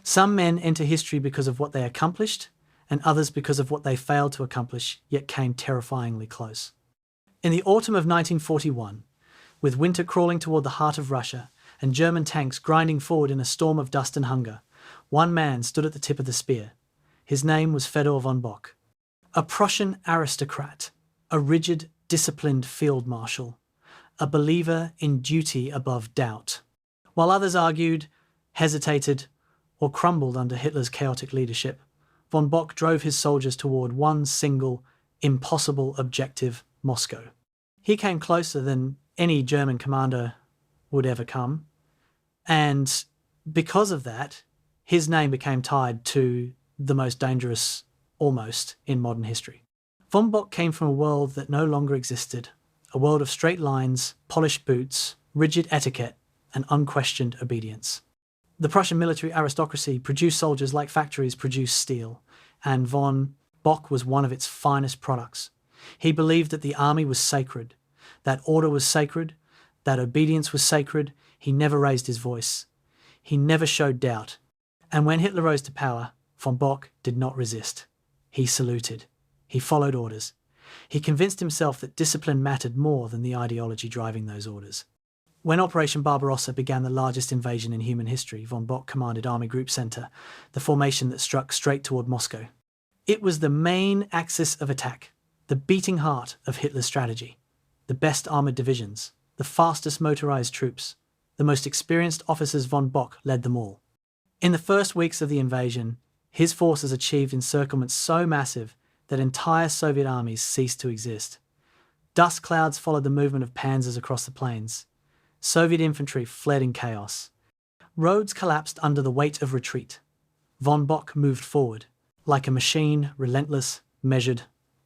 Some men enter history because of what they accomplished, and others because of what they failed to accomplish, yet came terrifyingly close. In the autumn of 1941, with winter crawling toward the heart of Russia and German tanks grinding forward in a storm of dust and hunger, one man stood at the tip of the spear. His name was Fedor von Bock, a Prussian aristocrat, a rigid, disciplined field marshal, a believer in duty above doubt. While others argued, hesitated, or crumbled under Hitler's chaotic leadership, von Bock drove his soldiers toward one single, impossible objective: Moscow. He came closer than any German commander would ever come, and because of that, his name became tied to the most dangerous, almost, in modern history. Von Bock came from a world that no longer existed, a world of straight lines, polished boots, rigid etiquette, and unquestioned obedience. The Prussian military aristocracy produced soldiers like factories produce steel, and von Bock was one of its finest products. He believed that the army was sacred, that order was sacred, that obedience was sacred. He never raised his voice. He never showed doubt. And when Hitler rose to power, von Bock did not resist. He saluted. He followed orders. He convinced himself that discipline mattered more than the ideology driving those orders. When Operation Barbarossa began the largest invasion in human history, von Bock commanded Army Group Center, the formation that struck straight toward Moscow. It was the main axis of attack, the beating heart of Hitler's strategy. The best armoured divisions, the fastest motorized troops, the most experienced officers, von Bock led them all. In the first weeks of the invasion, his forces achieved encirclements so massive that entire Soviet armies ceased to exist. Dust clouds followed the movement of panzers across the plains. Soviet infantry fled in chaos. Roads collapsed under the weight of retreat. Von Bock moved forward, like a machine, relentless, measured,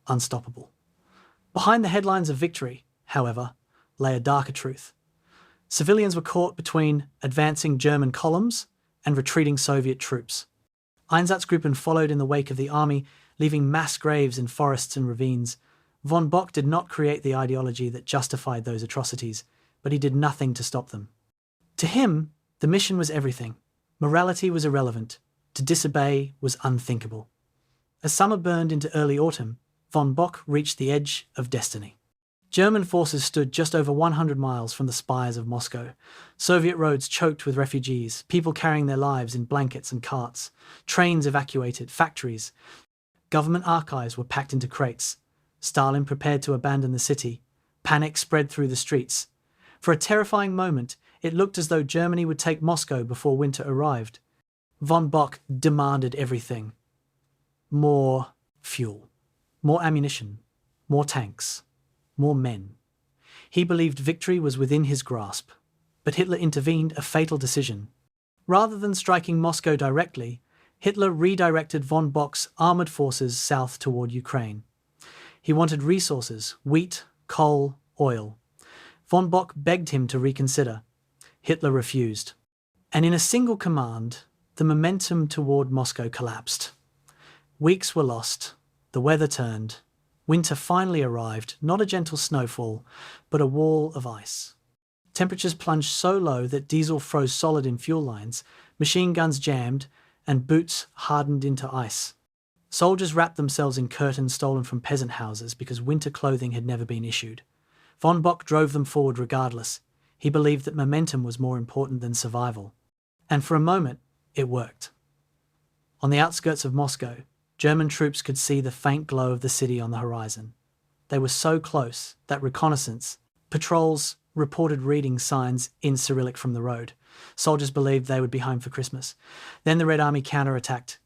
unstoppable. Behind the headlines of victory, however, lay a darker truth. Civilians were caught between advancing German columns and retreating Soviet troops. Einsatzgruppen followed in the wake of the army, leaving mass graves in forests and ravines. Von Bock did not create the ideology that justified those atrocities, but he did nothing to stop them. To him, the mission was everything. Morality was irrelevant. To disobey was unthinkable. As summer burned into early autumn, von Bock reached the edge of destiny. German forces stood just over 100 miles from the spires of Moscow. Soviet roads choked with refugees, people carrying their lives in blankets and carts, trains evacuated, factories. Government archives were packed into crates. Stalin prepared to abandon the city. Panic spread through the streets. For a terrifying moment, it looked as though Germany would take Moscow before winter arrived. Von Bock demanded everything. More fuel, more ammunition, more tanks, more men. He believed victory was within his grasp, but Hitler intervened, a fatal decision. Rather than striking Moscow directly, Hitler redirected von Bock's armoured forces south toward Ukraine. He wanted resources: wheat, coal, oil. Von Bock begged him to reconsider. Hitler refused. And in a single command, the momentum toward Moscow collapsed. Weeks were lost. The weather turned. Winter finally arrived, not a gentle snowfall, but a wall of ice. Temperatures plunged so low that diesel froze solid in fuel lines, machine guns jammed, and boots hardened into ice. Soldiers wrapped themselves in curtains stolen from peasant houses because winter clothing had never been issued. Von Bock drove them forward regardless. He believed that momentum was more important than survival. And for a moment, it worked. On the outskirts of Moscow, German troops could see the faint glow of the city on the horizon. They were so close that reconnaissance patrols reported reading signs in Cyrillic from the road. Soldiers believed they would be home for Christmas. Then the Red Army counterattacked.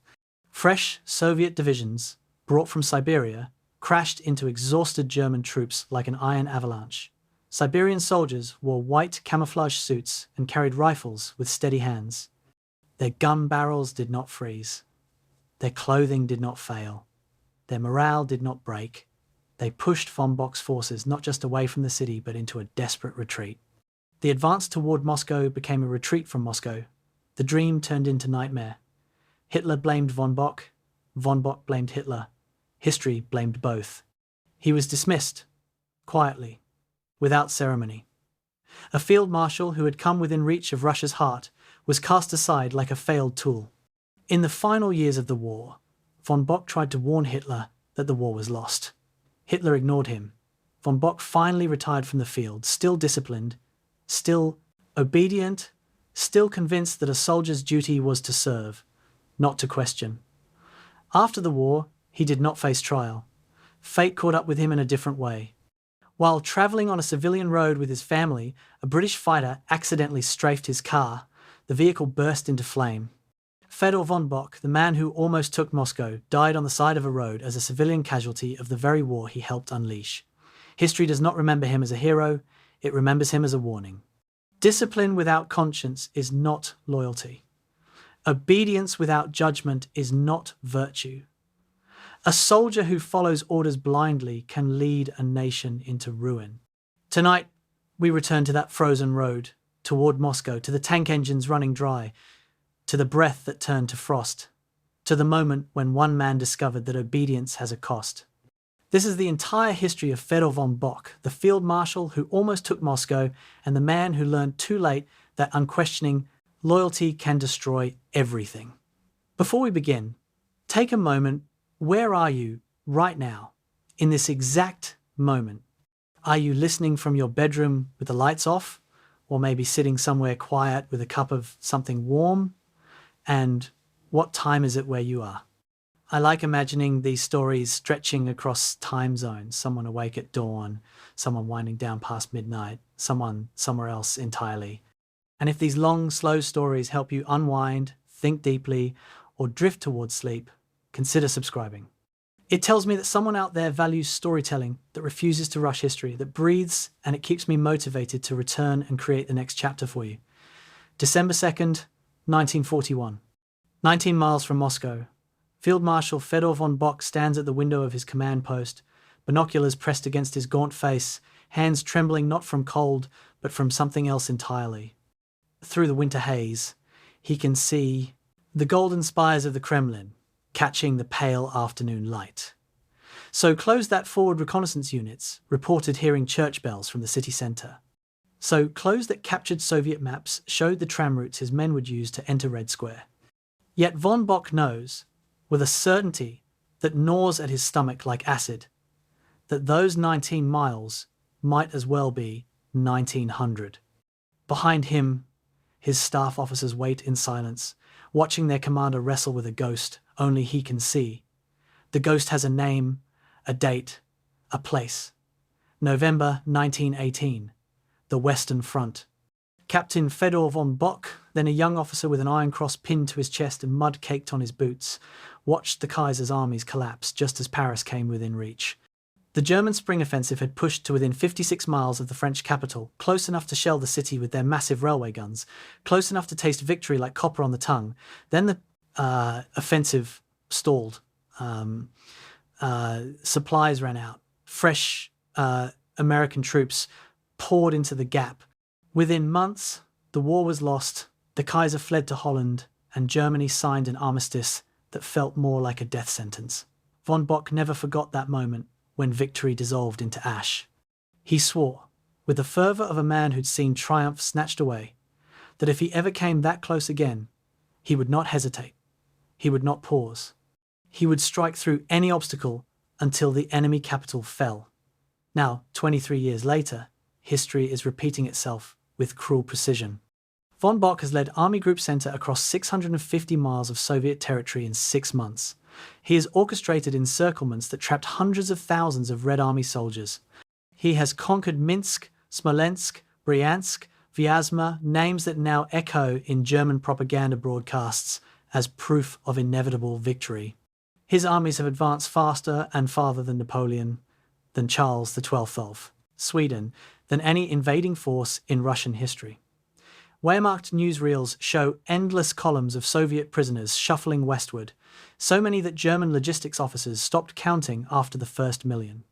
Fresh Soviet divisions, brought from Siberia, crashed into exhausted German troops like an iron avalanche. Siberian soldiers wore white camouflage suits and carried rifles with steady hands. Their gun barrels did not freeze. Their clothing did not fail. Their morale did not break. They pushed von Bock's forces not just away from the city, but into a desperate retreat. The advance toward Moscow became a retreat from Moscow. The dream turned into nightmare. Hitler blamed von Bock blamed Hitler. History blamed both. He was dismissed, quietly, without ceremony. A field marshal who had come within reach of Russia's heart was cast aside like a failed tool. In the final years of the war, von Bock tried to warn Hitler that the war was lost. Hitler ignored him. Von Bock finally retired from the field, still disciplined, still obedient, still convinced that a soldier's duty was to serve, not to question. After the war, he did not face trial. Fate caught up with him in a different way. While travelling on a civilian road with his family, a British fighter accidentally strafed his car. The vehicle burst into flame. Fedor von Bock, the man who almost took Moscow, died on the side of a road as a civilian casualty of the very war he helped unleash. History does not remember him as a hero, it remembers him as a warning. Discipline without conscience is not loyalty. Obedience without judgment is not virtue. A soldier who follows orders blindly can lead a nation into ruin. Tonight, we return to that frozen road, toward Moscow, to the tank engines running dry, to the breath that turned to frost, to the moment when one man discovered that obedience has a cost. This is the entire history of Fedor von Bock, the field marshal who almost took Moscow and the man who learned too late that unquestioning loyalty can destroy everything. Before we begin, take a moment. Where are you right now, in this exact moment? Are you listening from your bedroom with the lights off, or maybe sitting somewhere quiet with a cup of something warm? And what time is it where you are? I like imagining these stories stretching across time zones, someone awake at dawn, someone winding down past midnight, someone somewhere else entirely. And if these long, slow stories help you unwind, think deeply, or drift towards sleep, consider subscribing. It tells me that someone out there values storytelling, that refuses to rush history, that breathes, and it keeps me motivated to return and create the next chapter for you. December 2nd, 1941. 19 miles from Moscow, Field Marshal Fedor von Bock stands at the window of his command post, binoculars pressed against his gaunt face, hands trembling not from cold, but from something else entirely. Through the winter haze, he can see the golden spires of the Kremlin, catching the pale afternoon light. So close that forward reconnaissance units reported hearing church bells from the city centre. So close that captured Soviet maps showed the tram routes his men would use to enter Red Square. Yet von Bock knows, with a certainty that gnaws at his stomach like acid, that those 19 miles might as well be 1900. Behind him, his staff officers wait in silence, watching their commander wrestle with a ghost only he can see. The ghost has a name, a date, a place. November 1918, the Western Front. Captain Fedor von Bock, then a young officer with an iron cross pinned to his chest and mud caked on his boots, watched the Kaiser's armies collapse just as Paris came within reach. The German spring offensive had pushed to within 56 miles of the French capital, close enough to shell the city with their massive railway guns, close enough to taste victory like copper on the tongue. Then the offensive stalled. Supplies ran out. Fresh American troops poured into the gap. Within months, the war was lost, the Kaiser fled to Holland, and Germany signed an armistice that felt more like a death sentence. Von Bock never forgot that moment when victory dissolved into ash. He swore, with the fervour of a man who'd seen triumph snatched away, that if he ever came that close again, he would not hesitate. He would not pause. He would strike through any obstacle until the enemy capital fell. Now, 23 years later, history is repeating itself with cruel precision. Von Bock has led Army Group Center across 650 miles of Soviet territory in 6 months. He has orchestrated encirclements that trapped hundreds of thousands of Red Army soldiers. He has conquered Minsk, Smolensk, Bryansk, Vyazma, names that now echo in German propaganda broadcasts as proof of inevitable victory. His armies have advanced faster and farther than Napoleon, than Charles XII of Sweden, than any invading force in Russian history. Waymarked newsreels show endless columns of Soviet prisoners shuffling westward, so many that German logistics officers stopped counting after the first million.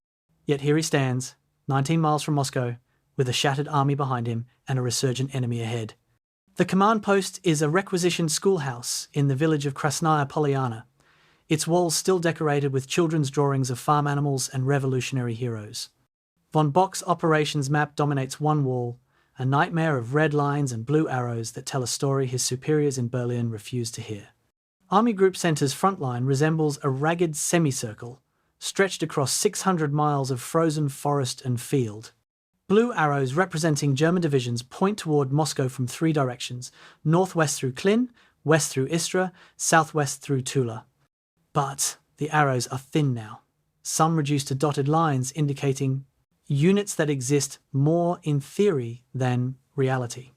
Yet here he stands, 19 miles from Moscow, with a shattered army behind him and a resurgent enemy ahead. The command post is a requisitioned schoolhouse in the village of Krasnaya Polyana, its walls still decorated with children's drawings of farm animals and revolutionary heroes. Von Bock's operations map dominates one wall, a nightmare of red lines and blue arrows that tell a story his superiors in Berlin refuse to hear. Army Group Center's front line resembles a ragged semicircle, stretched across 600 miles of frozen forest and field. Blue arrows representing German divisions point toward Moscow from three directions: northwest through Klin, west through Istra, southwest through Tula. But the arrows are thin now, some reduced to dotted lines indicating units that exist more in theory than reality.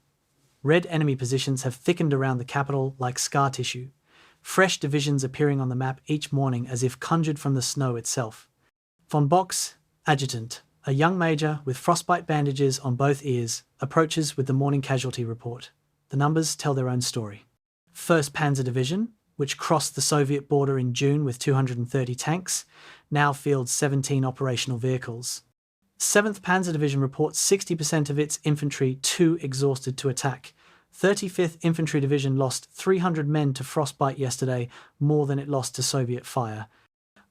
Red enemy positions have thickened around the capital like scar tissue, fresh divisions appearing on the map each morning as if conjured from the snow itself. Von Bock's adjutant, a young major with frostbite bandages on both ears, approaches with the morning casualty report. The numbers tell their own story. 1st Panzer Division, which crossed the Soviet border in June with 230 tanks, now fields 17 operational vehicles. 7th Panzer Division reports 60% of its infantry too exhausted to attack. 35th Infantry Division lost 300 men to frostbite yesterday, more than it lost to Soviet fire.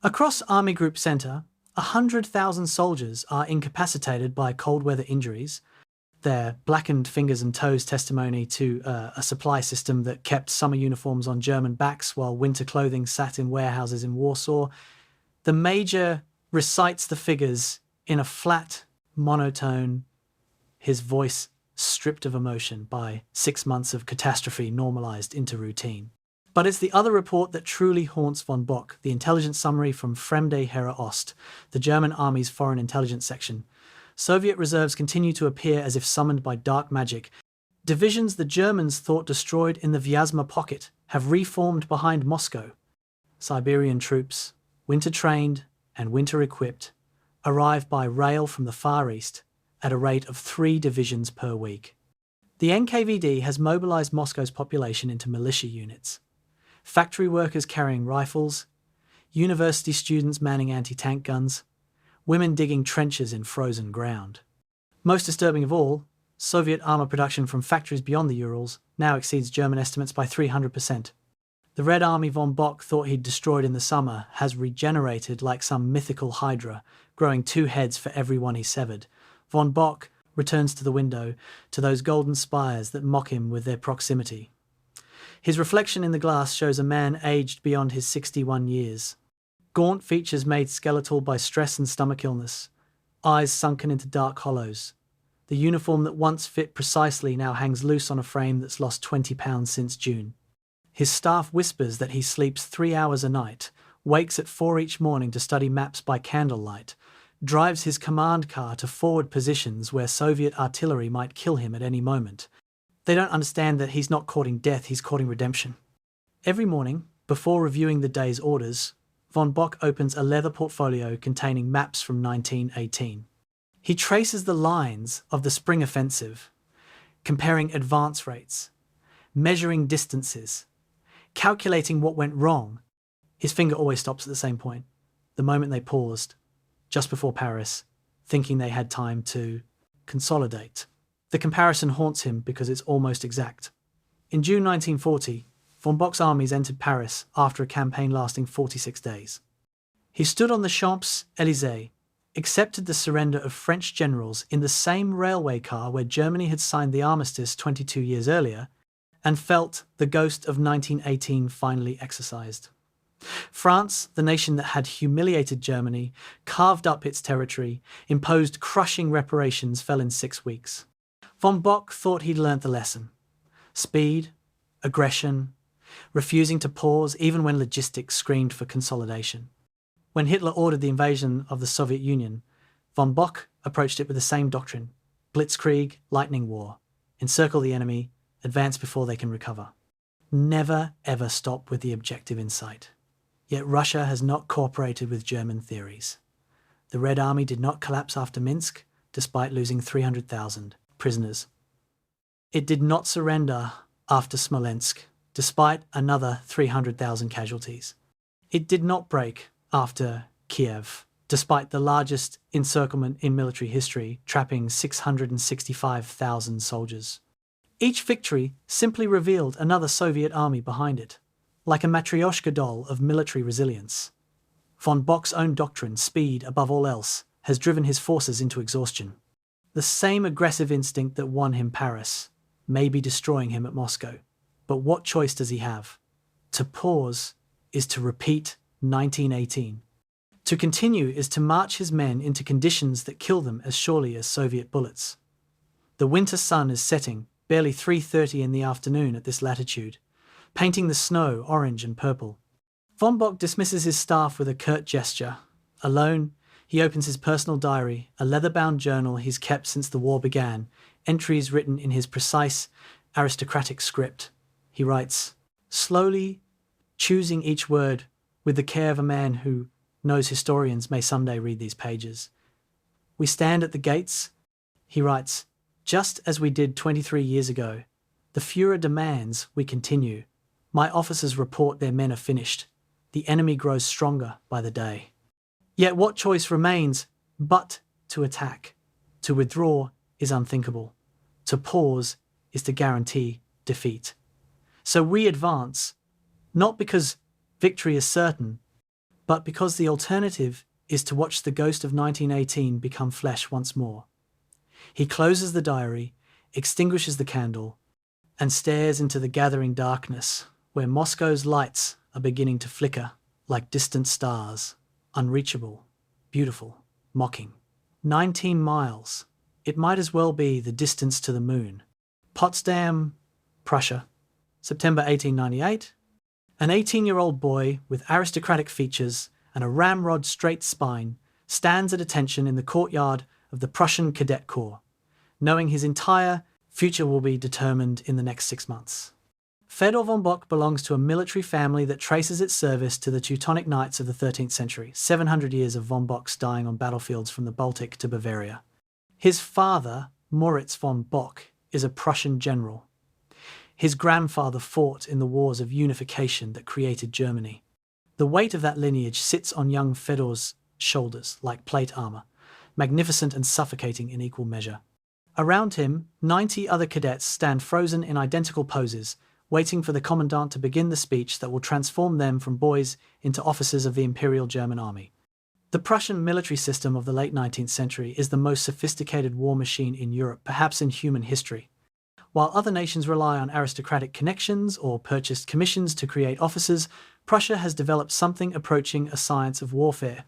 Across Army Group Center, 100,000 soldiers are incapacitated by cold weather injuries. Their blackened fingers and toes testimony to a supply system that kept summer uniforms on German backs while winter clothing sat in warehouses in Warsaw. The Major recites the figures in a flat monotone, his voice stripped of emotion by 6 months of catastrophe normalized into routine. But it's the other report that truly haunts von Bock, the intelligence summary from Fremde Heere Ost, the German army's foreign intelligence section. Soviet reserves continue to appear as if summoned by dark magic. Divisions the Germans thought destroyed in the Vyazma pocket have reformed behind Moscow. Siberian troops, winter-trained and winter-equipped, arrive by rail from the Far East at a rate of 3 divisions per week. The NKVD has mobilized Moscow's population into militia units. Factory workers carrying rifles, university students manning anti-tank guns, women digging trenches in frozen ground. Most disturbing of all, Soviet armor production from factories beyond the Urals now exceeds German estimates by 300%. The Red Army von Bock thought he'd destroyed in the summer has regenerated like some mythical hydra, growing 2 heads for every one he severed. Von Bock returns to the window, to those golden spires that mock him with their proximity. His reflection in the glass shows a man aged beyond his 61 years. Gaunt features made skeletal by stress and stomach illness, eyes sunken into dark hollows. The uniform that once fit precisely now hangs loose on a frame that's lost 20 pounds since June. His staff whispers that he sleeps 3 hours a night, wakes at 4 each morning to study maps by candlelight, drives his command car to forward positions where Soviet artillery might kill him at any moment. They don't understand that he's not courting death, he's courting redemption. Every morning, before reviewing the day's orders, von Bock opens a leather portfolio containing maps from 1918. He traces the lines of the spring offensive, comparing advance rates, measuring distances, calculating what went wrong. His finger always stops at the same point, the moment they paused, just before Paris, thinking they had time to consolidate. The comparison haunts him because it's almost exact. In June 1940, von Bock's armies entered Paris after a campaign lasting 46 days. He stood on the Champs-Élysées, accepted the surrender of French generals in the same railway car where Germany had signed the armistice 22 years earlier, and felt the ghost of 1918 finally exorcised. France, the nation that had humiliated Germany, carved up its territory, imposed crushing reparations, fell in 6 weeks. Von Bock thought he'd learnt the lesson. Speed, aggression, refusing to pause even when logistics screamed for consolidation. When Hitler ordered the invasion of the Soviet Union, von Bock approached it with the same doctrine: blitzkrieg, lightning war, encircle the enemy, advance before they can recover. Never ever stop with the objective in sight. Yet Russia has not cooperated with German theories. The Red Army did not collapse after Minsk, despite losing 300,000 prisoners. It did not surrender after Smolensk, despite another 300,000 casualties. It did not break after Kiev, despite the largest encirclement in military history, trapping 665,000 soldiers. Each victory simply revealed another Soviet army behind it, like a matryoshka doll of military resilience. Von Bock's own doctrine, speed above all else, has driven his forces into exhaustion. The same aggressive instinct that won him Paris may be destroying him at Moscow. But what choice does he have? To pause is to repeat 1918. To continue is to march his men into conditions that kill them as surely as Soviet bullets. The winter sun is setting, barely 3:30 in the afternoon at this latitude, painting the snow orange and purple. Von Bock dismisses his staff with a curt gesture. Alone, he opens his personal diary, a leather-bound journal he's kept since the war began, entries written in his precise, aristocratic script. He writes, slowly, choosing each word with the care of a man who knows historians may someday read these pages. We stand at the gates, he writes, just as we did 23 years ago. The Führer demands we continue. My officers report their men are finished. The enemy grows stronger by the day. Yet what choice remains but to attack? To withdraw is unthinkable. To pause is to guarantee defeat. So we advance, not because victory is certain, but because the alternative is to watch the ghost of 1918 become flesh once more. He closes the diary, extinguishes the candle, and stares into the gathering darkness, where Moscow's lights are beginning to flicker like distant stars, unreachable, beautiful, mocking. 19 miles. It might as well be the distance to the moon. Potsdam, Prussia, September 1898. An 18-year-old boy with aristocratic features and a ramrod straight spine stands at attention in the courtyard of the Prussian Cadet Corps, knowing his entire future will be determined in the next 6 months. Fedor von Bock belongs to a military family that traces its service to the Teutonic Knights of the 13th century, 700 years of von Bocks dying on battlefields from the Baltic to Bavaria. His father, Moritz von Bock, is a Prussian general. His grandfather fought in the wars of unification that created Germany. The weight of that lineage sits on young Fedor's shoulders like plate armor, magnificent and suffocating in equal measure. Around him, 90 other cadets stand frozen in identical poses, waiting for the commandant to begin the speech that will transform them from boys into officers of the Imperial German Army. The Prussian military system of the late 19th century is the most sophisticated war machine in Europe, perhaps in human history. While other nations rely on aristocratic connections or purchased commissions to create officers, Prussia has developed something approaching a science of warfare.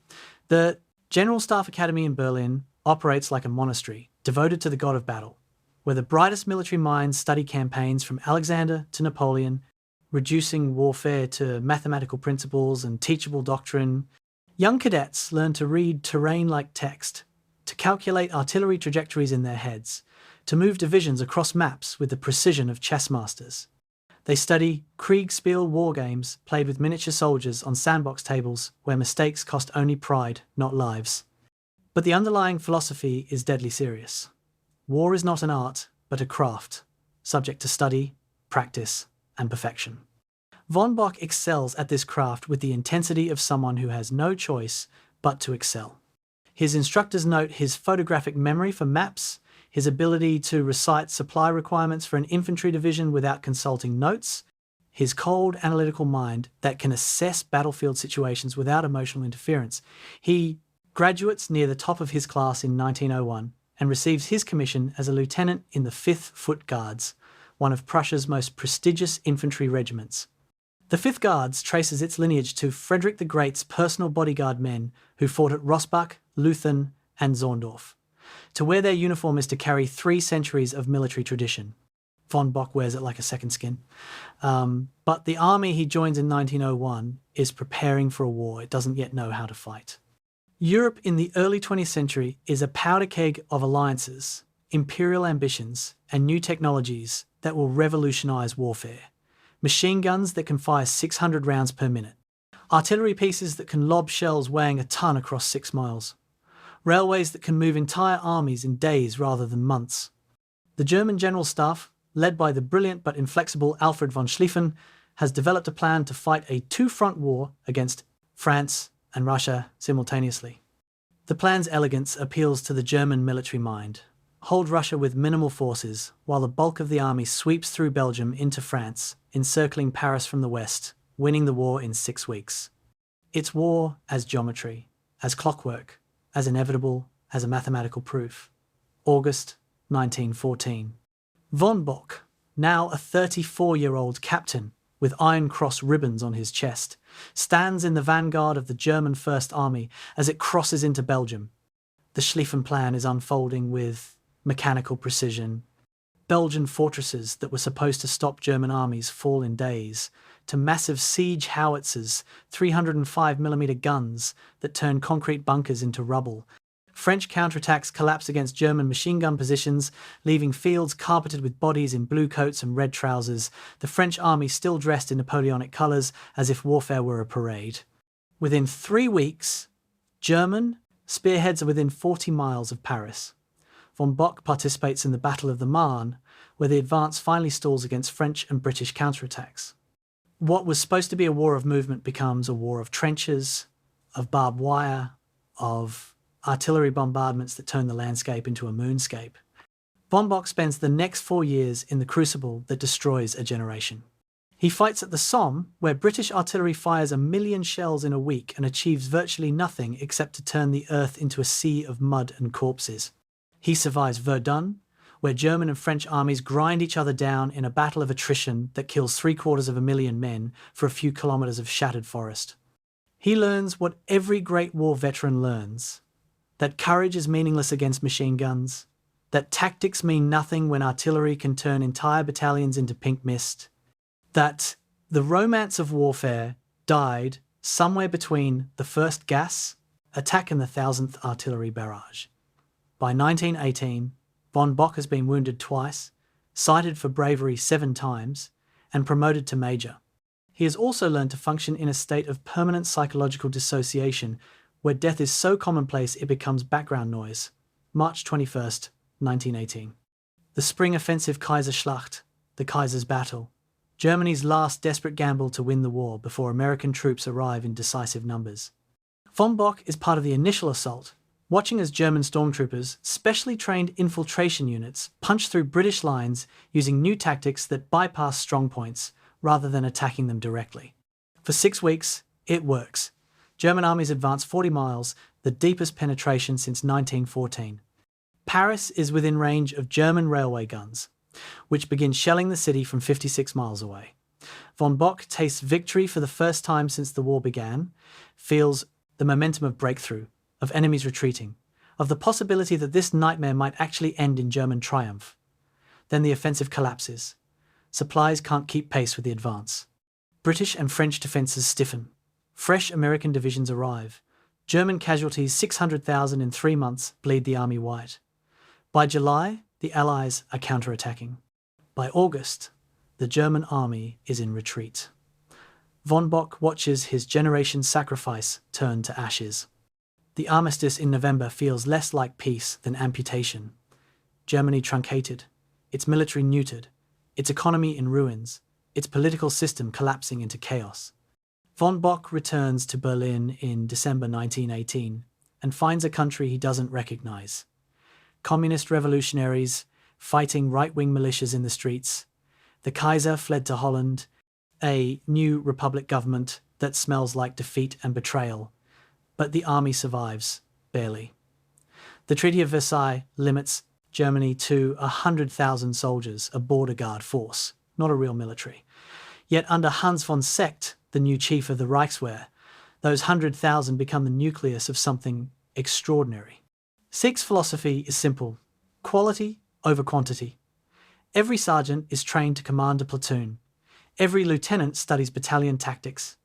The General Staff Academy in Berlin operates like a monastery, devoted to the god of battle, where the brightest military minds study campaigns from Alexander to Napoleon, reducing warfare to mathematical principles and teachable doctrine. Young cadets learn to read terrain like text, to calculate artillery trajectories in their heads, to move divisions across maps with the precision of chess masters. They study Kriegspiel war games played with miniature soldiers on sandbox tables where mistakes cost only pride, not lives. But the underlying philosophy is deadly serious. War is not an art, but a craft, subject to study, practice, and perfection. Von Bock excels at this craft with the intensity of someone who has no choice but to excel. His instructors note his photographic memory for maps, his ability to recite supply requirements for an infantry division without consulting notes, his cold analytical mind that can assess battlefield situations without emotional interference. He graduates near the top of his class in 1901 and receives his commission as a lieutenant in the 5th Foot Guards, one of Prussia's most prestigious infantry regiments. The 5th Guards traces its lineage to Frederick the Great's personal bodyguard men who fought at Rossbach, Leuthen, and Zorndorf. To wear their uniform is to carry 3 centuries of military tradition. Von Bock wears it like a second skin. But the army he joins in 1901 is preparing for a war it doesn't yet know how to fight. Europe in the early 20th century is a powder keg of alliances, imperial ambitions, and new technologies that will revolutionize warfare. Machine guns that can fire 600 rounds per minute. Artillery pieces that can lob shells weighing a ton across 6 miles. Railways that can move entire armies in days rather than months. The German General Staff, led by the brilliant but inflexible Alfred von Schlieffen, has developed a plan to fight a 2-front war against France and Russia simultaneously. The plan's elegance appeals to the German military mind. Hold Russia with minimal forces, while the bulk of the army sweeps through Belgium into France, encircling Paris from the west, winning the war in 6 weeks. It's war as geometry, as clockwork, as inevitable as a mathematical proof. August 1914. Von Bock, now a 34-year-old captain with Iron Cross ribbons on his chest, stands in the vanguard of the German First Army as it crosses into Belgium. The Schlieffen Plan is unfolding with mechanical precision. Belgian fortresses that were supposed to stop German armies fall in days, to massive siege howitzers, 305mm guns that turn concrete bunkers into rubble. French counterattacks collapse against German machine gun positions, leaving fields carpeted with bodies in blue coats and red trousers, the French army still dressed in Napoleonic colours as if warfare were a parade. Within 3 weeks, German spearheads are within 40 miles of Paris. Von Bock participates in the Battle of the Marne, where the advance finally stalls against French and British counterattacks. What was supposed to be a war of movement becomes a war of trenches, of barbed wire, of artillery bombardments that turn the landscape into a moonscape. Von Bock spends the next 4 years in the crucible that destroys a generation. He fights at the Somme, where British artillery fires 1 million shells in a week and achieves virtually nothing except to turn the earth into a sea of mud and corpses. He survives Verdun, where German and French armies grind each other down in a battle of attrition that kills 750,000 men for a few kilometres of shattered forest. He learns what every Great War veteran learns: that courage is meaningless against machine guns, that tactics mean nothing when artillery can turn entire battalions into pink mist, that the romance of warfare died somewhere between the first gas attack and the 1,000th artillery barrage. By 1918, von Bock has been wounded twice, cited for bravery 7 times, and promoted to major. He has also learned to function in a state of permanent psychological dissociation, where death is so commonplace it becomes background noise. March 21st, 1918. The Spring Offensive Kaiserschlacht, the Kaiser's Battle, Germany's last desperate gamble to win the war before American troops arrive in decisive numbers. Von Bock is part of the initial assault, watching as German stormtroopers, specially trained infiltration units, punch through British lines using new tactics that bypass strong points rather than attacking them directly. For 6 weeks, it works. German armies advance 40 miles, the deepest penetration since 1914. Paris is within range of German railway guns, which begin shelling the city from 56 miles away. Von Bock tastes victory for the first time since the war began, feels the momentum of breakthrough, of enemies retreating, of the possibility that this nightmare might actually end in German triumph. Then the offensive collapses. Supplies can't keep pace with the advance. British and French defences stiffen. Fresh American divisions arrive. German casualties, 600,000 in 3 months, bleed the army white. By July, the Allies are counterattacking. By August, the German army is in retreat. Von Bock watches his generation's sacrifice turn to ashes. The armistice in November feels less like peace than amputation. Germany truncated, its military neutered, its economy in ruins, its political system collapsing into chaos. Von Bock returns to Berlin in December 1918 and finds a country he doesn't recognize. Communist revolutionaries fighting right-wing militias in the streets. The Kaiser fled to Holland. A new republic government that smells like defeat and betrayal. But the army survives, barely. The Treaty of Versailles limits Germany to 100,000 soldiers, a border guard force, not a real military. Yet under Hans von Seeckt, the new chief of the Reichswehr, those 100,000 become the nucleus of something extraordinary. Seeckt's philosophy is simple: quality over quantity. Every sergeant is trained to command a platoon. Every lieutenant studies battalion tactics.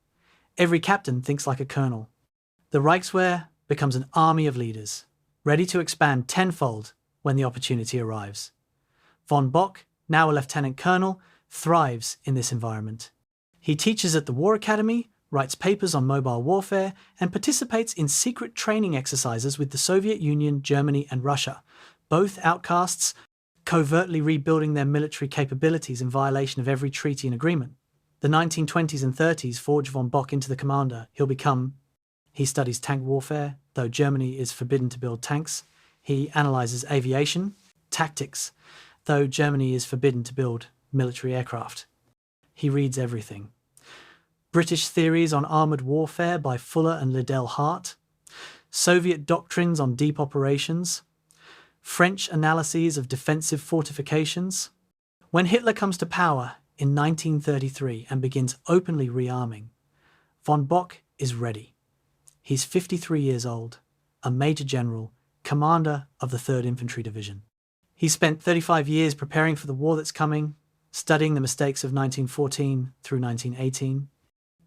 Every captain thinks like a colonel. The Reichswehr becomes an army of leaders, ready to expand tenfold when the opportunity arrives. Von Bock, now a lieutenant colonel, thrives in this environment. He teaches at the War Academy, writes papers on mobile warfare, and participates in secret training exercises with the Soviet Union, Germany, and Russia, both outcasts, covertly rebuilding their military capabilities in violation of every treaty and agreement. The 1920s and 30s forge von Bock into the commander he'll become. He studies tank warfare, though Germany is forbidden to build tanks. He analyses aviation, tactics, though Germany is forbidden to build military aircraft. He reads everything. British theories on armoured warfare by Fuller and Liddell Hart, Soviet doctrines on deep operations, French analyses of defensive fortifications. When Hitler comes to power in 1933 and begins openly rearming. Von Bock is ready. He's 53 years old, a Major General, commander of the 3rd Infantry Division. He spent 35 years preparing for the war that's coming, studying the mistakes of 1914 through 1918,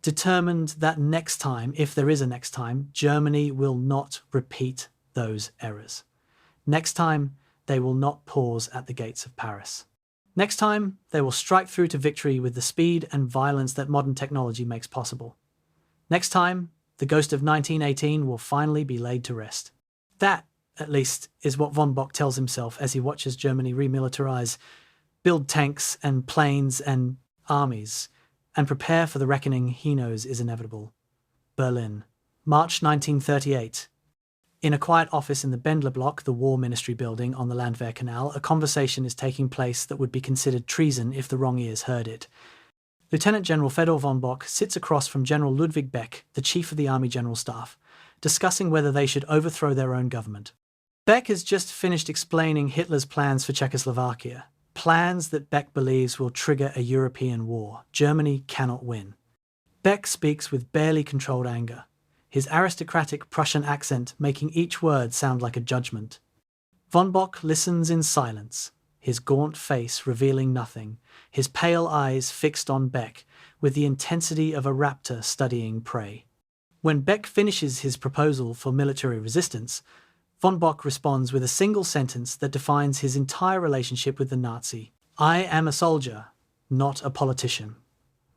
determined that next time, if there is a next time, Germany will not repeat those errors. Next time, they will not pause at the gates of Paris. Next time, they will strike through to victory with the speed and violence that modern technology makes possible. Next time, the ghost of 1918 will finally be laid to rest. That, at least, is what von Bock tells himself as he watches Germany remilitarize, build tanks and planes and armies, and prepare for the reckoning he knows is inevitable. Berlin, March 1938. In a quiet office in the Bendler Block, the War Ministry building on the Landwehr Canal, a conversation is taking place that would be considered treason if the wrong ears heard it. Lieutenant General Fedor von Bock sits across from General Ludwig Beck, the Chief of the Army General Staff, discussing whether they should overthrow their own government. Beck has just finished explaining Hitler's plans for Czechoslovakia, plans that Beck believes will trigger a European war. Germany cannot win. Beck speaks with barely controlled anger, his aristocratic Prussian accent making each word sound like a judgment. Von Bock listens in silence, his gaunt face revealing nothing, his pale eyes fixed on Beck with the intensity of a raptor studying prey. When Beck finishes his proposal for military resistance, von Bock responds with a single sentence that defines his entire relationship with the Nazi. "I am a soldier, not a politician."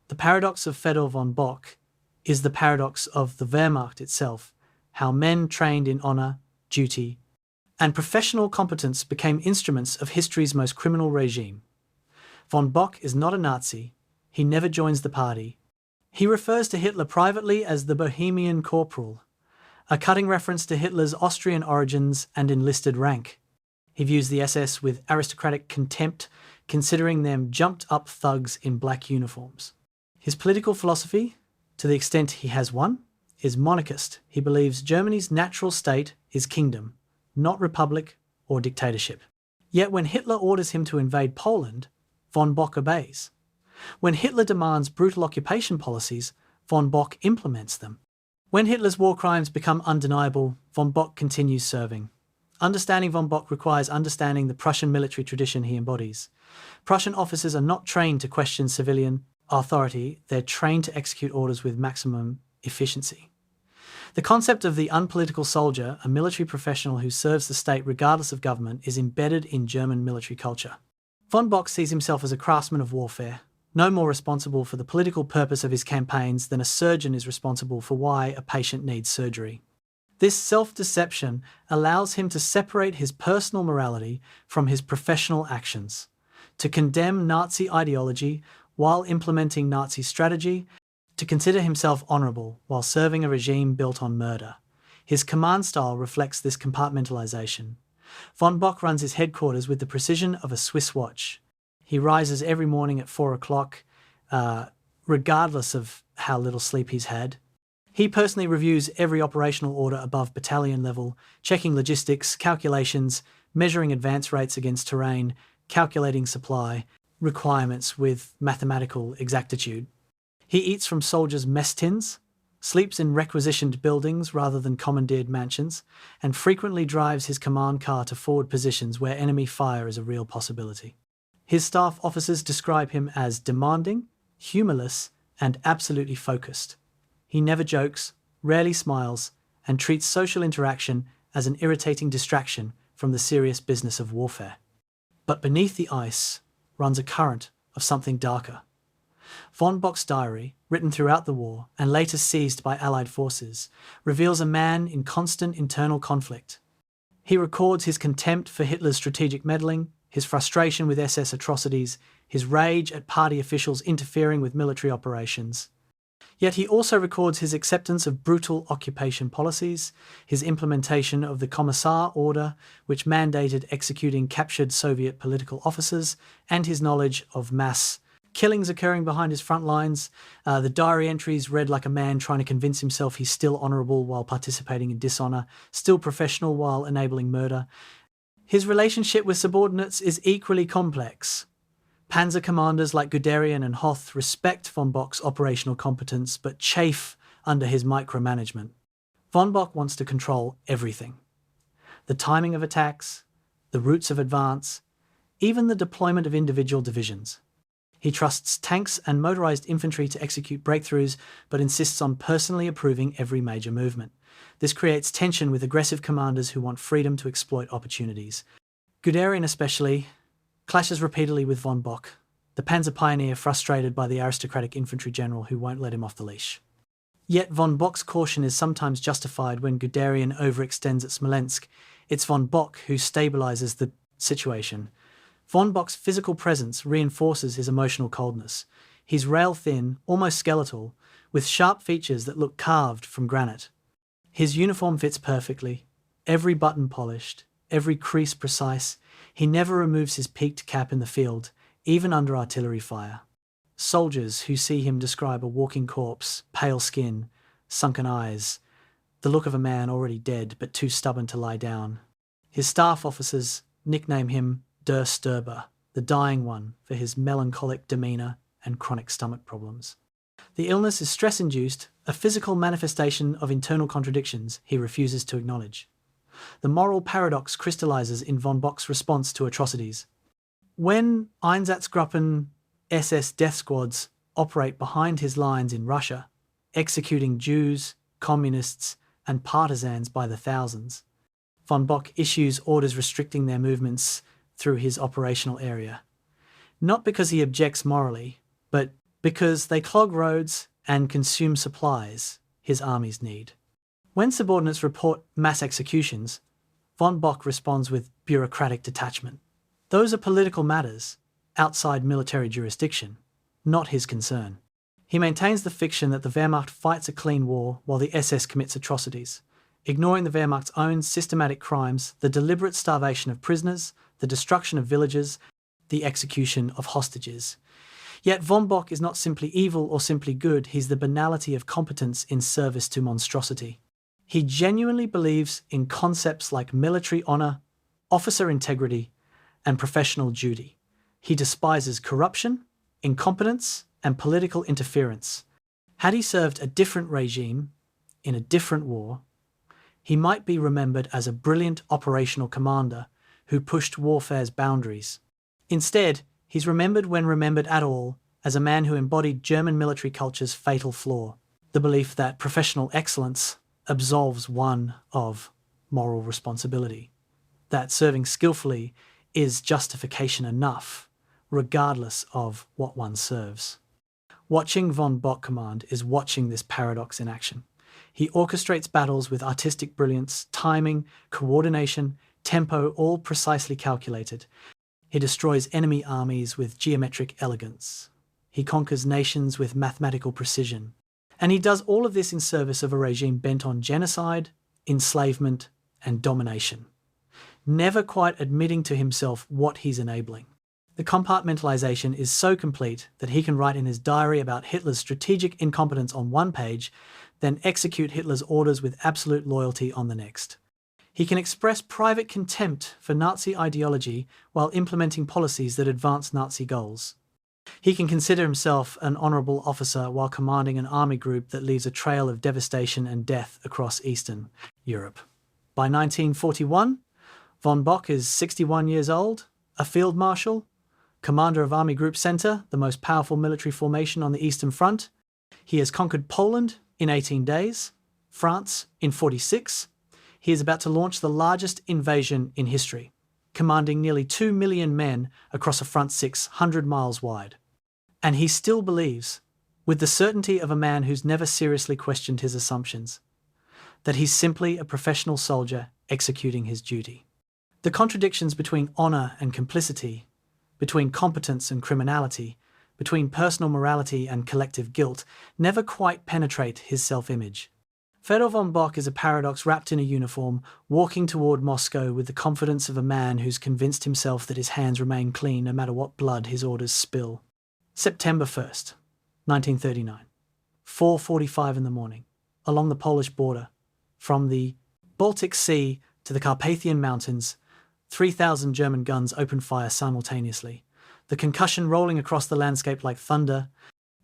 The paradox of Fedor von Bock is the paradox of the Wehrmacht itself, how men trained in honor, duty, and professional competence became instruments of history's most criminal regime. Von Bock is not a Nazi. He never joins the party. He refers to Hitler privately as the Bohemian Corporal, a cutting reference to Hitler's Austrian origins and enlisted rank. He views the SS with aristocratic contempt, considering them jumped-up thugs in black uniforms. His political philosophy, to the extent he has one, is monarchist. He believes Germany's natural state is kingdom, not republic or dictatorship. Yet when Hitler orders him to invade Poland, von Bock obeys. When Hitler demands brutal occupation policies, von Bock implements them. When Hitler's war crimes become undeniable, von Bock continues serving. Understanding von Bock requires understanding the Prussian military tradition he embodies. Prussian officers are not trained to question civilian authority, they're trained to execute orders with maximum efficiency. The concept of the unpolitical soldier, a military professional who serves the state regardless of government, is embedded in German military culture. Von Bock sees himself as a craftsman of warfare, no more responsible for the political purpose of his campaigns than a surgeon is responsible for why a patient needs surgery. This self-deception allows him to separate his personal morality from his professional actions, to condemn Nazi ideology while implementing Nazi strategy, to consider himself honourable while serving a regime built on murder. His command style reflects this compartmentalisation. Von Bock runs his headquarters with the precision of a Swiss watch. He rises every morning at 4 o'clock, regardless of how little sleep he's had. He personally reviews every operational order above battalion level, checking logistics, calculations, measuring advance rates against terrain, calculating supply requirements with mathematical exactitude. He eats from soldiers' mess tins, sleeps in requisitioned buildings rather than commandeered mansions, and frequently drives his command car to forward positions where enemy fire is a real possibility. His staff officers describe him as demanding, humourless, and absolutely focused. He never jokes, rarely smiles, and treats social interaction as an irritating distraction from the serious business of warfare. But beneath the ice runs a current of something darker. Von Bock's diary, written throughout the war and later seized by Allied forces, reveals a man in constant internal conflict. He records his contempt for Hitler's strategic meddling, his frustration with SS atrocities, his rage at party officials interfering with military operations. Yet he also records his acceptance of brutal occupation policies, his implementation of the Commissar Order, which mandated executing captured Soviet political officers, and his knowledge of mass killings occurring behind his front lines. The diary entries read like a man trying to convince himself he's still honourable while participating in dishonour, still professional while enabling murder. His relationship with subordinates is equally complex. Panzer commanders like Guderian and Hoth respect von Bock's operational competence but chafe under his micromanagement. Von Bock wants to control everything. The timing of attacks, the routes of advance, even the deployment of individual divisions. He trusts tanks and motorized infantry to execute breakthroughs, but insists on personally approving every major movement. This creates tension with aggressive commanders who want freedom to exploit opportunities. Guderian especially clashes repeatedly with von Bock, the panzer pioneer frustrated by the aristocratic infantry general who won't let him off the leash. Yet von Bock's caution is sometimes justified when Guderian overextends at Smolensk. It's von Bock who stabilizes the situation. Von Bock's physical presence reinforces his emotional coldness. He's rail-thin, almost skeletal, with sharp features that look carved from granite. His uniform fits perfectly, every button polished, every crease precise. He never removes his peaked cap in the field, even under artillery fire. Soldiers who see him describe a walking corpse, pale skin, sunken eyes, the look of a man already dead but too stubborn to lie down. His staff officers nickname him Der Sturber, the dying one, for his melancholic demeanour and chronic stomach problems. The illness is stress-induced, a physical manifestation of internal contradictions he refuses to acknowledge. The moral paradox crystallizes in von Bock's response to atrocities. When Einsatzgruppen SS death squads operate behind his lines in Russia, executing Jews, communists, and partisans by the thousands, von Bock issues orders restricting their movements through his operational area. Not because he objects morally, but because they clog roads and consume supplies his armies need. When subordinates report mass executions, von Bock responds with bureaucratic detachment. Those are political matters, outside military jurisdiction, not his concern. He maintains the fiction that the Wehrmacht fights a clean war while the SS commits atrocities, ignoring the Wehrmacht's own systematic crimes, the deliberate starvation of prisoners, the destruction of villages, the execution of hostages. Yet von Bock is not simply evil or simply good, he's the banality of competence in service to monstrosity. He genuinely believes in concepts like military honour, officer integrity, and professional duty. He despises corruption, incompetence, and political interference. Had he served a different regime, in a different war, he might be remembered as a brilliant operational commander who pushed warfare's boundaries. Instead, he's remembered, when remembered at all, as a man who embodied German military culture's fatal flaw, the belief that professional excellence absolves one of moral responsibility, that serving skillfully is justification enough, regardless of what one serves. Watching von Bock command is watching this paradox in action. He orchestrates battles with artistic brilliance, timing, coordination, tempo, all precisely calculated. He destroys enemy armies with geometric elegance. He conquers nations with mathematical precision. And he does all of this in service of a regime bent on genocide, enslavement, and domination, never quite admitting to himself what he's enabling. The compartmentalization is so complete that he can write in his diary about Hitler's strategic incompetence on one page, then execute Hitler's orders with absolute loyalty on the next. He can express private contempt for Nazi ideology while implementing policies that advance Nazi goals. He can consider himself an honourable officer while commanding an army group that leaves a trail of devastation and death across Eastern Europe. By 1941, von Bock is 61 years old, a field marshal, commander of Army Group Center, the most powerful military formation on the Eastern Front. He has conquered Poland in 18 days, France in 46. He is about to launch the largest invasion in history, commanding nearly 2 million men across a front 600 miles wide. And he still believes, with the certainty of a man who's never seriously questioned his assumptions, that he's simply a professional soldier executing his duty. The contradictions between honour and complicity, between competence and criminality, between personal morality and collective guilt, never quite penetrate his self-image. Fedor von Bock is a paradox wrapped in a uniform, walking toward Moscow with the confidence of a man who's convinced himself that his hands remain clean no matter what blood his orders spill. September 1st, 1939. 4:45 in the morning, along the Polish border, from the Baltic Sea to the Carpathian Mountains, 3,000 German guns open fire simultaneously. the concussion rolling across the landscape like thunder,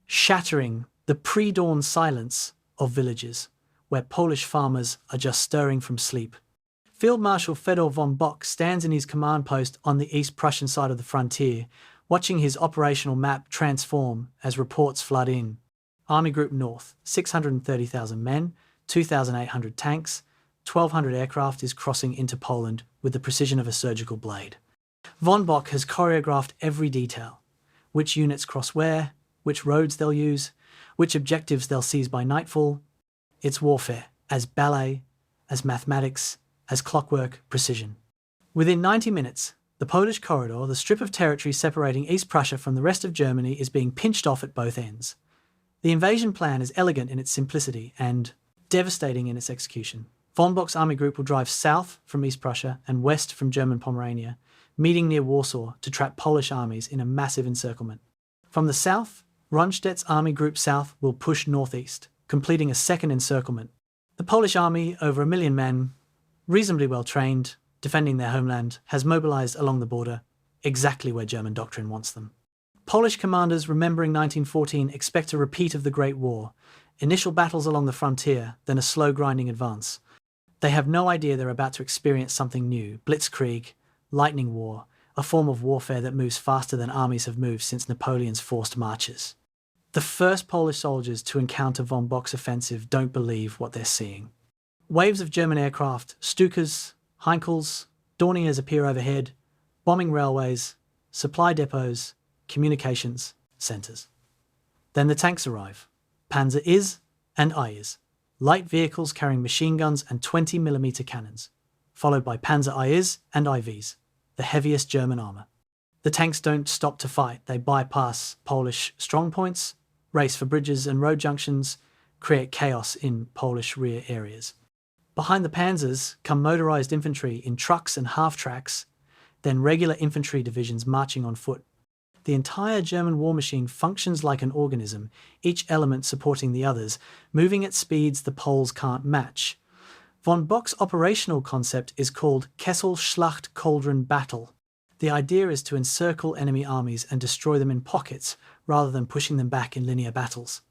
shattering the pre-dawn silence of villages where Polish farmers are just stirring from sleep. Field Marshal Fedor von Bock stands in his command post on the East Prussian side of the frontier, watching his operational map transform as reports flood in. Army Group North, 630,000 men, 2,800 tanks, 1,200 aircraft is crossing into Poland with the precision of a surgical blade. Von Bock has choreographed every detail: which units cross where, which roads they'll use, which objectives they'll seize by nightfall. It's warfare, as ballet, as mathematics, as clockwork precision. Within 90 minutes, the Polish corridor, the strip of territory separating East Prussia from the rest of Germany, is being pinched off at both ends. The invasion plan is elegant in its simplicity and devastating in its execution. Von Bock's army group will drive south from East Prussia and west from German Pomerania, meeting near Warsaw to trap Polish armies in a massive encirclement. From the south, Rundstedt's Army Group South will push northeast, completing a second encirclement. The Polish army, over 1 million men, reasonably well trained, defending their homeland, has mobilized along the border, exactly where German doctrine wants them. Polish commanders, remembering 1914, expect a repeat of the Great War, initial battles along the frontier, then a slow grinding advance. They have no idea they're about to experience something new: blitzkrieg, lightning war, a form of warfare that moves faster than armies have moved since Napoleon's forced marches. The first Polish soldiers to encounter von Bock's offensive don't believe what they're seeing. Waves of German aircraft, Stukas, Heinkels, Dorniers appear overhead, bombing railways, supply depots, communications centres. Then the tanks arrive: Panzer Is and IS, light vehicles carrying machine guns and 20mm cannons, followed by Panzer IS and IVs, the heaviest German armour. The tanks don't stop to fight. They bypass Polish strongpoints, race for bridges and road junctions, create chaos in Polish rear areas. Behind the panzers come motorised infantry in trucks and half-tracks, then regular infantry divisions marching on foot. The entire German war machine functions like an organism, each element supporting the others, moving at speeds the Poles can't match. Von Bock's operational concept is called Kesselschlacht Cauldron Battle. The idea is to encircle enemy armies and destroy them in pockets, rather than pushing them back in linear battles.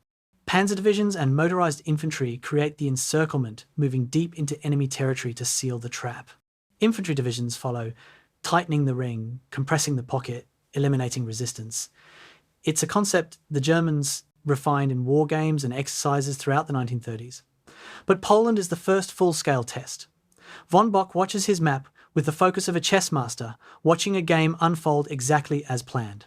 Panzer divisions and motorised infantry create the encirclement, moving deep into enemy territory to seal the trap. Infantry divisions follow, tightening the ring, compressing the pocket, eliminating resistance. It's a concept the Germans refined in war games and exercises throughout the 1930s. But Poland is the first full-scale test. Von Bock watches his map with the focus of a chess master, watching a game unfold exactly as planned.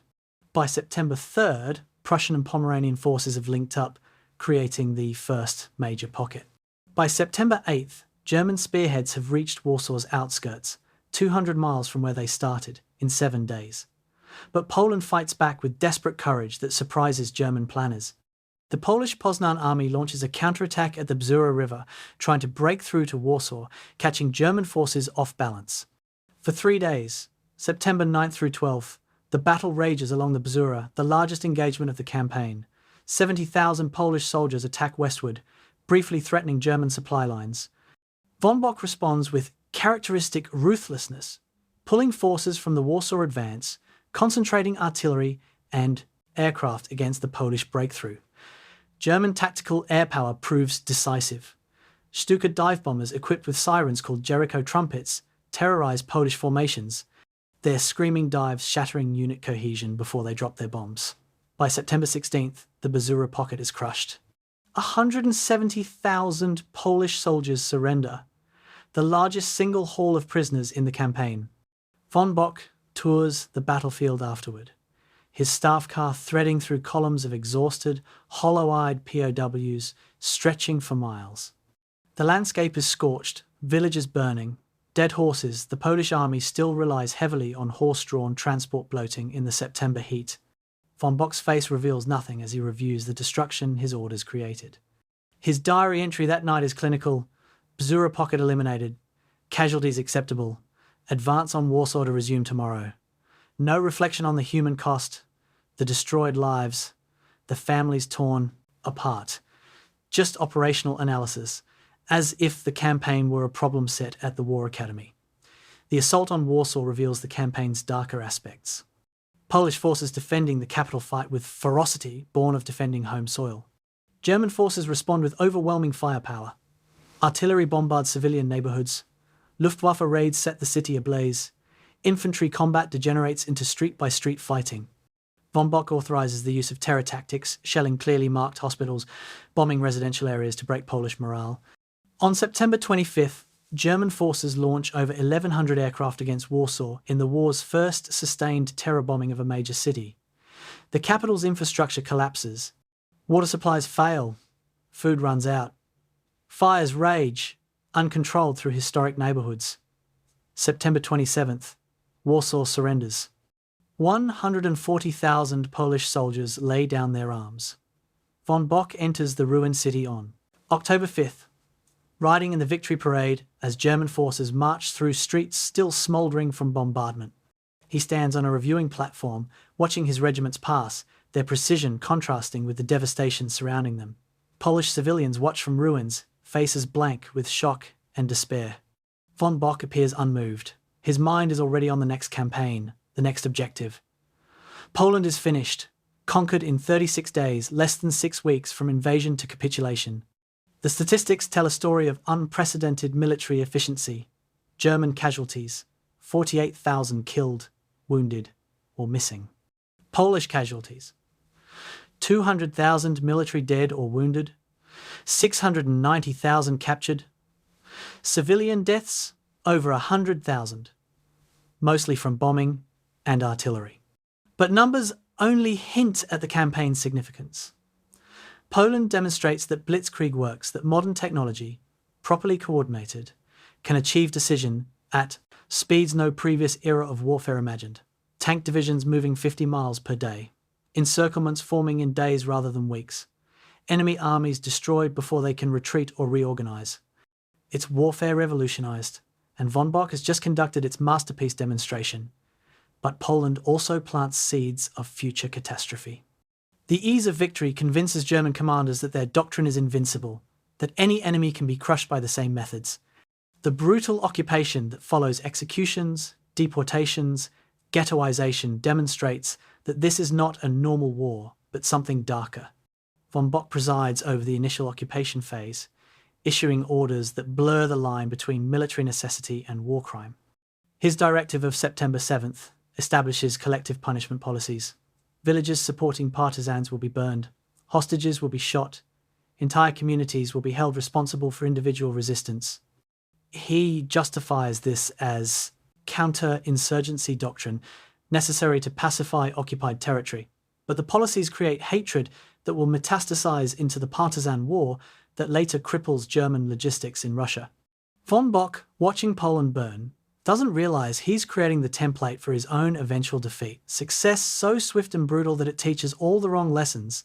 By September 3rd, Prussian and Pomeranian forces have linked up, creating the first major pocket. By September 8th, German spearheads have reached Warsaw's outskirts, 200 miles from where they started, in 7 days. But Poland fights back with desperate courage that surprises German planners. The Polish Poznan army launches a counterattack at the Bzura River, trying to break through to Warsaw, catching German forces off balance. For 3 days, September 9th through 12th, the battle rages along the Bzura, the largest engagement of the campaign. 70,000 Polish soldiers attack westward, briefly threatening German supply lines. Von Bock responds with characteristic ruthlessness, pulling forces from the Warsaw advance, concentrating artillery and aircraft against the Polish breakthrough. German tactical air power proves decisive. Stuka dive bombers equipped with sirens called Jericho trumpets terrorize Polish formations, their screaming dives shattering unit cohesion before they drop their bombs. By September 16th, the Bzura pocket is crushed. 170,000 Polish soldiers surrender, the largest single haul of prisoners in the campaign. Von Bock tours the battlefield afterward, his staff car threading through columns of exhausted, hollow-eyed POWs stretching for miles. The landscape is scorched, villages burning, dead horses. The Polish army still relies heavily on horse-drawn transport bloating in the September heat. Von Bock's face reveals nothing as he reviews the destruction his orders created. His diary entry that night is clinical: Bzura pocket eliminated, casualties acceptable, advance on Warsaw to resume tomorrow. No reflection on the human cost, the destroyed lives, the families torn apart. Just operational analysis, as if the campaign were a problem set at the War Academy. The assault on Warsaw reveals the campaign's darker aspects. Polish forces defending the capital fight with ferocity born of defending home soil. German forces respond with overwhelming firepower. Artillery bombards civilian neighborhoods. Luftwaffe raids set the city ablaze. Infantry combat degenerates into street-by-street fighting. Von Bock authorizes the use of terror tactics, shelling clearly marked hospitals, bombing residential areas to break Polish morale. On September 25th, German forces launch over 1,100 aircraft against Warsaw in the war's first sustained terror bombing of a major city. The capital's infrastructure collapses. Water supplies fail. Food runs out. Fires rage, uncontrolled through historic neighborhoods. September 27th, Warsaw surrenders. 140,000 Polish soldiers lay down their arms. Von Bock enters the ruined city on October 5th, riding in the victory parade as German forces march through streets still smouldering from bombardment. He stands on a reviewing platform, watching his regiments pass, their precision contrasting with the devastation surrounding them. Polish civilians watch from ruins, faces blank with shock and despair. Von Bock appears unmoved. His mind is already on the next campaign, the next objective. Poland is finished, conquered in 36 days, less than 6 weeks from invasion to capitulation. The statistics tell a story of unprecedented military efficiency. German casualties, 48,000 killed, wounded, or missing. Polish casualties, 200,000 military dead or wounded, 690,000 captured. Civilian deaths, over 100,000, mostly from bombing and artillery. But numbers only hint at the campaign's significance. Poland demonstrates that blitzkrieg works, that modern technology, properly coordinated, can achieve decision at speeds no previous era of warfare imagined. Tank divisions moving 50 miles per day. Encirclements forming in days rather than weeks. Enemy armies destroyed before they can retreat or reorganize. It's warfare revolutionized, and von Bock has just conducted its masterpiece demonstration. But Poland also plants seeds of future catastrophe. The ease of victory convinces German commanders that their doctrine is invincible, that any enemy can be crushed by the same methods. The brutal occupation that follows executions, deportations, ghettoization demonstrates that this is not a normal war, but something darker. Von Bock presides over the initial occupation phase, issuing orders that blur the line between military necessity and war crime. His directive of September 7th establishes collective punishment policies. Villages supporting partisans will be burned. Hostages will be shot. Entire communities will be held responsible for individual resistance. He justifies this as counter-insurgency doctrine necessary to pacify occupied territory. But the policies create hatred that will metastasize into the partisan war that later cripples German logistics in Russia. Von Bock, watching Poland burn, doesn't realize he's creating the template for his own eventual defeat. Success so swift and brutal that it teaches all the wrong lessons.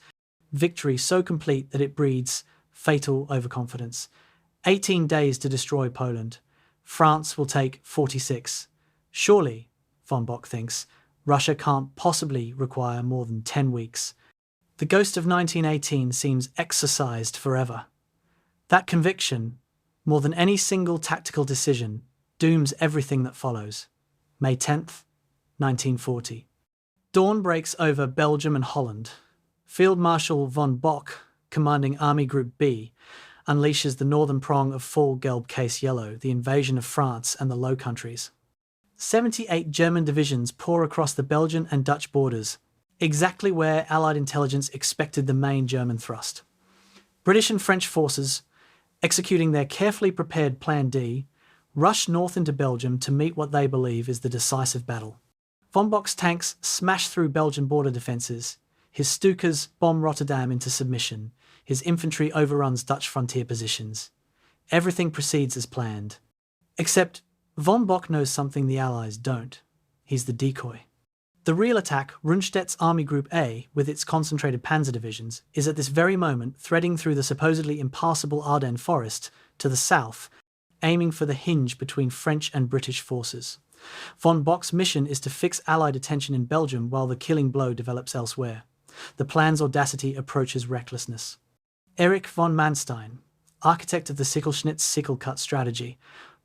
Victory so complete that it breeds fatal overconfidence. 18 days to destroy Poland. France will take 46. Surely, von Bock thinks, Russia can't possibly require more than 10 weeks. The ghost of 1918 seems exorcised forever. That conviction, more than any single tactical decision, dooms everything that follows. May 10th, 1940. Dawn breaks over Belgium and Holland. Field Marshal von Bock, commanding Army Group B, unleashes the northern prong of Fall Gelb Case Yellow, the invasion of France and the Low Countries. 78 German divisions pour across the Belgian and Dutch borders, exactly where Allied intelligence expected the main German thrust. British and French forces, executing their carefully prepared Plan D, rush north into Belgium to meet what they believe is the decisive battle. Von Bock's tanks smash through Belgian border defences, his Stukas bomb Rotterdam into submission, his infantry overruns Dutch frontier positions. Everything proceeds as planned. Except von Bock knows something the Allies don't. He's the decoy. The real attack, Rundstedt's Army Group A, with its concentrated panzer divisions, is at this very moment threading through the supposedly impassable Ardennes forest to the south, aiming for the hinge between French and British forces. Von Bock's mission is to fix Allied attention in Belgium while the killing blow develops elsewhere. The plan's audacity approaches recklessness. Erich von Manstein, architect of the Sichelschnitz-Sichelcut strategy,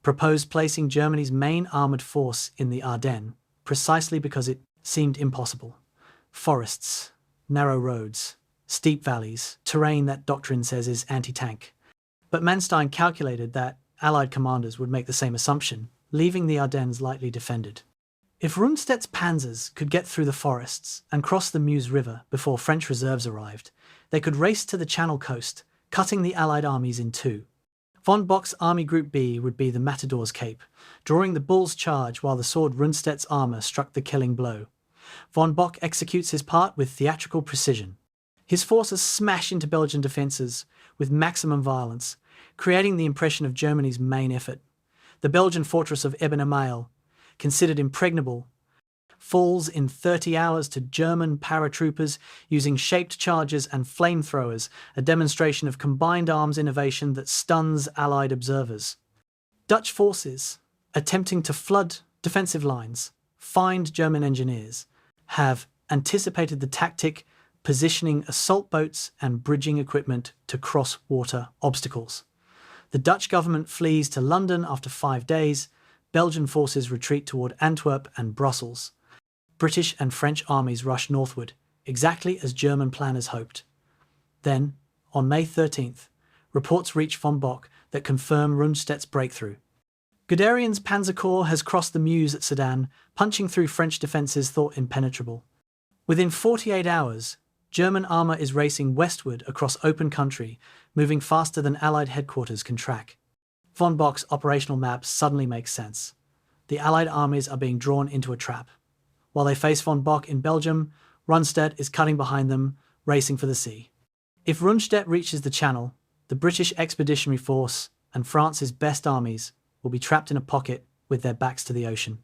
proposed placing Germany's main armoured force in the Ardennes, precisely because it seemed impossible. Forests, narrow roads, steep valleys, terrain that doctrine says is anti-tank. But Manstein calculated that Allied commanders would make the same assumption, leaving the Ardennes lightly defended. If Rundstedt's panzers could get through the forests and cross the Meuse River before French reserves arrived, they could race to the Channel coast, cutting the Allied armies in two. Von Bock's Army Group B would be the Matador's Cape, drawing the bull's charge while the sword Rundstedt's armour struck the killing blow. Von Bock executes his part with theatrical precision. His forces smash into Belgian defences with maximum violence, creating the impression of Germany's main effort. The Belgian fortress of Eben-Emael, considered impregnable, falls in 30 hours to German paratroopers using shaped charges and flamethrowers, a demonstration of combined arms innovation that stuns Allied observers. Dutch forces, attempting to flood defensive lines, find German engineers, have anticipated the tactic, positioning assault boats and bridging equipment to cross water obstacles. The Dutch government flees to London after 5 days. Belgian forces retreat toward Antwerp and Brussels. British and French armies rush northward, exactly as German planners hoped. Then, on May 13th, reports reach von Bock that confirm Rundstedt's breakthrough. Guderian's Panzer Corps has crossed the Meuse at Sedan, punching through French defences thought impenetrable. Within 48 hours, German armour is racing westward across open country, moving faster than Allied headquarters can track. Von Bock's operational map suddenly makes sense. The Allied armies are being drawn into a trap. While they face von Bock in Belgium, Rundstedt is cutting behind them, racing for the sea. If Rundstedt reaches the Channel, the British Expeditionary Force and France's best armies will be trapped in a pocket with their backs to the ocean.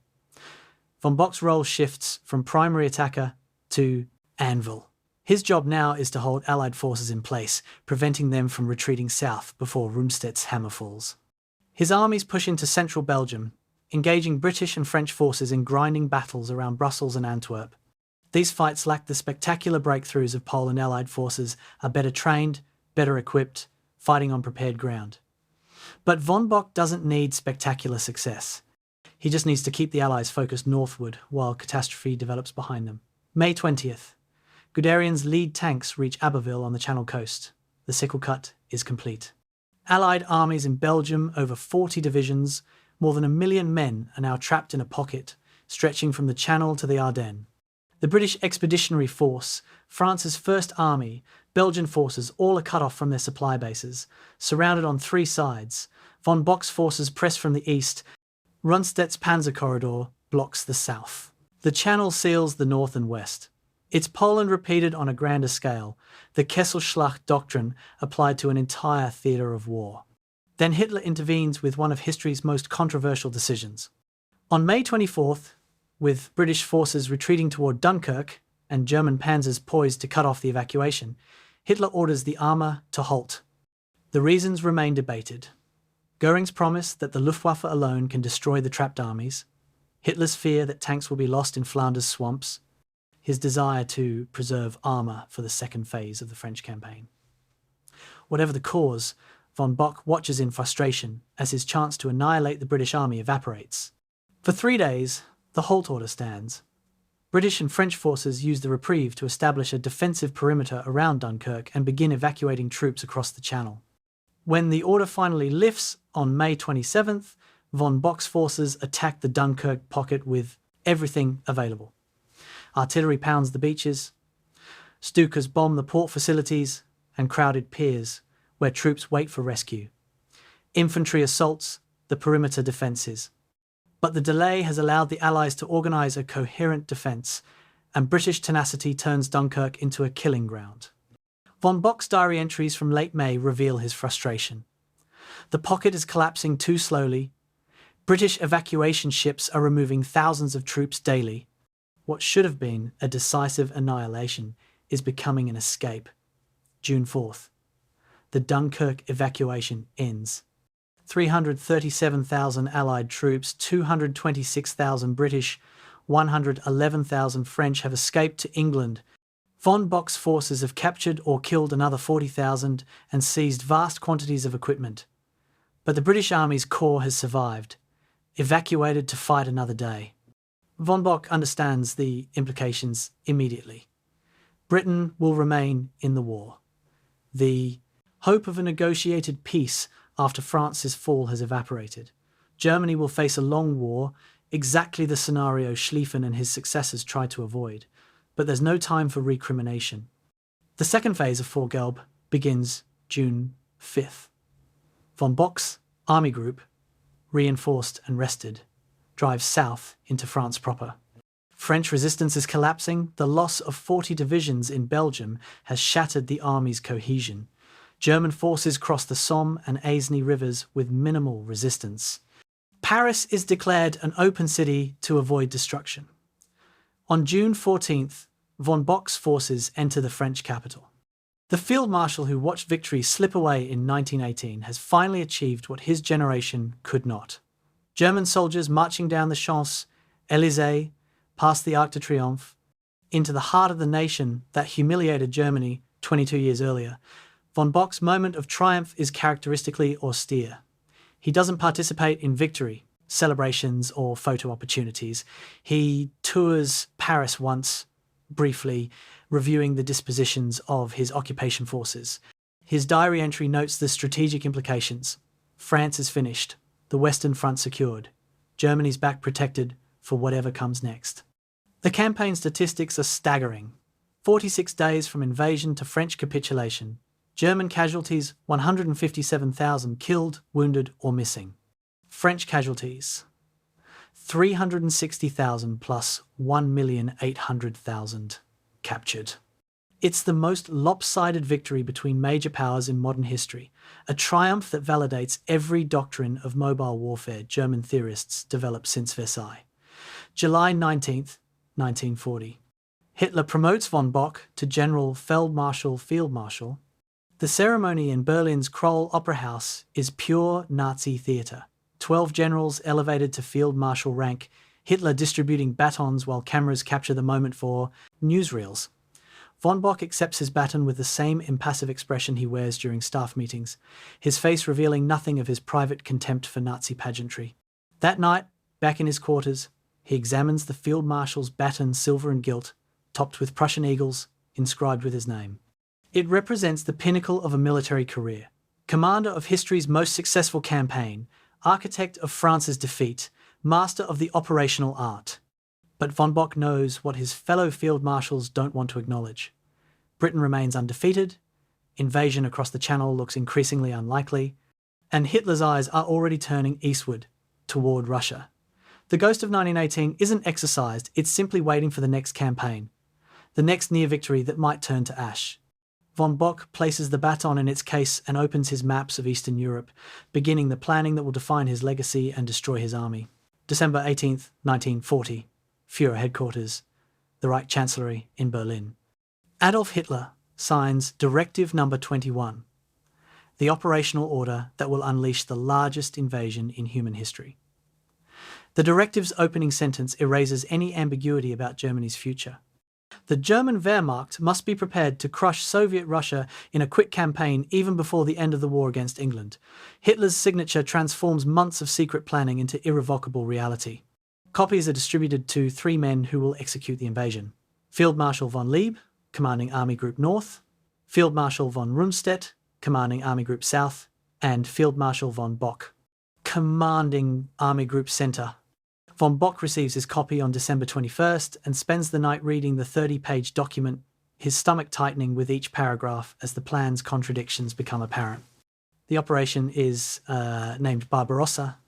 Von Bock's role shifts from primary attacker to anvil. His job now is to hold Allied forces in place, preventing them from retreating south before Rundstedt's hammer falls. His armies push into central Belgium, engaging British and French forces in grinding battles around Brussels and Antwerp. These fights lack the spectacular breakthroughs of Pole and Allied forces, are better trained, better equipped, fighting on prepared ground. But von Bock doesn't need spectacular success. He just needs to keep the Allies focused northward while catastrophe develops behind them. May 20th. Guderian's lead tanks reach Abbeville on the Channel coast. The sickle cut is complete. Allied armies in Belgium, over 40 divisions, more than 1 million men are now trapped in a pocket, stretching from the Channel to the Ardennes. The British Expeditionary Force, France's First Army, Belgian forces all are cut off from their supply bases, surrounded on 3 sides. Von Bock's forces press from the east. Rundstedt's Panzer Corridor blocks the south. The Channel seals the north and west. It's Poland repeated on a grander scale, the Kesselschlacht doctrine applied to an entire theatre of war. Then Hitler intervenes with one of history's most controversial decisions. On May 24th, with British forces retreating toward Dunkirk and German panzers poised to cut off the evacuation, Hitler orders the armour to halt. The reasons remain debated. Goering's promise that the Luftwaffe alone can destroy the trapped armies, Hitler's fear that tanks will be lost in Flanders swamps, his desire to preserve armour for the second phase of the French campaign. Whatever the cause, von Bock watches in frustration as his chance to annihilate the British army evaporates. For 3 days, the halt order stands. British and French forces use the reprieve to establish a defensive perimeter around Dunkirk and begin evacuating troops across the Channel. When the order finally lifts on May 27th, von Bock's forces attack the Dunkirk pocket with everything available. Artillery pounds the beaches, Stukas bomb the port facilities and crowded piers where troops wait for rescue. Infantry assaults the perimeter defences. But the delay has allowed the Allies to organise a coherent defence, and British tenacity turns Dunkirk into a killing ground. Von Bock's diary entries from late May reveal his frustration. The pocket is collapsing too slowly. British evacuation ships are removing thousands of troops daily. What should have been a decisive annihilation is becoming an escape. June 4th. The Dunkirk evacuation ends. 337,000 Allied troops, 226,000 British, 111,000 French have escaped to England. Von Bock's forces have captured or killed another 40,000 and seized vast quantities of equipment. But the British Army's core has survived, evacuated to fight another day. Von Bock understands the implications immediately. Britain will remain in the war. The hope of a negotiated peace after France's fall has evaporated. Germany will face a long war, exactly the scenario Schlieffen and his successors tried to avoid, but there's no time for recrimination. The second phase of Vorgelb begins June 5th. Von Bock's army group, reinforced and rested, drives south into France proper. French resistance is collapsing. The loss of 40 divisions in Belgium has shattered the army's cohesion. German forces cross the Somme and Aisne rivers with minimal resistance. Paris is declared an open city to avoid destruction. On June 14th, von Bock's forces enter the French capital. The field marshal who watched victory slip away in 1918 has finally achieved what his generation could not. German soldiers marching down the Champs-Élysées, past the Arc de Triomphe, into the heart of the nation that humiliated Germany 22 years earlier. Von Bock's moment of triumph is characteristically austere. He doesn't participate in victory, celebrations, or photo opportunities. He tours Paris once, briefly, reviewing the dispositions of his occupation forces. His diary entry notes the strategic implications. France is finished, the Western Front secured, Germany's back protected for whatever comes next. The campaign statistics are staggering. 46 days from invasion to French capitulation. German casualties, 157,000 killed, wounded, or missing. French casualties, 360,000 plus 1,800,000 captured. It's the most lopsided victory between major powers in modern history, a triumph that validates every doctrine of mobile warfare German theorists developed since Versailles. July 19th, 1940. Hitler promotes von Bock to General Feldmarschall Field Marshal. The ceremony in Berlin's Kroll Opera House is pure Nazi theatre. 12 generals elevated to Field Marshal rank, Hitler distributing batons while cameras capture the moment for newsreels. Von Bock accepts his baton with the same impassive expression he wears during staff meetings, his face revealing nothing of his private contempt for Nazi pageantry. That night, back in his quarters, he examines the Field Marshal's baton, silver and gilt, topped with Prussian eagles, inscribed with his name. It represents the pinnacle of a military career. Commander of history's most successful campaign, architect of France's defeat, master of the operational art. But von Bock knows what his fellow field marshals don't want to acknowledge. Britain remains undefeated, invasion across the Channel looks increasingly unlikely, and Hitler's eyes are already turning eastward, toward Russia. The ghost of 1918 isn't exorcised, it's simply waiting for the next campaign, the next near victory that might turn to ash. Von Bock places the baton in its case and opens his maps of Eastern Europe, beginning the planning that will define his legacy and destroy his army. December 18th, 1940. Führer headquarters, the Reich Chancellery in Berlin. Adolf Hitler signs Directive Number 21, the operational order that will unleash the largest invasion in human history. The directive's opening sentence erases any ambiguity about Germany's future. The German Wehrmacht must be prepared to crush Soviet Russia in a quick campaign even before the end of the war against England. Hitler's signature transforms months of secret planning into irrevocable reality. Copies are distributed to 3 men who will execute the invasion. Field Marshal von Lieb, commanding Army Group North, Field Marshal von Rundstedt, commanding Army Group South, and Field Marshal von Bock, commanding Army Group Center. Von Bock receives his copy on December 21st and spends the night reading the 30-page document, his stomach tightening with each paragraph as the plan's contradictions become apparent. The operation is named Barbarossa,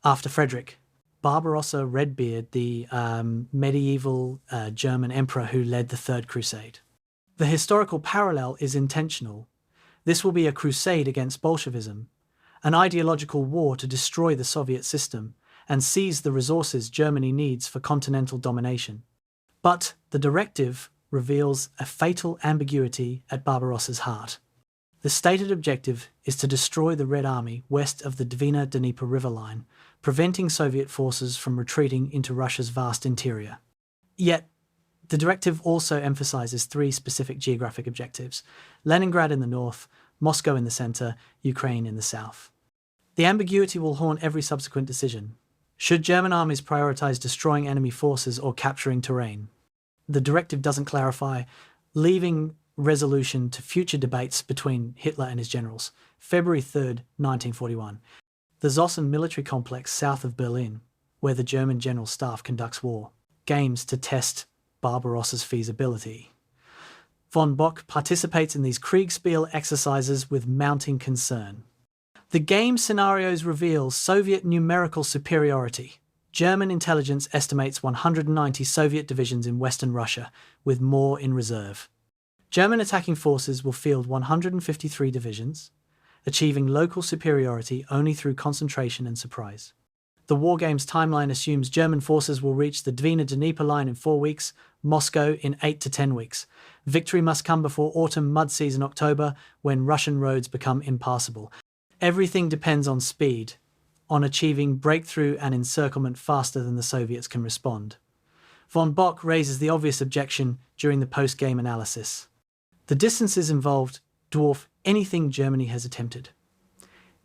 after Frederick Barbarossa Redbeard, the medieval German emperor who led the Third Crusade. The historical parallel is intentional. This will be a crusade against Bolshevism, an ideological war to destroy the Soviet system and seize the resources Germany needs for continental domination. But the directive reveals a fatal ambiguity at Barbarossa's heart. The stated objective is to destroy the Red Army west of the Dvina-Dnieper river line, preventing Soviet forces from retreating into Russia's vast interior. Yet, the directive also emphasizes 3 specific geographic objectives: Leningrad in the north, Moscow in the center, Ukraine in the south. The ambiguity will haunt every subsequent decision. Should German armies prioritize destroying enemy forces or capturing terrain? The directive doesn't clarify, leaving resolution to future debates between Hitler and his generals. February 3rd, 1941. The Zossen military complex south of Berlin, where the German General Staff conducts war games to test Barbarossa's feasibility. Von Bock participates in these Kriegspiel exercises with mounting concern. The game scenarios reveal Soviet numerical superiority. German intelligence estimates 190 Soviet divisions in Western Russia, with more in reserve. German attacking forces will field 153 divisions, achieving local superiority only through concentration and surprise. The Wargames timeline assumes German forces will reach the Dwina-Dnieper line in 4 weeks, Moscow in 8 to 10 weeks. Victory must come before autumn mud season October, when Russian roads become impassable. Everything depends on speed, on achieving breakthrough and encirclement faster than the Soviets can respond. Von Bock raises the obvious objection during the post-game analysis. The distances involved dwarf anything Germany has attempted.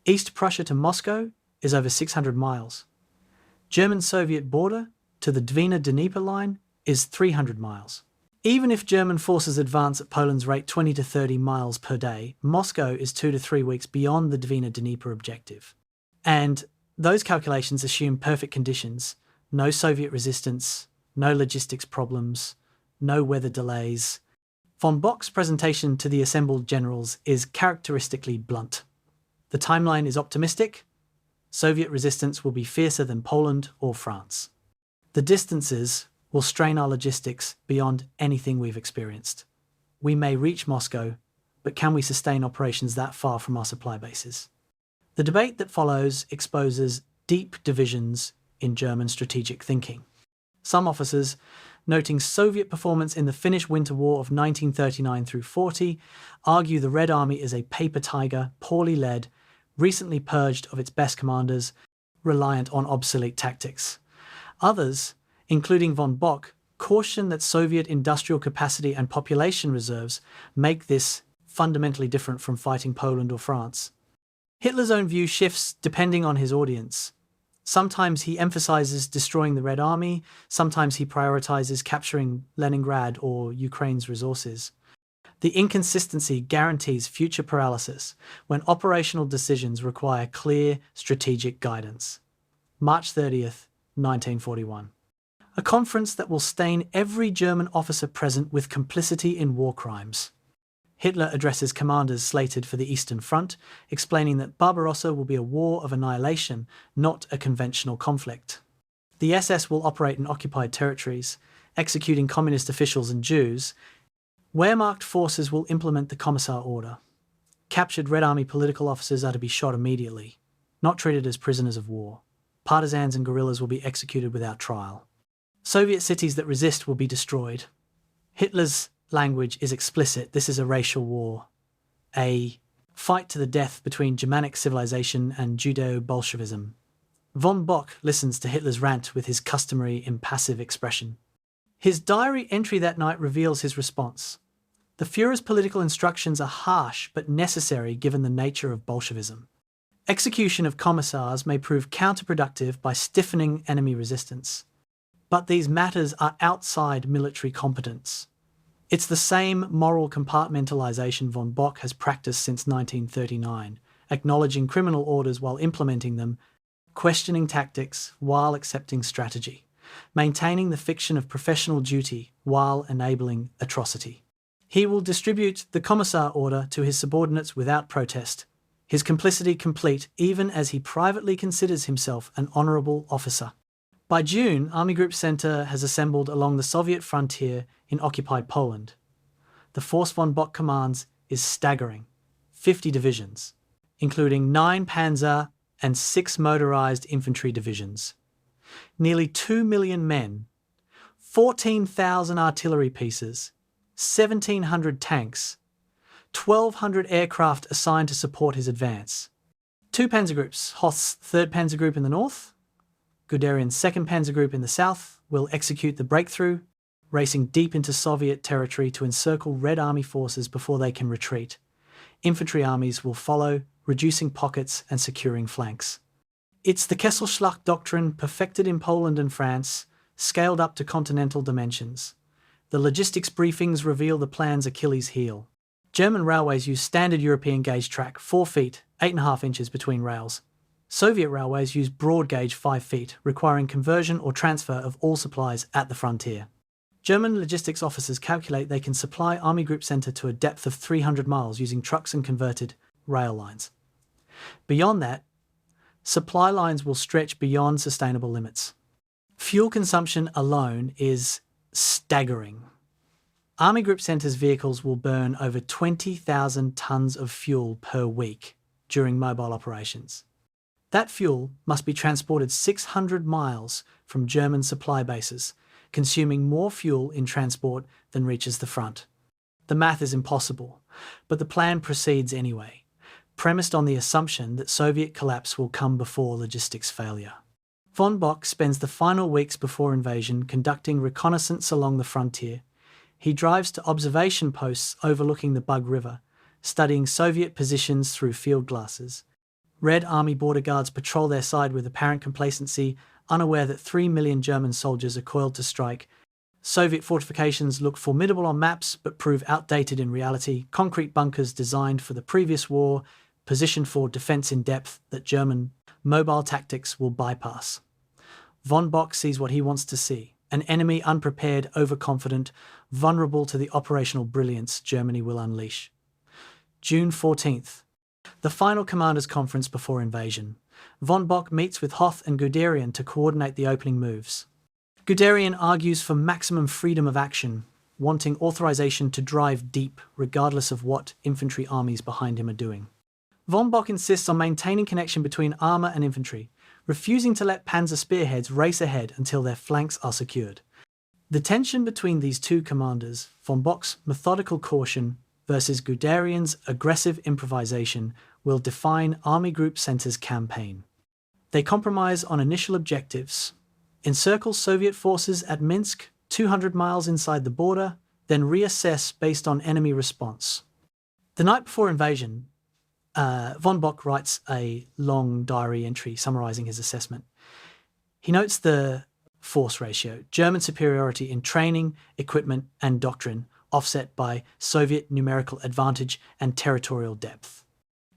East Prussia to Moscow is over 600 miles. German-Soviet border to the Dwina-Dnieper line is 300 miles. Even if German forces advance at Poland's rate 20 to 30 miles per day, Moscow is 2 to 3 weeks beyond the Dwina-Dnieper objective. And those calculations assume perfect conditions, no Soviet resistance, no logistics problems, no weather delays. Von Bock's presentation to the assembled generals is characteristically blunt. The timeline is optimistic. Soviet resistance will be fiercer than Poland or France. The distances will strain our logistics beyond anything we've experienced. We may reach Moscow, but can we sustain operations that far from our supply bases? The debate that follows exposes deep divisions in German strategic thinking. Some officers, noting Soviet performance in the Finnish Winter War of 1939 through 40, argue the Red Army is a paper tiger, poorly led, recently purged of its best commanders, reliant on obsolete tactics. Others, including von Bock, caution that Soviet industrial capacity and population reserves make this fundamentally different from fighting Poland or France. Hitler's own view shifts depending on his audience. Sometimes he emphasizes destroying the Red Army, sometimes he prioritizes capturing Leningrad or Ukraine's resources. The inconsistency guarantees future paralysis when operational decisions require clear strategic guidance. March 30th, 1941. A conference that will stain every German officer present with complicity in war crimes. Hitler addresses commanders slated for the Eastern Front, explaining that Barbarossa will be a war of annihilation, not a conventional conflict. The SS will operate in occupied territories, executing communist officials and Jews. Wehrmacht forces will implement the Commissar order. Captured Red Army political officers are to be shot immediately, not treated as prisoners of war. Partisans and guerrillas will be executed without trial. Soviet cities that resist will be destroyed. Hitler's language is explicit. This is a racial war, a fight to the death between Germanic civilization and Judeo-Bolshevism. Von Bock listens to Hitler's rant with his customary impassive expression. His diary entry that night reveals his response. The Führer's political instructions are harsh but necessary given the nature of Bolshevism. Execution of commissars may prove counterproductive by stiffening enemy resistance. But these matters are outside military competence. It's the same moral compartmentalization von Bock has practiced since 1939, acknowledging criminal orders while implementing them, questioning tactics while accepting strategy, maintaining the fiction of professional duty while enabling atrocity. He will distribute the Commissar order to his subordinates without protest, his complicity complete even as he privately considers himself an honourable officer. By June, Army Group Center has assembled along the Soviet frontier in occupied Poland. The force von Bock commands is staggering, 50 divisions, including 9 panzer and 6 motorized infantry divisions. Nearly 2 million men, 14,000 artillery pieces, 1,700 tanks, 1,200 aircraft assigned to support his advance. 2 panzer groups, Hoth's 3rd Panzer Group in the north, Guderian's 2nd Panzer Group in the south, will execute the breakthrough, racing deep into Soviet territory to encircle Red Army forces before they can retreat. Infantry armies will follow, reducing pockets and securing flanks. It's the Kesselschlacht doctrine perfected in Poland and France, scaled up to continental dimensions. The logistics briefings reveal the plan's Achilles heel. German railways use standard European gauge track 4 feet, 8.5 inches between rails. Soviet railways use broad gauge 5 feet, requiring conversion or transfer of all supplies at the frontier. German logistics officers calculate they can supply Army Group Center to a depth of 300 miles using trucks and converted rail lines. Beyond that, supply lines will stretch beyond sustainable limits. Fuel consumption alone is staggering. Army Group Center's vehicles will burn over 20,000 tons of fuel per week during mobile operations. That fuel must be transported 600 miles from German supply bases, consuming more fuel in transport than reaches the front. The math is impossible, but the plan proceeds anyway, premised on the assumption that Soviet collapse will come before logistics failure. Von Bock spends the final weeks before invasion conducting reconnaissance along the frontier. He drives to observation posts overlooking the Bug River, studying Soviet positions through field glasses. Red Army border guards patrol their side with apparent complacency, unaware that 3 million German soldiers are coiled to strike. Soviet fortifications look formidable on maps but prove outdated in reality. Concrete bunkers designed for the previous war, positioned for defense in depth that German mobile tactics will bypass. Von Bock sees what he wants to see. An enemy unprepared, overconfident, vulnerable to the operational brilliance Germany will unleash. June 14th. The final commanders' conference before invasion. Von Bock meets with Hoth and Guderian to coordinate the opening moves. Guderian argues for maximum freedom of action, wanting authorization to drive deep regardless of what infantry armies behind him are doing. Von Bock insists on maintaining connection between armour and infantry, refusing to let panzer spearheads race ahead until their flanks are secured. The tension between these two commanders, von Bock's methodical caution versus Guderian's aggressive improvisation, will define Army Group Center's campaign. They compromise on initial objectives, encircle Soviet forces at Minsk, 200 miles inside the border, then reassess based on enemy response. The night before invasion, von Bock writes a long diary entry summarising his assessment. He notes the force ratio, German superiority in training, equipment and doctrine, offset by Soviet numerical advantage and territorial depth.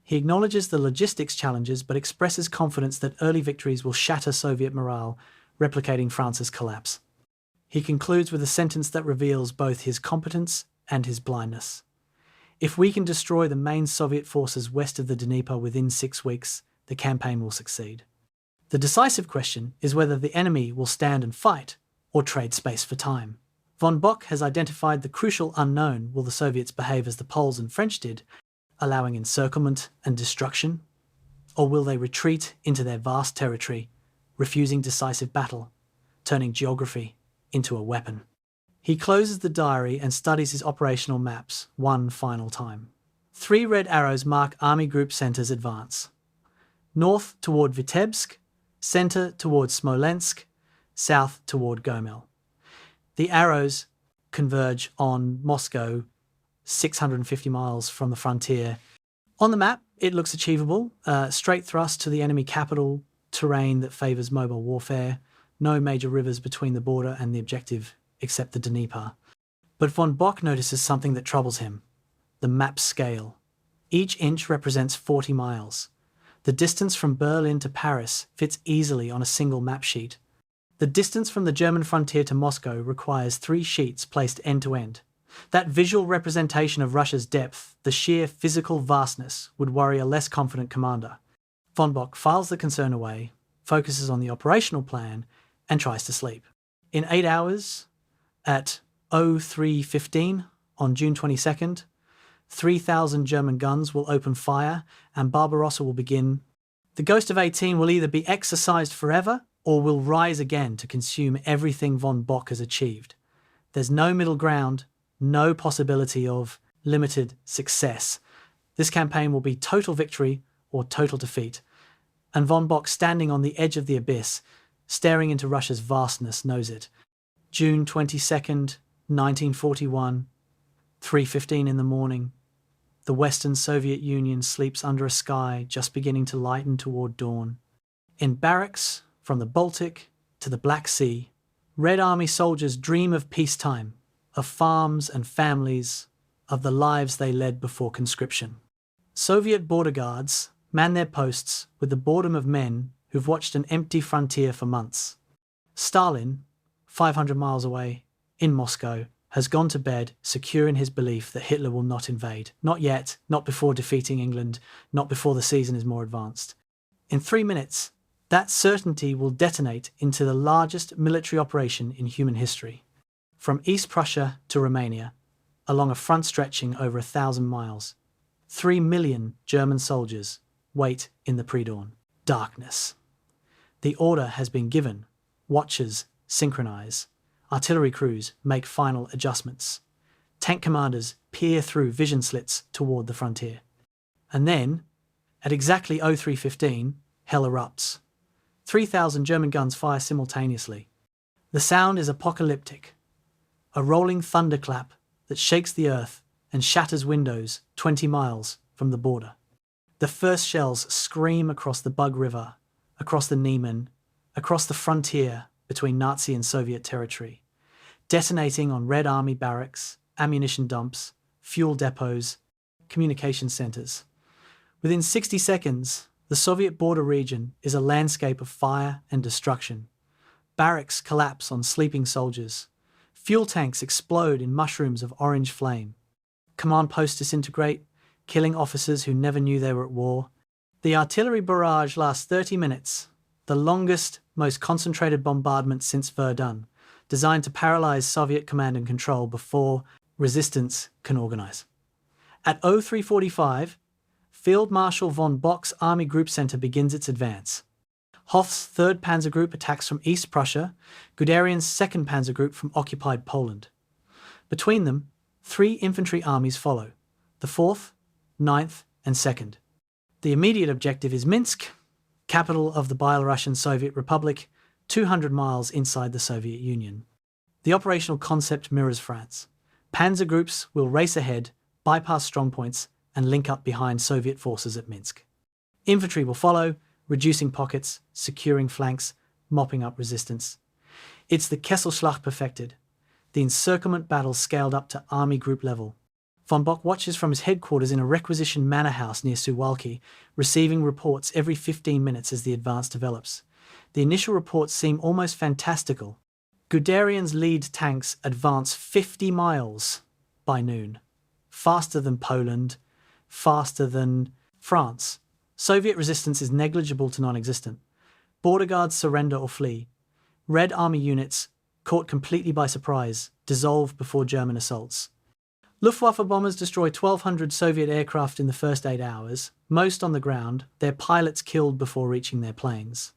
He acknowledges the logistics challenges but expresses confidence that early victories will shatter Soviet morale, replicating France's collapse. He concludes with a sentence that reveals both his competence and his blindness. If we can destroy the main Soviet forces west of the Dnieper within 6 weeks, the campaign will succeed. The decisive question is whether the enemy will stand and fight or trade space for time. Von Bock has identified the crucial unknown: will the Soviets behave as the Poles and French did, allowing encirclement and destruction? Or will they retreat into their vast territory, refusing decisive battle, turning geography into a weapon? He closes the diary and studies his operational maps one final time. 3 red arrows mark Army Group Center's advance. North toward Vitebsk, center toward Smolensk, south toward Gomel. The arrows converge on Moscow, 650 miles from the frontier. On the map, it looks achievable. Straight thrust to the enemy capital, terrain that favours mobile warfare, no major rivers between the border and the objective except the Dnieper. But von Bock notices something that troubles him: the map scale. Each inch represents 40 miles. The distance from Berlin to Paris fits easily on a single map sheet. The distance from the German frontier to Moscow requires 3 sheets placed end to end. That visual representation of Russia's depth, the sheer physical vastness, would worry a less confident commander. Von Bock files the concern away, focuses on the operational plan, and tries to sleep. In 8 hours, at 03:15 on June 22nd, 3,000 German guns will open fire and Barbarossa will begin. The Ghost of 18 will either be exorcised forever or will rise again to consume everything von Bock has achieved. There's no middle ground, no possibility of limited success. This campaign will be total victory or total defeat. And von Bock, standing on the edge of the abyss, staring into Russia's vastness, knows it. June 22nd, 1941, 3:15 in the morning. The Western Soviet Union sleeps under a sky just beginning to lighten toward dawn. In barracks, from the Baltic to the Black Sea, Red Army soldiers dream of peacetime, of farms and families, of the lives they led before conscription. Soviet border guards man their posts with the boredom of men who've watched an empty frontier for months. Stalin, 500 miles away, in Moscow, has gone to bed secure in his belief that Hitler will not invade. Not yet, not before defeating England, not before the season is more advanced. In 3 minutes, that certainty will detonate into the largest military operation in human history. From East Prussia to Romania, along a front stretching over 1,000 miles, 3 million German soldiers wait in the pre-dawn darkness. The order has been given. Watchers synchronize. Artillery crews make final adjustments. Tank commanders peer through vision slits toward the frontier. And then, at exactly 03:15, hell erupts. 3,000 German guns fire simultaneously. The sound is apocalyptic. A rolling thunderclap that shakes the earth and shatters windows 20 miles from the border. The first shells scream across the Bug River, across the Niemen, across the frontier between Nazi and Soviet territory, detonating on Red Army barracks, ammunition dumps, fuel depots, communication centers. Within 60 seconds, the Soviet border region is a landscape of fire and destruction. Barracks collapse on sleeping soldiers. Fuel tanks explode in mushrooms of orange flame. Command posts disintegrate, killing officers who never knew they were at war. The artillery barrage lasts 30 minutes, the longest, most concentrated bombardment since Verdun, designed to paralyze Soviet command and control before resistance can organize. At 03:45, Field Marshal von Bock's Army Group Center begins its advance. Hoth's 3rd Panzer Group attacks from East Prussia, Guderian's 2nd Panzer Group from occupied Poland. Between them, 3 infantry armies follow, the 4th, 9th, and 2nd. The immediate objective is Minsk, capital of the Belarusian Soviet Republic, 200 miles inside the Soviet Union. The operational concept mirrors France. Panzer groups will race ahead, bypass strongpoints, and link up behind Soviet forces at Minsk. Infantry will follow, reducing pockets, securing flanks, mopping up resistance. It's the Kesselschlacht perfected, the encirclement battle scaled up to army group level. Von Bock watches from his headquarters in a requisitioned manor house near Suwalki, receiving reports every 15 minutes as the advance develops. The initial reports seem almost fantastical. Guderian's lead tanks advance 50 miles by noon, faster than Poland, faster than France. Soviet resistance is negligible to non-existent. Border guards surrender or flee. Red Army units, caught completely by surprise, dissolve before German assaults. Luftwaffe bombers destroy 1,200 Soviet aircraft in the first 8 hours, most on the ground, their pilots killed before reaching their planes.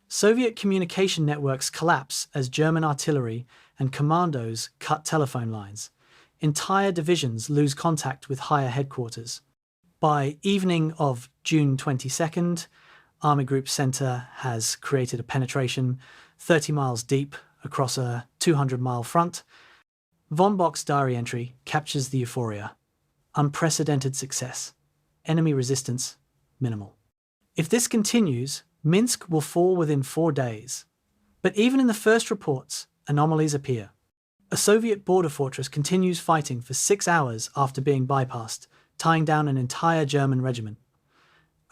Soviet communication networks collapse as German artillery and commandos cut telephone lines. Entire divisions lose contact with higher headquarters. By evening of June 22nd, Army Group Center has created a penetration 30 miles deep across a 200-mile front. Von Bock's diary entry captures the euphoria. Unprecedented success. Enemy resistance minimal. If this continues, Minsk will fall within 4 days. But even in the first reports, anomalies appear. A Soviet border fortress continues fighting for 6 hours after being bypassed, tying down an entire German regiment.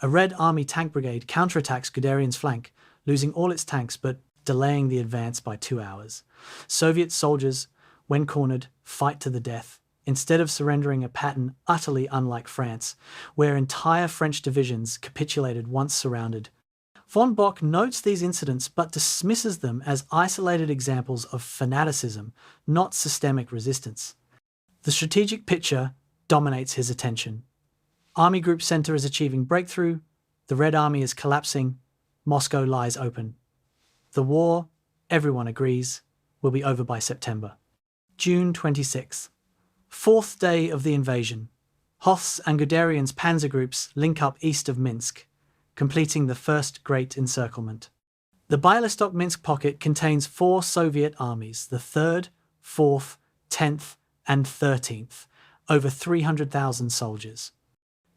A Red Army tank brigade counterattacks Guderian's flank, losing all its tanks but delaying the advance by 2 hours. Soviet soldiers, when cornered, fight to the death, instead of surrendering, a pattern utterly unlike France, where entire French divisions capitulated once surrounded. Von Bock notes these incidents but dismisses them as isolated examples of fanaticism, not systemic resistance. The strategic picture dominates his attention. Army Group Center is achieving breakthrough, the Red Army is collapsing, Moscow lies open. The war, everyone agrees, will be over by September. June 26th. 4th day of the invasion. Hoth's and Guderian's panzer groups link up east of Minsk, completing the first great encirclement. The Bialystok-Minsk pocket contains 4 Soviet armies, the 3rd, 4th, 10th, and 13th, over 300,000 soldiers.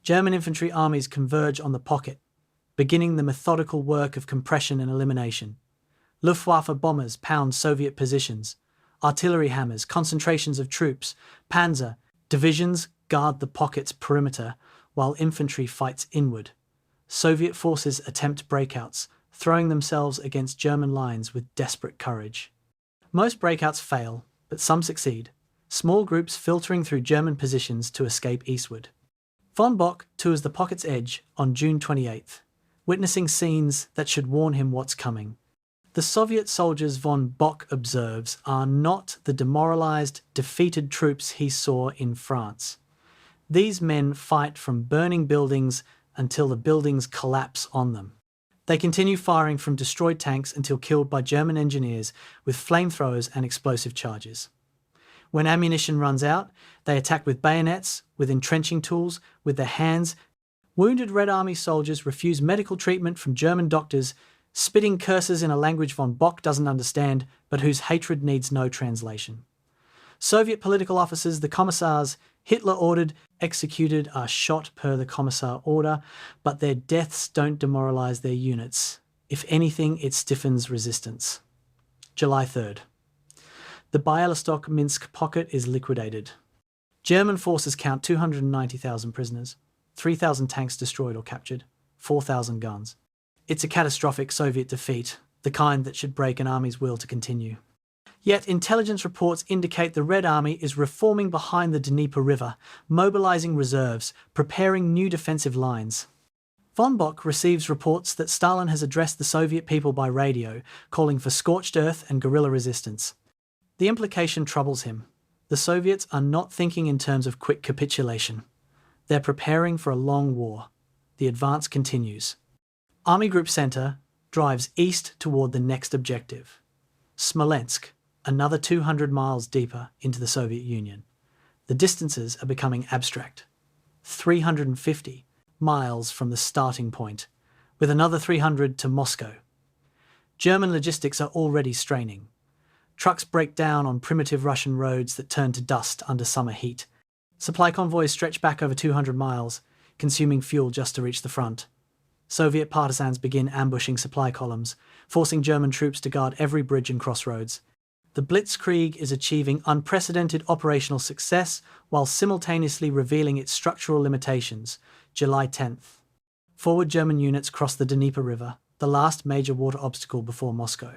German infantry armies converge on the pocket, beginning the methodical work of compression and elimination. Luftwaffe bombers pound Soviet positions. Artillery hammers concentrations of troops. Panzer divisions guard the pocket's perimeter, while infantry fights inward. Soviet forces attempt breakouts, throwing themselves against German lines with desperate courage. Most breakouts fail, but some succeed, small groups filtering through German positions to escape eastward. Von Bock tours the pocket's edge on June 28th, witnessing scenes that should warn him what's coming. The Soviet soldiers von Bock observes are not the demoralized, defeated troops he saw in France. These men fight from burning buildings until the buildings collapse on them. They continue firing from destroyed tanks until killed by German engineers with flamethrowers and explosive charges. When ammunition runs out, they attack with bayonets, with entrenching tools, with their hands. Wounded Red Army soldiers refuse medical treatment from German doctors, spitting curses in a language von Bock doesn't understand, but whose hatred needs no translation. Soviet political officers, the commissars Hitler ordered, executed, are shot per the commissar order, but their deaths don't demoralize their units. If anything, it stiffens resistance. July 3rd. The Bialystok-Minsk pocket is liquidated. German forces count 290,000 prisoners, 3,000 tanks destroyed or captured, 4,000 guns. It's a catastrophic Soviet defeat, the kind that should break an army's will to continue. Yet intelligence reports indicate the Red Army is reforming behind the Dnieper River, mobilizing reserves, preparing new defensive lines. Von Bock receives reports that Stalin has addressed the Soviet people by radio, calling for scorched earth and guerrilla resistance. The implication troubles him. The Soviets are not thinking in terms of quick capitulation. They're preparing for a long war. The advance continues. Army Group Center drives east toward the next objective. Smolensk, another 200 miles deeper into the Soviet Union. The distances are becoming abstract. 350 miles from the starting point, with another 300 to Moscow. German logistics are already straining. Trucks break down on primitive Russian roads that turn to dust under summer heat. Supply convoys stretch back over 200 miles, consuming fuel just to reach the front. Soviet partisans begin ambushing supply columns, forcing German troops to guard every bridge and crossroads. The Blitzkrieg is achieving unprecedented operational success while simultaneously revealing its structural limitations. July 10th. Forward German units cross the Dnieper River, the last major water obstacle before Moscow.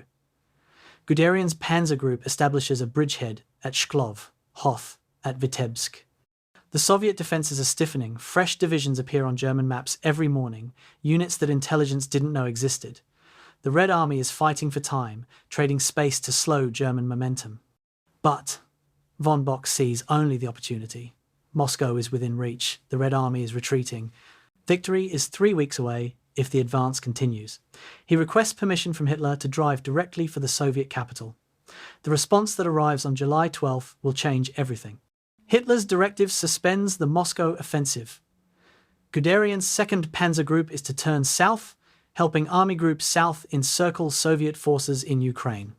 Guderian's Panzer Group establishes a bridgehead at Shklov, Hoth, at Vitebsk. The Soviet defences are stiffening. Fresh divisions appear on German maps every morning, units that intelligence didn't know existed. The Red Army is fighting for time, trading space to slow German momentum. But von Bock sees only the opportunity. Moscow is within reach. The Red Army is retreating. Victory is 3 weeks away if the advance continues. He requests permission from Hitler to drive directly for the Soviet capital. The response that arrives on July 12th will change everything. Hitler's directive suspends the Moscow offensive. Guderian's 2nd Panzer Group is to turn south, helping Army Group South encircle Soviet forces in Ukraine.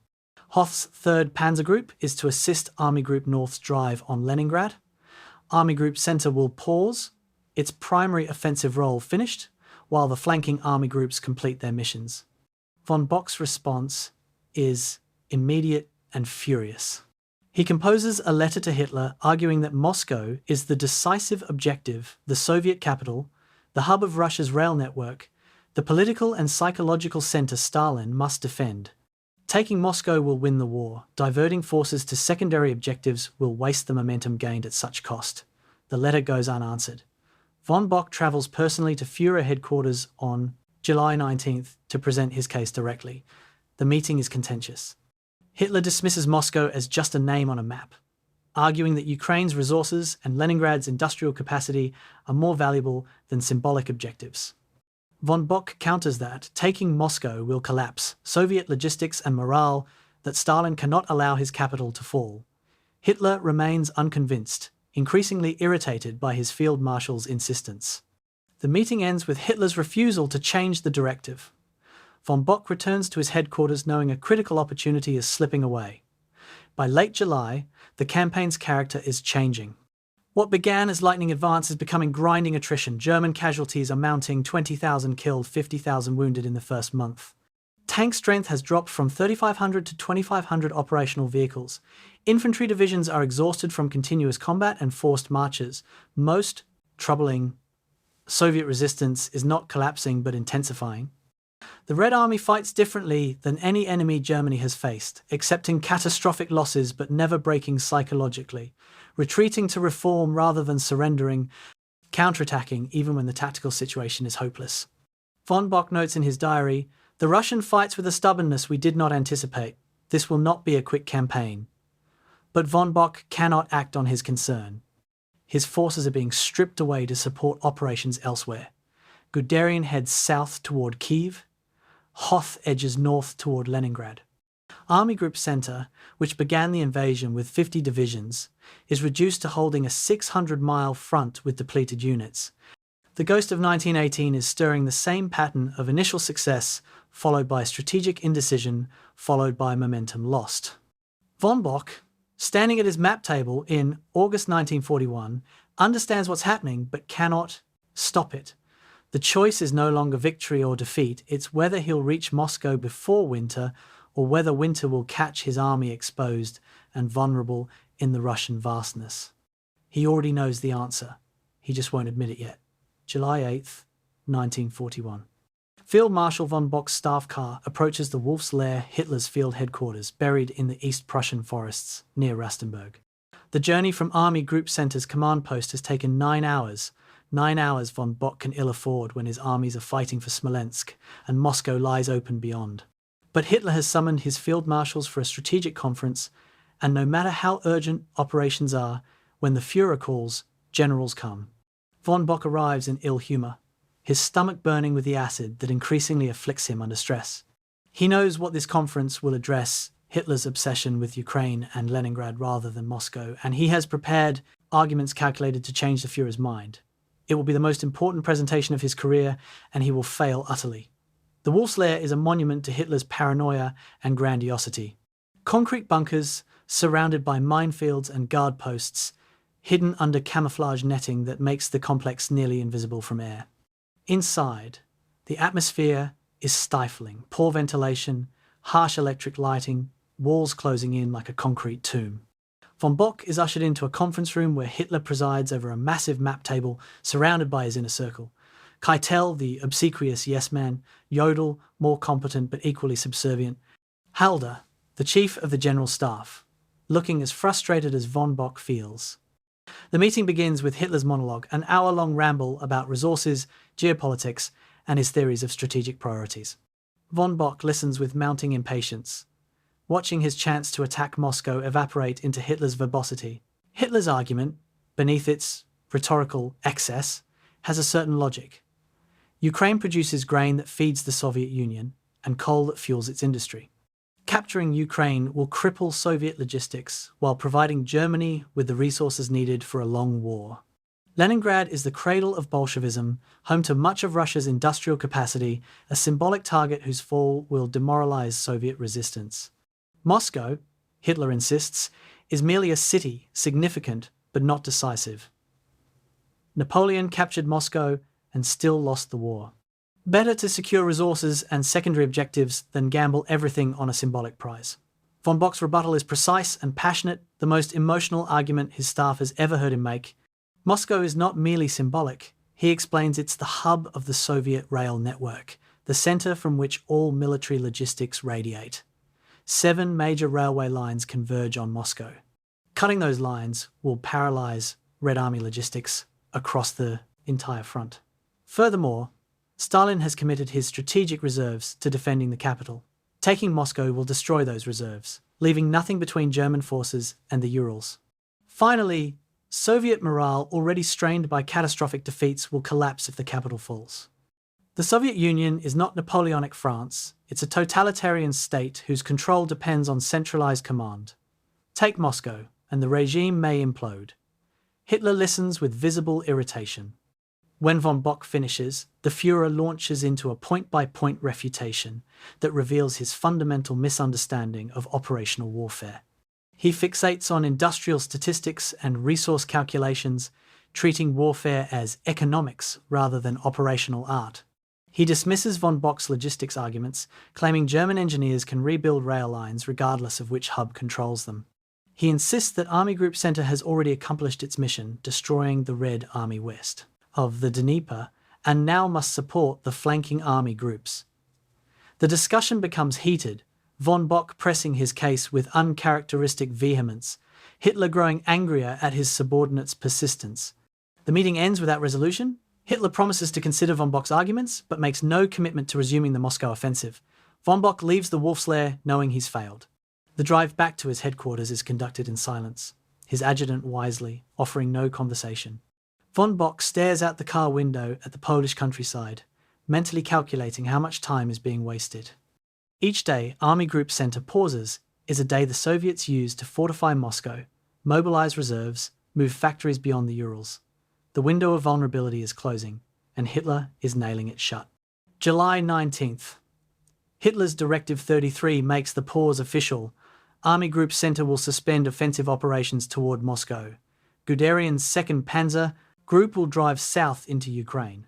Hoth's 3rd Panzer Group is to assist Army Group North's drive on Leningrad. Army Group Center will pause, its primary offensive role finished, while the flanking army groups complete their missions. Von Bock's response is immediate and furious. He composes a letter to Hitler arguing that Moscow is the decisive objective, the Soviet capital, the hub of Russia's rail network, the political and psychological center Stalin must defend. Taking Moscow will win the war. Diverting forces to secondary objectives will waste the momentum gained at such cost. The letter goes unanswered. Von Bock travels personally to Führer headquarters on July 19th to present his case directly. The meeting is contentious. Hitler dismisses Moscow as just a name on a map, arguing that Ukraine's resources and Leningrad's industrial capacity are more valuable than symbolic objectives. Von Bock counters that taking Moscow will collapse Soviet logistics and morale, that Stalin cannot allow his capital to fall. Hitler remains unconvinced, increasingly irritated by his field marshal's insistence. The meeting ends with Hitler's refusal to change the directive. Von Bock returns to his headquarters knowing a critical opportunity is slipping away. By late July, the campaign's character is changing. What began as lightning advance is becoming grinding attrition. German casualties are mounting: 20,000 killed, 50,000 wounded in the first month. Tank strength has dropped from 3,500 to 2,500 operational vehicles. Infantry divisions are exhausted from continuous combat and forced marches. Most troubling, Soviet resistance is not collapsing but intensifying. The Red Army fights differently than any enemy Germany has faced, accepting catastrophic losses but never breaking psychologically, retreating to reform rather than surrendering, counterattacking even when the tactical situation is hopeless. Von Bock notes in his diary, "The Russian fights with a stubbornness we did not anticipate. This will not be a quick campaign." But von Bock cannot act on his concern. His forces are being stripped away to support operations elsewhere. Guderian heads south toward Kiev. Hoth edges north toward Leningrad. Army Group Center, which began the invasion with 50 divisions, is reduced to holding a 600-mile front with depleted units. The ghost of 1918 is stirring the same pattern of initial success, followed by strategic indecision, followed by momentum lost. Von Bock, standing at his map table in August 1941, understands what's happening but cannot stop it. The choice is no longer victory or defeat, it's whether he'll reach Moscow before winter or whether winter will catch his army exposed and vulnerable in the Russian vastness. He already knows the answer. He just won't admit it yet. July 8th, 1941. Field Marshal von Bock's staff car approaches the Wolf's Lair, Hitler's field headquarters, buried in the East Prussian forests near Rastenburg. The journey from Army Group Center's command post has taken 9 hours. 9 hours von Bock can ill afford when his armies are fighting for Smolensk and Moscow lies open beyond. But Hitler has summoned his field marshals for a strategic conference, and no matter how urgent operations are, when the Führer calls, generals come. Von Bock arrives in ill humor, his stomach burning with the acid that increasingly afflicts him under stress. He knows what this conference will address: Hitler's obsession with Ukraine and Leningrad rather than Moscow, and he has prepared arguments calculated to change the Führer's mind. It will be the most important presentation of his career, and he will fail utterly. The Wolf's Lair is a monument to Hitler's paranoia and grandiosity. Concrete bunkers, surrounded by minefields and guard posts, hidden under camouflage netting that makes the complex nearly invisible from air. Inside, the atmosphere is stifling: poor ventilation, harsh electric lighting, walls closing in like a concrete tomb. Von Bock is ushered into a conference room where Hitler presides over a massive map table surrounded by his inner circle. Keitel, the obsequious yes-man, Jodl, more competent but equally subservient, Halder, the chief of the general staff, looking as frustrated as von Bock feels. The meeting begins with Hitler's monologue, an hour-long ramble about resources, geopolitics, and his theories of strategic priorities. Von Bock listens with mounting impatience, watching his chance to attack Moscow evaporate into Hitler's verbosity. Hitler's argument, beneath its rhetorical excess, has a certain logic. Ukraine produces grain that feeds the Soviet Union and coal that fuels its industry. Capturing Ukraine will cripple Soviet logistics while providing Germany with the resources needed for a long war. Leningrad is the cradle of Bolshevism, home to much of Russia's industrial capacity, a symbolic target whose fall will demoralize Soviet resistance. Moscow, Hitler insists, is merely a city, significant but not decisive. Napoleon captured Moscow and still lost the war. Better to secure resources and secondary objectives than gamble everything on a symbolic prize. Von Bock's rebuttal is precise and passionate, the most emotional argument his staff has ever heard him make. Moscow is not merely symbolic. He explains it's the hub of the Soviet rail network, the center from which all military logistics radiate. 7 major railway lines converge on Moscow. Cutting those lines will paralyze Red Army logistics across the entire front. Furthermore, Stalin has committed his strategic reserves to defending the capital. Taking Moscow will destroy those reserves, leaving nothing between German forces and the Urals. Finally, Soviet morale, already strained by catastrophic defeats, will collapse if the capital falls. The Soviet Union is not Napoleonic France, it's a totalitarian state whose control depends on centralized command. Take Moscow, and the regime may implode. Hitler listens with visible irritation. When von Bock finishes, the Führer launches into a point-by-point refutation that reveals his fundamental misunderstanding of operational warfare. He fixates on industrial statistics and resource calculations, treating warfare as economics rather than operational art. He dismisses von Bock's logistics arguments, claiming German engineers can rebuild rail lines regardless of which hub controls them. He insists that Army Group Center has already accomplished its mission, destroying the Red Army west of the Dnieper, and now must support the flanking army groups. The discussion becomes heated, von Bock pressing his case with uncharacteristic vehemence, Hitler growing angrier at his subordinates' persistence. The meeting ends without resolution. Hitler promises to consider von Bock's arguments, but makes no commitment to resuming the Moscow offensive. Von Bock leaves the Wolf's Lair knowing he's failed. The drive back to his headquarters is conducted in silence, his adjutant wisely, offering no conversation. Von Bock stares out the car window at the Polish countryside, mentally calculating how much time is being wasted. Each day, Army Group Center pauses is a day the Soviets use to fortify Moscow, mobilize reserves, move factories beyond the Urals. The window of vulnerability is closing, and Hitler is nailing it shut. July 19th. Hitler's Directive 33 makes the pause official. Army Group Center will suspend offensive operations toward Moscow. Guderian's 2nd Panzer Group will drive south into Ukraine.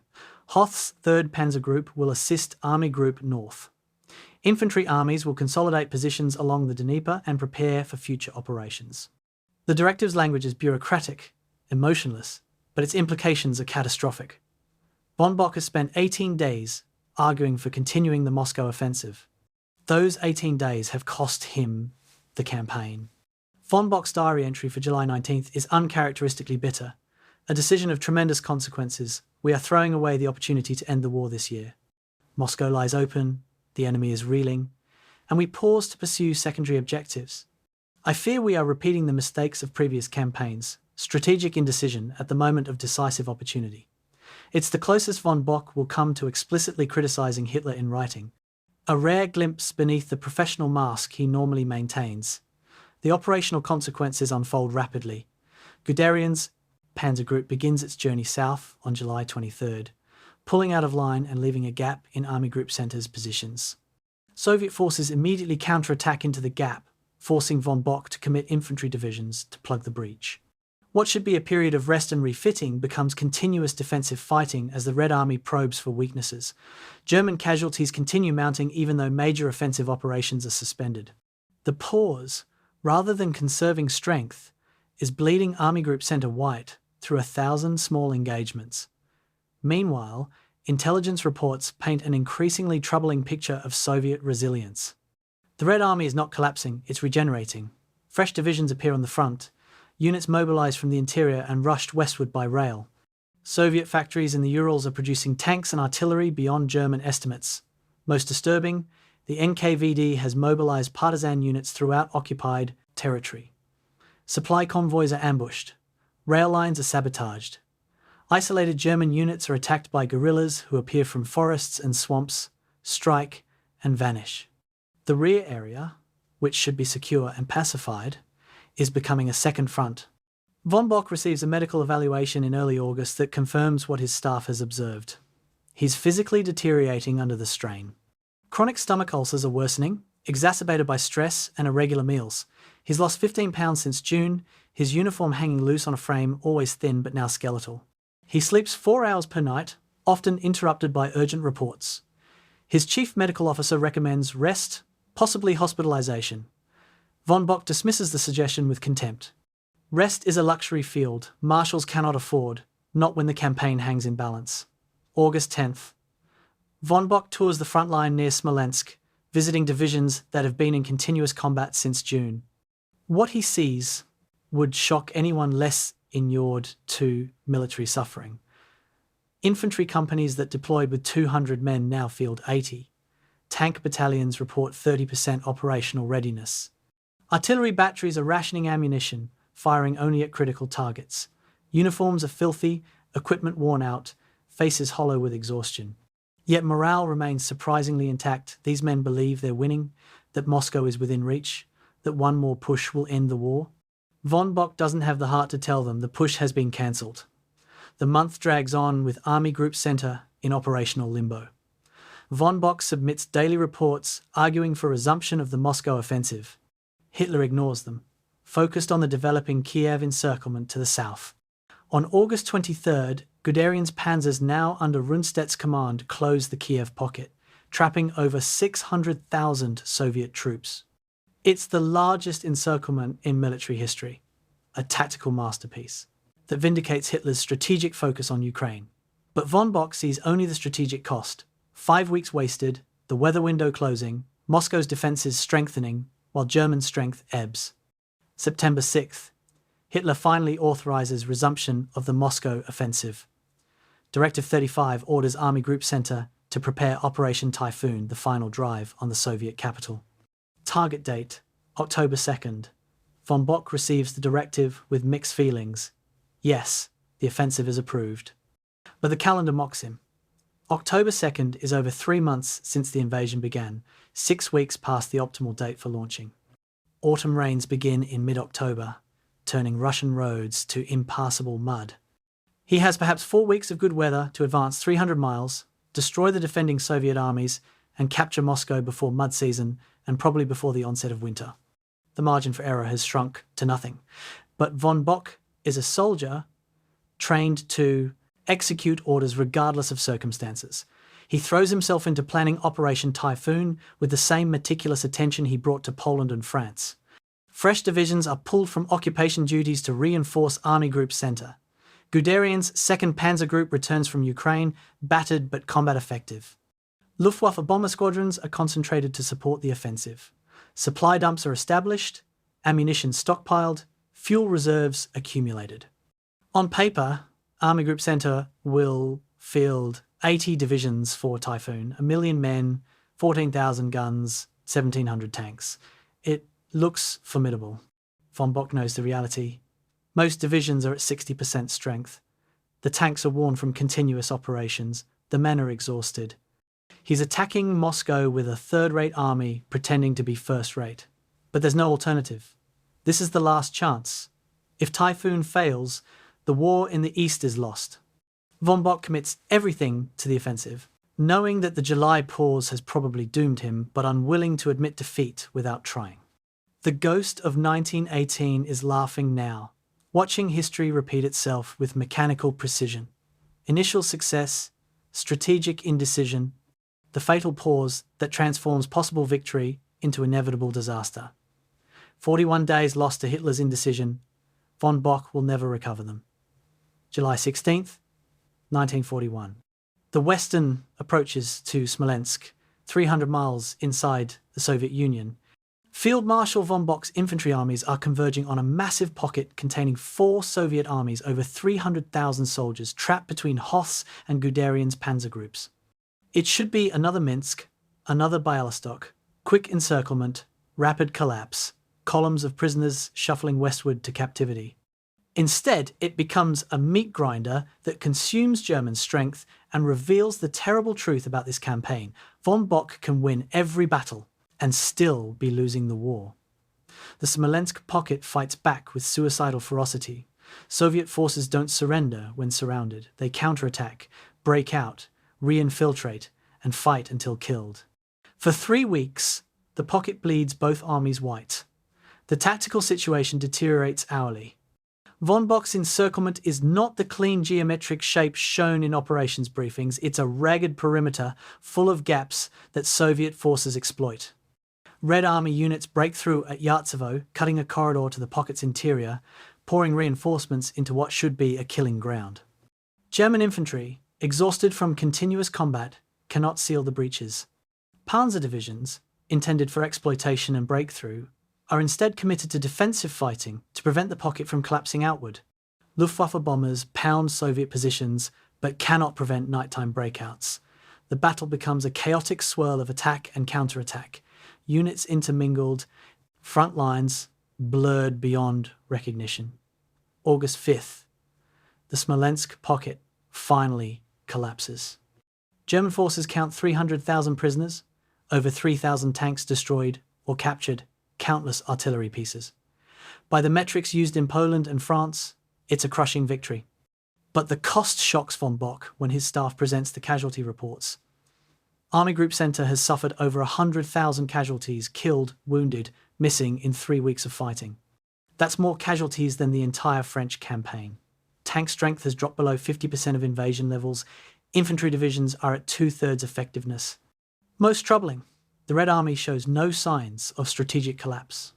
Hoth's 3rd Panzer Group will assist Army Group North. Infantry armies will consolidate positions along the Dnieper and prepare for future operations. The directive's language is bureaucratic, emotionless, but its implications are catastrophic. Von Bock has spent 18 days arguing for continuing the Moscow offensive. Those 18 days have cost him the campaign. Von Bock's diary entry for July 19th is uncharacteristically bitter. A decision of tremendous consequences. We are throwing away the opportunity to end the war this year. Moscow lies open, the enemy is reeling, and we pause to pursue secondary objectives. I fear we are repeating the mistakes of previous campaigns, strategic indecision at the moment of decisive opportunity. It's the closest von Bock will come to explicitly criticizing Hitler in writing, a rare glimpse beneath the professional mask he normally maintains. The operational consequences unfold rapidly. Guderian's Panzer Group begins its journey south on July 23rd, pulling out of line and leaving a gap in Army Group Center's positions. Soviet forces immediately counterattack into the gap, forcing von Bock to commit infantry divisions to plug the breach. What should be a period of rest and refitting becomes continuous defensive fighting as the Red Army probes for weaknesses. German casualties continue mounting even though major offensive operations are suspended. The pause, rather than conserving strength, is bleeding Army Group Center white through 1,000 small engagements. Meanwhile, intelligence reports paint an increasingly troubling picture of Soviet resilience. The Red Army is not collapsing, it's regenerating. Fresh divisions appear on the front, units mobilized from the interior and rushed westward by rail. Soviet factories in the Urals are producing tanks and artillery beyond German estimates. Most disturbing, the NKVD has mobilized partisan units throughout occupied territory. Supply convoys are ambushed. Rail lines are sabotaged. Isolated German units are attacked by guerrillas who appear from forests and swamps, strike, and vanish. The rear area, which should be secure and pacified, is becoming a second front. Von Bock receives a medical evaluation in early August that confirms what his staff has observed. He's physically deteriorating under the strain. Chronic stomach ulcers are worsening, exacerbated by stress and irregular meals. He's lost 15 pounds since June, his uniform hanging loose on a frame, always thin but now skeletal. He sleeps 4 hours per night, often interrupted by urgent reports. His chief medical officer recommends rest, possibly hospitalization. Von Bock dismisses the suggestion with contempt. Rest is a luxury field marshals cannot afford, not when the campaign hangs in balance. August 10th. Von Bock tours the front line near Smolensk, visiting divisions that have been in continuous combat since June. What he sees would shock anyone less inured to military suffering. Infantry companies that deployed with 200 men now field 80. Tank battalions report 30% operational readiness. Artillery batteries are rationing ammunition, firing only at critical targets. Uniforms are filthy, equipment worn out, faces hollow with exhaustion. Yet morale remains surprisingly intact. These men believe they're winning, that Moscow is within reach, that one more push will end the war. Von Bock doesn't have the heart to tell them the push has been cancelled. The month drags on with Army Group Center in operational limbo. Von Bock submits daily reports arguing for resumption of the Moscow offensive. Hitler ignores them. focused on the developing Kiev encirclement to the south. On August 23rd, Guderian's panzers now under Rundstedt's command closed the Kiev pocket, trapping over 600,000 Soviet troops. It's the largest encirclement in military history, a tactical masterpiece that vindicates Hitler's strategic focus on Ukraine. But von Bock sees only the strategic cost: 5 weeks wasted, the weather window closing, Moscow's defences strengthening, while German strength ebbs. September 6th, Hitler finally authorises resumption of the Moscow offensive. Directive 35 orders Army Group Center to prepare Operation Typhoon, the final drive on the Soviet capital. Target date, October 2nd. Von Bock receives the directive with mixed feelings. Yes, the offensive is approved. But the calendar mocks him. October 2nd is over 3 months since the invasion began, 6 weeks past the optimal date for launching. Autumn rains begin in mid-October, turning Russian roads to impassable mud. He has perhaps 4 weeks of good weather to advance 300 miles, destroy the defending Soviet armies, and capture Moscow before mud season and probably before the onset of winter. The margin for error has shrunk to nothing. But von Bock is a soldier trained to execute orders regardless of circumstances. He throws himself into planning Operation Typhoon with the same meticulous attention he brought to Poland and France. Fresh divisions are pulled from occupation duties to reinforce Army Group Center. Guderian's 2nd Panzer Group returns from Ukraine, battered but combat effective. Luftwaffe bomber squadrons are concentrated to support the offensive. Supply dumps are established, ammunition stockpiled, fuel reserves accumulated. On paper, Army Group Center will field 80 divisions for Typhoon, 1 million men, 14,000 guns, 1,700 tanks. It looks formidable. Von Bock knows the reality. Most divisions are at 60% strength. The tanks are worn from continuous operations. The men are exhausted. He's attacking Moscow with a third-rate army pretending to be first-rate. But there's no alternative. This is the last chance. If Typhoon fails, the war in the east is lost. Von Bock commits everything to the offensive, knowing that the July pause has probably doomed him, but unwilling to admit defeat without trying. The ghost of 1918 is laughing now, watching history repeat itself with mechanical precision. Initial success, strategic indecision, the fatal pause that transforms possible victory into inevitable disaster. 41 days lost to Hitler's indecision. Von Bock will never recover them. July 16th, 1941. The western approaches to Smolensk, 300 miles inside the Soviet Union. Field Marshal von Bock's infantry armies are converging on a massive pocket containing 4 Soviet armies, over 300,000 soldiers, trapped between Hoth's and Guderian's panzer groups. It should be another Minsk, another Bialystok, quick encirclement, rapid collapse, columns of prisoners shuffling westward to captivity. Instead, it becomes a meat grinder that consumes German strength and reveals the terrible truth about this campaign. Von Bock can win every battle and still be losing the war. The Smolensk pocket fights back with suicidal ferocity. Soviet forces don't surrender when surrounded. They counterattack, break out, re-infiltrate, and fight until killed. For 3 weeks, the pocket bleeds both armies white. The tactical situation deteriorates hourly. Von Bock's encirclement is not the clean geometric shape shown in operations briefings. It's a ragged perimeter full of gaps that Soviet forces exploit. Red Army units break through at Yartsevo, cutting a corridor to the pocket's interior, pouring reinforcements into what should be a killing ground. German infantry, exhausted from continuous combat, cannot seal the breaches. Panzer divisions, intended for exploitation and breakthrough, are instead committed to defensive fighting to prevent the pocket from collapsing outward. Luftwaffe bombers pound Soviet positions but cannot prevent nighttime breakouts. The battle becomes a chaotic swirl of attack and counterattack, units intermingled, front lines blurred beyond recognition. August 5th, the Smolensk pocket finally collapses. German forces count 300,000 prisoners, over 3,000 tanks destroyed or captured, countless artillery pieces. By the metrics used in Poland and France, it's a crushing victory. But the cost shocks von Bock when his staff presents the casualty reports. Army Group Center has suffered over 100,000 casualties, killed, wounded, missing in 3 weeks of fighting. That's more casualties than the entire French campaign. Tank strength has dropped below 50% of invasion levels. Infantry divisions are at 2/3 effectiveness. Most troubling, the Red Army shows no signs of strategic collapse.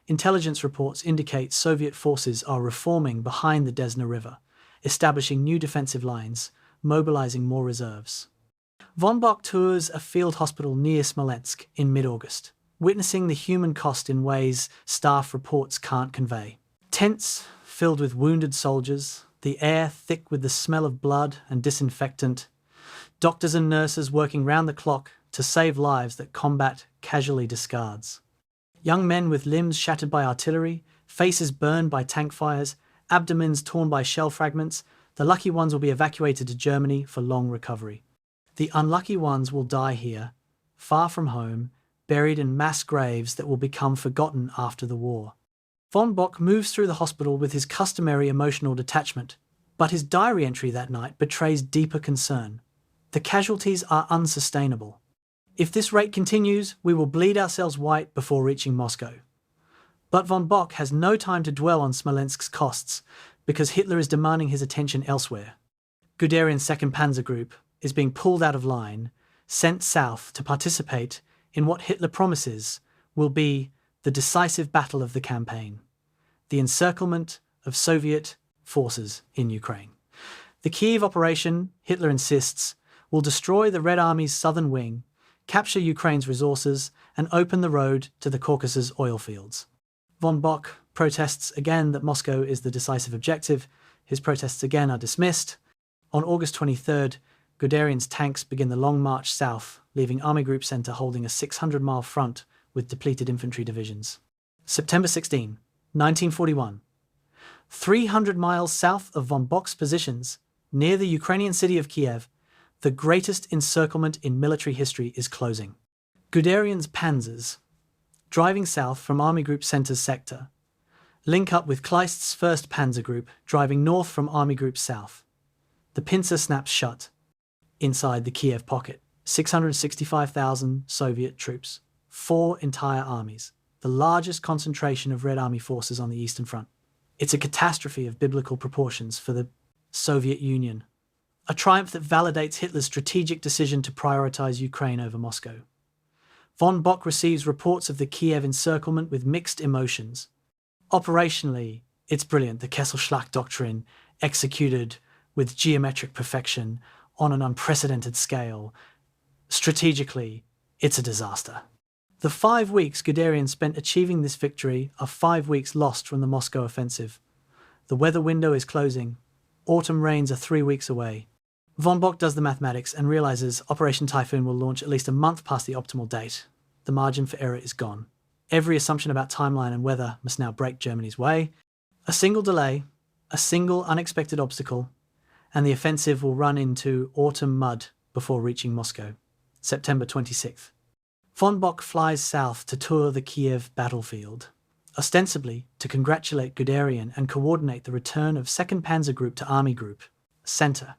Intelligence reports indicate Soviet forces are reforming behind the Desna River, establishing new defensive lines, mobilizing more reserves. Von Bock tours a field hospital near Smolensk in mid-August, witnessing the human cost in ways staff reports can't convey. Tents filled with wounded soldiers, the air thick with the smell of blood and disinfectant, doctors and nurses working round the clock to save lives that combat casually discards. Young men with limbs shattered by artillery, faces burned by tank fires, abdomens torn by shell fragments. The lucky ones will be evacuated to Germany for long recovery. The unlucky ones will die here, far from home, buried in mass graves that will become forgotten after the war. Von Bock moves through the hospital with his customary emotional detachment, but his diary entry that night betrays deeper concern. The casualties are unsustainable. If this rate continues, we will bleed ourselves white before reaching Moscow. But von Bock has no time to dwell on Smolensk's costs, because Hitler is demanding his attention elsewhere. Guderian's 2nd Panzer Group is being pulled out of line, sent south to participate in what Hitler promises will be the decisive battle of the campaign, the encirclement of Soviet forces in Ukraine. The Kiev operation, Hitler insists, will destroy the Red Army's southern wing, capture Ukraine's resources, and open the road to the Caucasus oil fields. Von Bock protests again that Moscow is the decisive objective. His protests again are dismissed. On August 23rd, Guderian's tanks begin the long march south, leaving Army Group Center holding a 600-mile front with depleted infantry divisions. September 16, 1941. 300 miles south of von Bock's positions, near the Ukrainian city of Kiev, the greatest encirclement in military history is closing. Guderian's panzers, driving south from Army Group Center's sector, link up with Kleist's 1st Panzer Group, driving north from Army Group South. The pincer snaps shut. Inside the Kiev pocket, 665,000 Soviet troops, 4 entire armies, the largest concentration of Red Army forces on the Eastern Front. It's a catastrophe of biblical proportions for the Soviet Union, a triumph that validates Hitler's strategic decision to prioritize Ukraine over Moscow. Von Bock receives reports of the Kiev encirclement with mixed emotions. Operationally, it's brilliant, the Kesselschlacht doctrine, executed with geometric perfection on an unprecedented scale. Strategically, it's a disaster. The 5 weeks Guderian spent achieving this victory are 5 weeks lost from the Moscow offensive. The weather window is closing. Autumn rains are 3 weeks away. Von Bock does the mathematics and realizes Operation Typhoon will launch at least a month past the optimal date. The margin for error is gone. Every assumption about timeline and weather must now break Germany's way. A single delay, a single unexpected obstacle, and the offensive will run into autumn mud before reaching Moscow. September 26th. Von Bock flies south to tour the Kiev battlefield, ostensibly to congratulate Guderian and coordinate the return of 2nd Panzer Group to Army Group Center.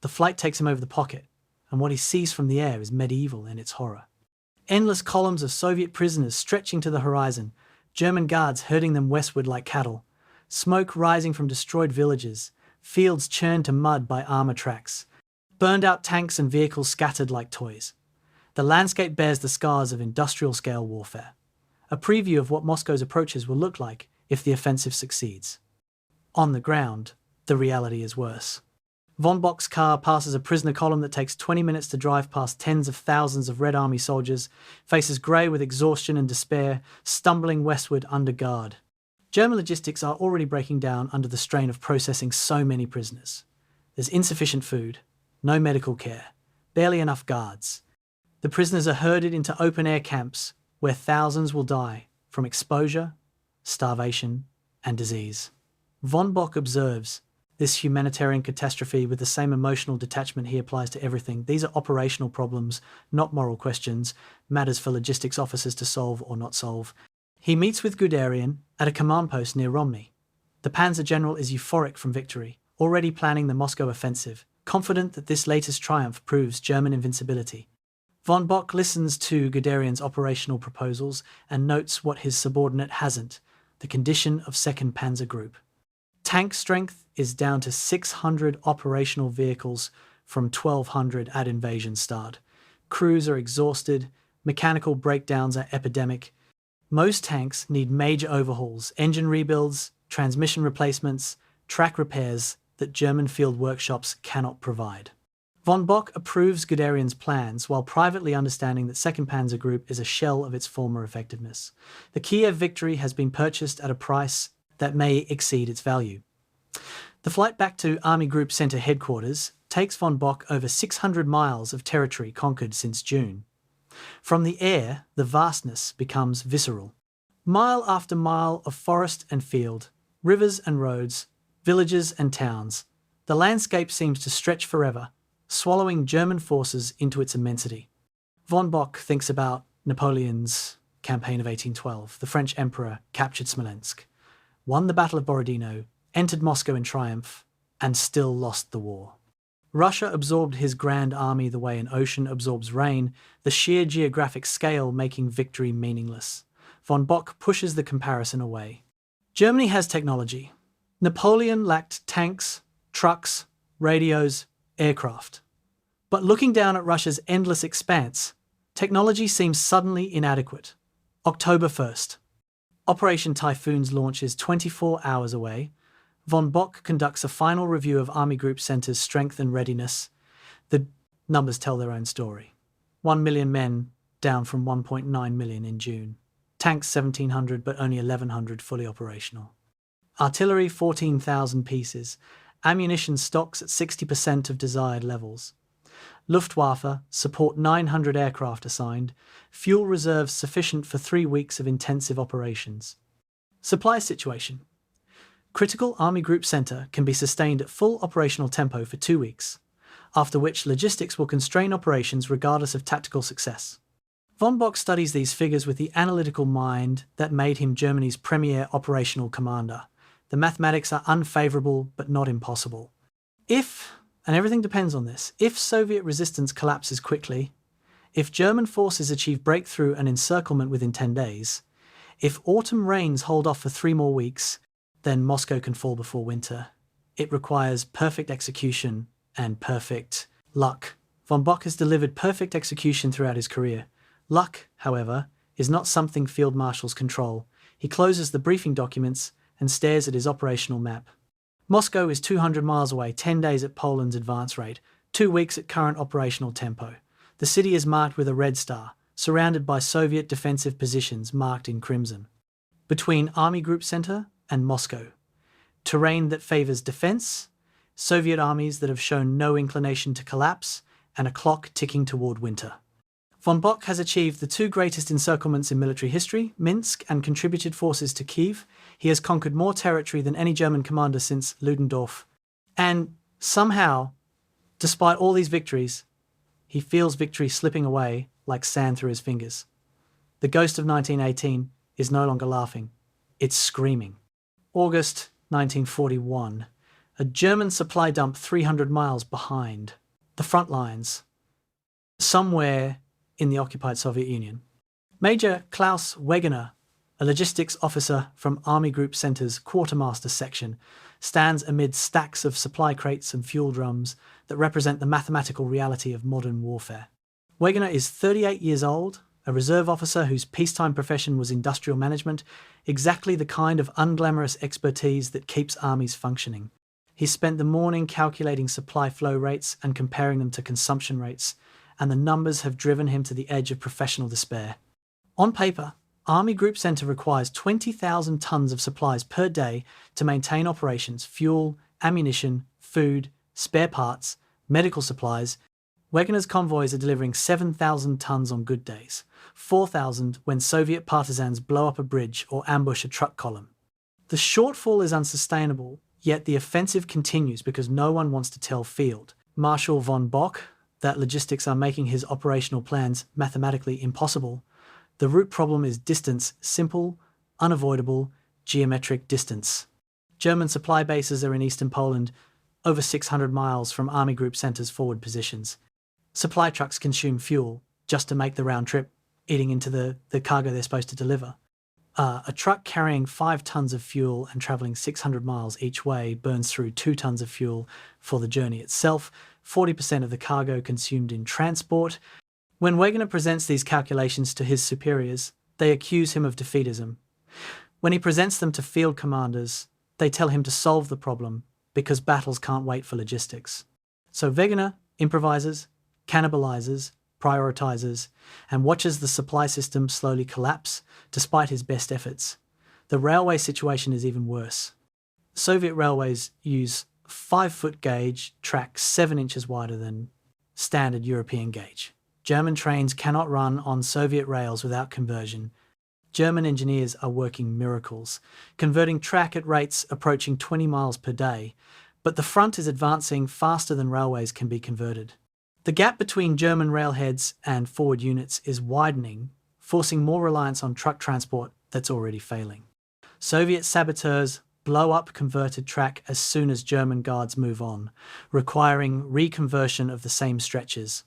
The flight takes him over the pocket, and what he sees from the air is medieval in its horror. Endless columns of Soviet prisoners stretching to the horizon, German guards herding them westward like cattle, smoke rising from destroyed villages, fields churned to mud by armor tracks, burned-out tanks and vehicles scattered like toys. The landscape bears the scars of industrial-scale warfare, a preview of what Moscow's approaches will look like if the offensive succeeds. On the ground, the reality is worse. Von Bock's car passes a prisoner column that takes 20 minutes to drive past tens of thousands of Red Army soldiers, faces grey with exhaustion and despair, stumbling westward under guard. German logistics are already breaking down under the strain of processing so many prisoners. There's insufficient food, no medical care, barely enough guards. The prisoners are herded into open-air camps where thousands will die from exposure, starvation, and disease. Von Bock observes this humanitarian catastrophe with the same emotional detachment he applies to everything. These are operational problems, not moral questions, matters for logistics officers to solve or not solve. He meets with Guderian at a command post near Romny. The Panzer General is euphoric from victory, already planning the Moscow offensive, confident that this latest triumph proves German invincibility. Von Bock listens to Guderian's operational proposals and notes what his subordinate hasn't, the condition of 2nd Panzer Group. Tank strength is down to 600 operational vehicles from 1,200 at invasion start. Crews are exhausted, mechanical breakdowns are epidemic. Most tanks need major overhauls, engine rebuilds, transmission replacements, track repairs that German field workshops cannot provide. Von Bock approves Guderian's plans while privately understanding that 2nd Panzer Group is a shell of its former effectiveness. The Kiev victory has been purchased at a price that may exceed its value. The flight back to Army Group Center headquarters takes von Bock over 600 miles of territory conquered since June. From the air, the vastness becomes visceral. Mile after mile of forest and field, rivers and roads, villages and towns, the landscape seems to stretch forever, swallowing German forces into its immensity. Von Bock thinks about Napoleon's campaign of 1812. The French emperor captured Smolensk, won the Battle of Borodino, entered Moscow in triumph, and still lost the war. Russia absorbed his grand army the way an ocean absorbs rain, the sheer geographic scale making victory meaningless. Von Bock pushes the comparison away. Germany has technology. Napoleon lacked tanks, trucks, radios, aircraft. But looking down at Russia's endless expanse, technology seems suddenly inadequate. October 1st. Operation Typhoon's launch is 24 hours away. Von Bock conducts a final review of Army Group Center's strength and readiness. The numbers tell their own story. 1 million men, down from 1.9 million in June. Tanks 1,700, but only 1,100 fully operational. Artillery 14,000 pieces. Ammunition stocks at 60% of desired levels. Luftwaffe support 900 aircraft assigned. Fuel reserves sufficient for 3 weeks of intensive operations. Supply situation. Critical Army Group Center can be sustained at full operational tempo for 2 weeks, after which logistics will constrain operations regardless of tactical success. Von Bock studies these figures with the analytical mind that made him Germany's premier operational commander. The mathematics are unfavorable but not impossible. If, and everything depends on this, if Soviet resistance collapses quickly, if German forces achieve breakthrough and encirclement within 10 days, if autumn rains hold off for 3 more weeks, then Moscow can fall before winter. It requires perfect execution and perfect luck. Von Bock has delivered perfect execution throughout his career. Luck, however, is not something field marshals control. He closes the briefing documents and stares at his operational map. Moscow is 200 miles away, 10 days at Poland's advance rate, 2 weeks at current operational tempo. The city is marked with a red star, surrounded by Soviet defensive positions marked in crimson. Between Army Group Center and Moscow, terrain that favors defense, Soviet armies that have shown no inclination to collapse, and a clock ticking toward winter. Von Bock has achieved the 2 greatest encirclements in military history, Minsk, and contributed forces to Kiev. He has conquered more territory than any German commander since Ludendorff. And somehow, despite all these victories, he feels victory slipping away like sand through his fingers. The ghost of 1918 is no longer laughing. It's screaming. August 1941. A German supply dump 300 miles behind the front lines, somewhere in the occupied Soviet Union. Major Klaus Wegener, a logistics officer from Army Group Center's Quartermaster Section, stands amid stacks of supply crates and fuel drums that represent the mathematical reality of modern warfare. Wegener is 38 years old, a reserve officer whose peacetime profession was industrial management, exactly the kind of unglamorous expertise that keeps armies functioning. He spent the morning calculating supply flow rates and comparing them to consumption rates, and the numbers have driven him to the edge of professional despair. On paper, Army Group Center requires 20,000 tons of supplies per day to maintain operations: fuel, ammunition, food, spare parts, medical supplies. Wegener's convoys are delivering 7,000 tons on good days, 4,000 when Soviet partisans blow up a bridge or ambush a truck column. The shortfall is unsustainable, yet the offensive continues because no one wants to tell Field Marshal von Bock that logistics are making his operational plans mathematically impossible. The root problem is distance, simple, unavoidable, geometric distance. German supply bases are in eastern Poland, over 600 miles from Army Group Center's forward positions. Supply trucks consume fuel just to make the round trip, eating into the cargo they're supposed to deliver. A truck carrying 5 tons of fuel and travelling 600 miles each way burns through 2 tons of fuel for the journey itself, 40% of the cargo consumed in transport. When Wegener presents these calculations to his superiors, they accuse him of defeatism. When he presents them to field commanders, they tell him to solve the problem because battles can't wait for logistics. So Wegener improvises, cannibalizes, prioritizes, and watches the supply system slowly collapse despite his best efforts. The railway situation is even worse. Soviet railways use 5-foot gauge tracks 7 inches wider than standard European gauge. German trains cannot run on Soviet rails without conversion. German engineers are working miracles, converting track at rates approaching 20 miles per day, but the front is advancing faster than railways can be converted. The gap between German railheads and forward units is widening, forcing more reliance on truck transport that's already failing. Soviet saboteurs blow up converted track as soon as German guards move on, requiring reconversion of the same stretches.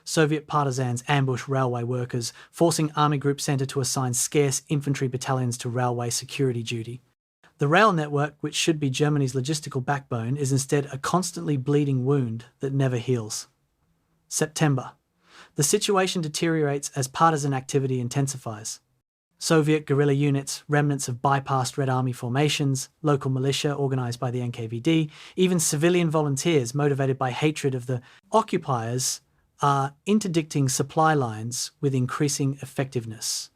Soviet partisans ambush railway workers, forcing Army Group Center to assign scarce infantry battalions to railway security duty. The rail network, which should be Germany's logistical backbone, is instead a constantly bleeding wound that never heals. September. The situation deteriorates as partisan activity intensifies. Soviet guerrilla units, remnants of bypassed Red Army formations, local militia organised by the NKVD, even civilian volunteers motivated by hatred of the occupiers are interdicting supply lines with increasing effectiveness.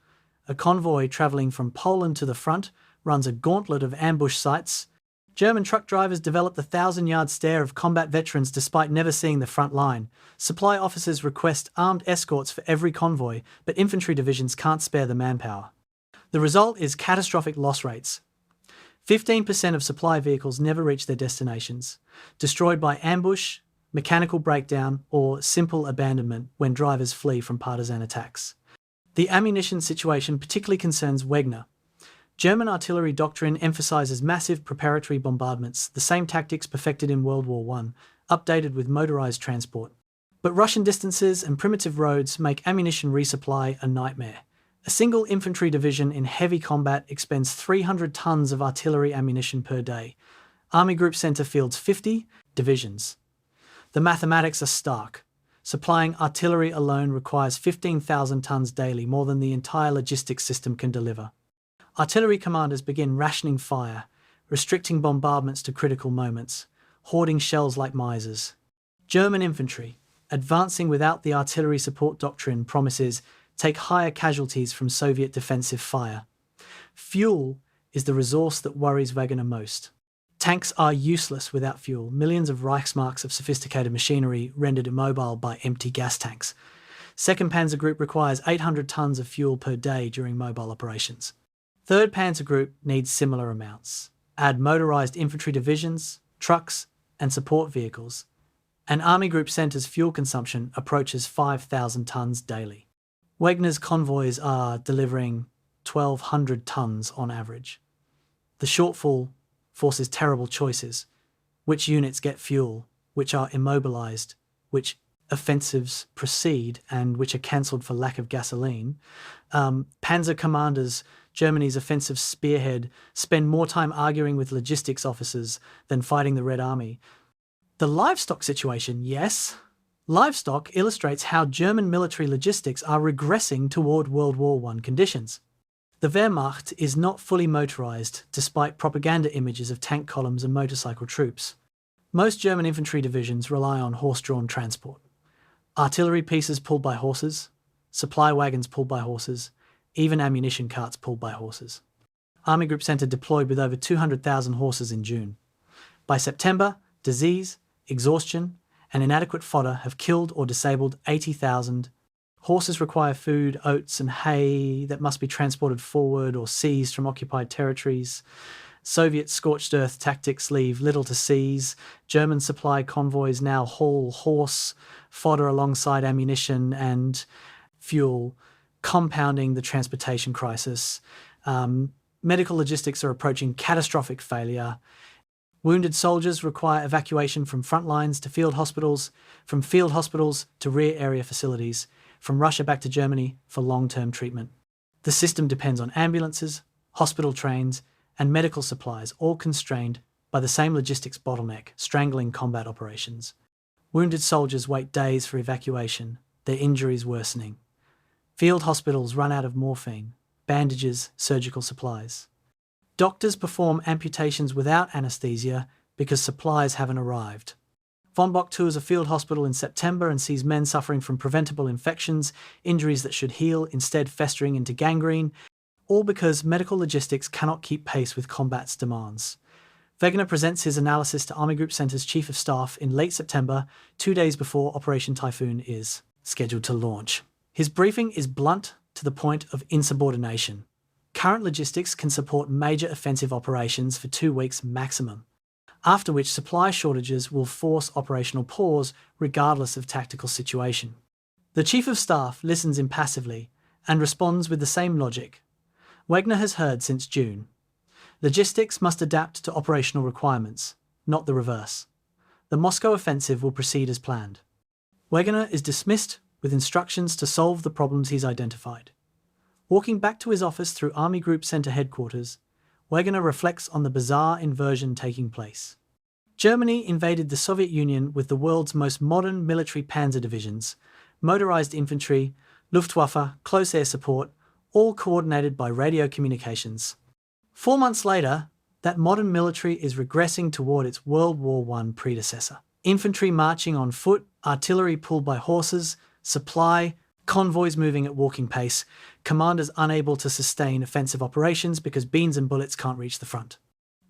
A convoy travelling from Poland to the front runs a gauntlet of ambush sites. German truck drivers develop the 1,000-yard stare of combat veterans despite never seeing the front line. Supply officers request armed escorts for every convoy, but infantry divisions can't spare the manpower. The result is catastrophic loss rates. 15% of supply vehicles never reach their destinations, destroyed by ambush, mechanical breakdown, or simple abandonment when drivers flee from partisan attacks. The ammunition situation particularly concerns Wegener. German artillery doctrine emphasises massive preparatory bombardments, the same tactics perfected in World War I, updated with motorised transport. But Russian distances and primitive roads make ammunition resupply a nightmare. A single infantry division in heavy combat expends 300 tons of artillery ammunition per day. Army Group Center fields 50 divisions. The mathematics are stark. Supplying artillery alone requires 15,000 tons daily, more than the entire logistics system can deliver. Artillery commanders begin rationing fire, restricting bombardments to critical moments, hoarding shells like misers. German infantry, advancing without the artillery support doctrine promises, take higher casualties from Soviet defensive fire. Fuel is the resource that worries Wegener most. Tanks are useless without fuel, millions of Reichsmarks of sophisticated machinery rendered immobile by empty gas tanks. 2nd Panzer Group requires 800 tons of fuel per day during mobile operations. 3rd Panzer Group needs similar amounts. Add motorised infantry divisions, trucks, and support vehicles, and Army Group Center's fuel consumption approaches 5,000 tons daily. Wegener's convoys are delivering 1,200 tons on average. The shortfall forces terrible choices. Which units get fuel, which are immobilised, which offensives proceed, and which are cancelled for lack of gasoline. Panzer commanders, Germany's offensive spearhead, spend more time arguing with logistics officers than fighting the Red Army. The livestock situation, yes. Livestock illustrates how German military logistics are regressing toward World War I conditions. The Wehrmacht is not fully motorised, despite propaganda images of tank columns and motorcycle troops. Most German infantry divisions rely on horse-drawn transport. Artillery pieces pulled by horses, supply wagons pulled by horses, even ammunition carts pulled by horses. Army Group Center deployed with over 200,000 horses in June. By September, disease, exhaustion, and inadequate fodder have killed or disabled 80,000. Horses require food, oats and hay that must be transported forward or seized from occupied territories. Soviet scorched earth tactics leave little to seize. German supply convoys now haul horse fodder alongside ammunition and fuel, compounding the transportation crisis. Medical logistics are approaching catastrophic failure. Wounded soldiers require evacuation from front lines to field hospitals, from field hospitals to rear area facilities, from Russia back to Germany for long-term treatment. The system depends on ambulances, hospital trains, and medical supplies, all constrained by the same logistics bottleneck, strangling combat operations. Wounded soldiers wait days for evacuation, their injuries worsening. Field hospitals run out of morphine, bandages, surgical supplies. Doctors perform amputations without anaesthesia because supplies haven't arrived. Von Bock tours a field hospital in September and sees men suffering from preventable infections, injuries that should heal instead festering into gangrene, all because medical logistics cannot keep pace with combat's demands. Wegener presents his analysis to Army Group Center's Chief of Staff in late September, 2 days before Operation Typhoon is scheduled to launch. His briefing is blunt to the point of insubordination. Current logistics can support major offensive operations for 2 weeks maximum, after which supply shortages will force operational pause regardless of tactical situation. The Chief of Staff listens impassively and responds with the same logic Wegener has heard since June. Logistics must adapt to operational requirements, not the reverse. The Moscow offensive will proceed as planned. Wegener is dismissed with instructions to solve the problems he's identified. Walking back to his office through Army Group Center headquarters, Wegener reflects on the bizarre inversion taking place. Germany invaded the Soviet Union with the world's most modern military panzer divisions, motorized infantry, Luftwaffe, close air support, all coordinated by radio communications. 4 months later, that modern military is regressing toward its World War I predecessor. Infantry marching on foot, artillery pulled by horses, supply, convoys moving at walking pace, commanders unable to sustain offensive operations because beans and bullets can't reach the front.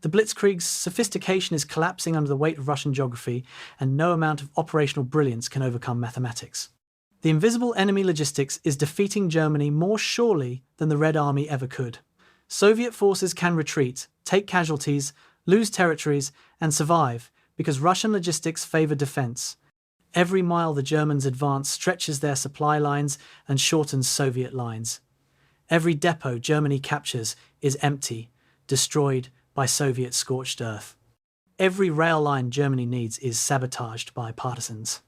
The Blitzkrieg's sophistication is collapsing under the weight of Russian geography, and no amount of operational brilliance can overcome mathematics. The invisible enemy logistics is defeating Germany more surely than the Red Army ever could. Soviet forces can retreat, take casualties, lose territories, and survive because Russian logistics favor defense. Every mile the Germans advance stretches their supply lines and shortens Soviet lines. Every depot Germany captures is empty, destroyed by Soviet scorched earth. Every rail line Germany needs is sabotaged by partisans.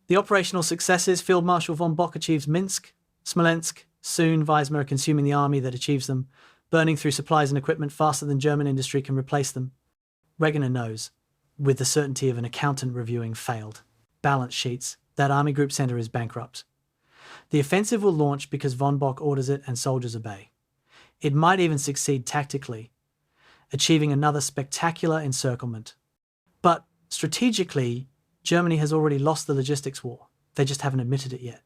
The operational successes Field Marshal von Bock achieves Minsk, Smolensk, soon Weizmann consuming the army that achieves them, burning through supplies and equipment faster than German industry can replace them. Wegener knows, with the certainty of an accountant reviewing failed balance sheets, that Army Group Center is bankrupt. The offensive will launch because von Bock orders it and soldiers obey. It might even succeed tactically, achieving another spectacular encirclement. But strategically, Germany has already lost the logistics war. They just haven't admitted it yet.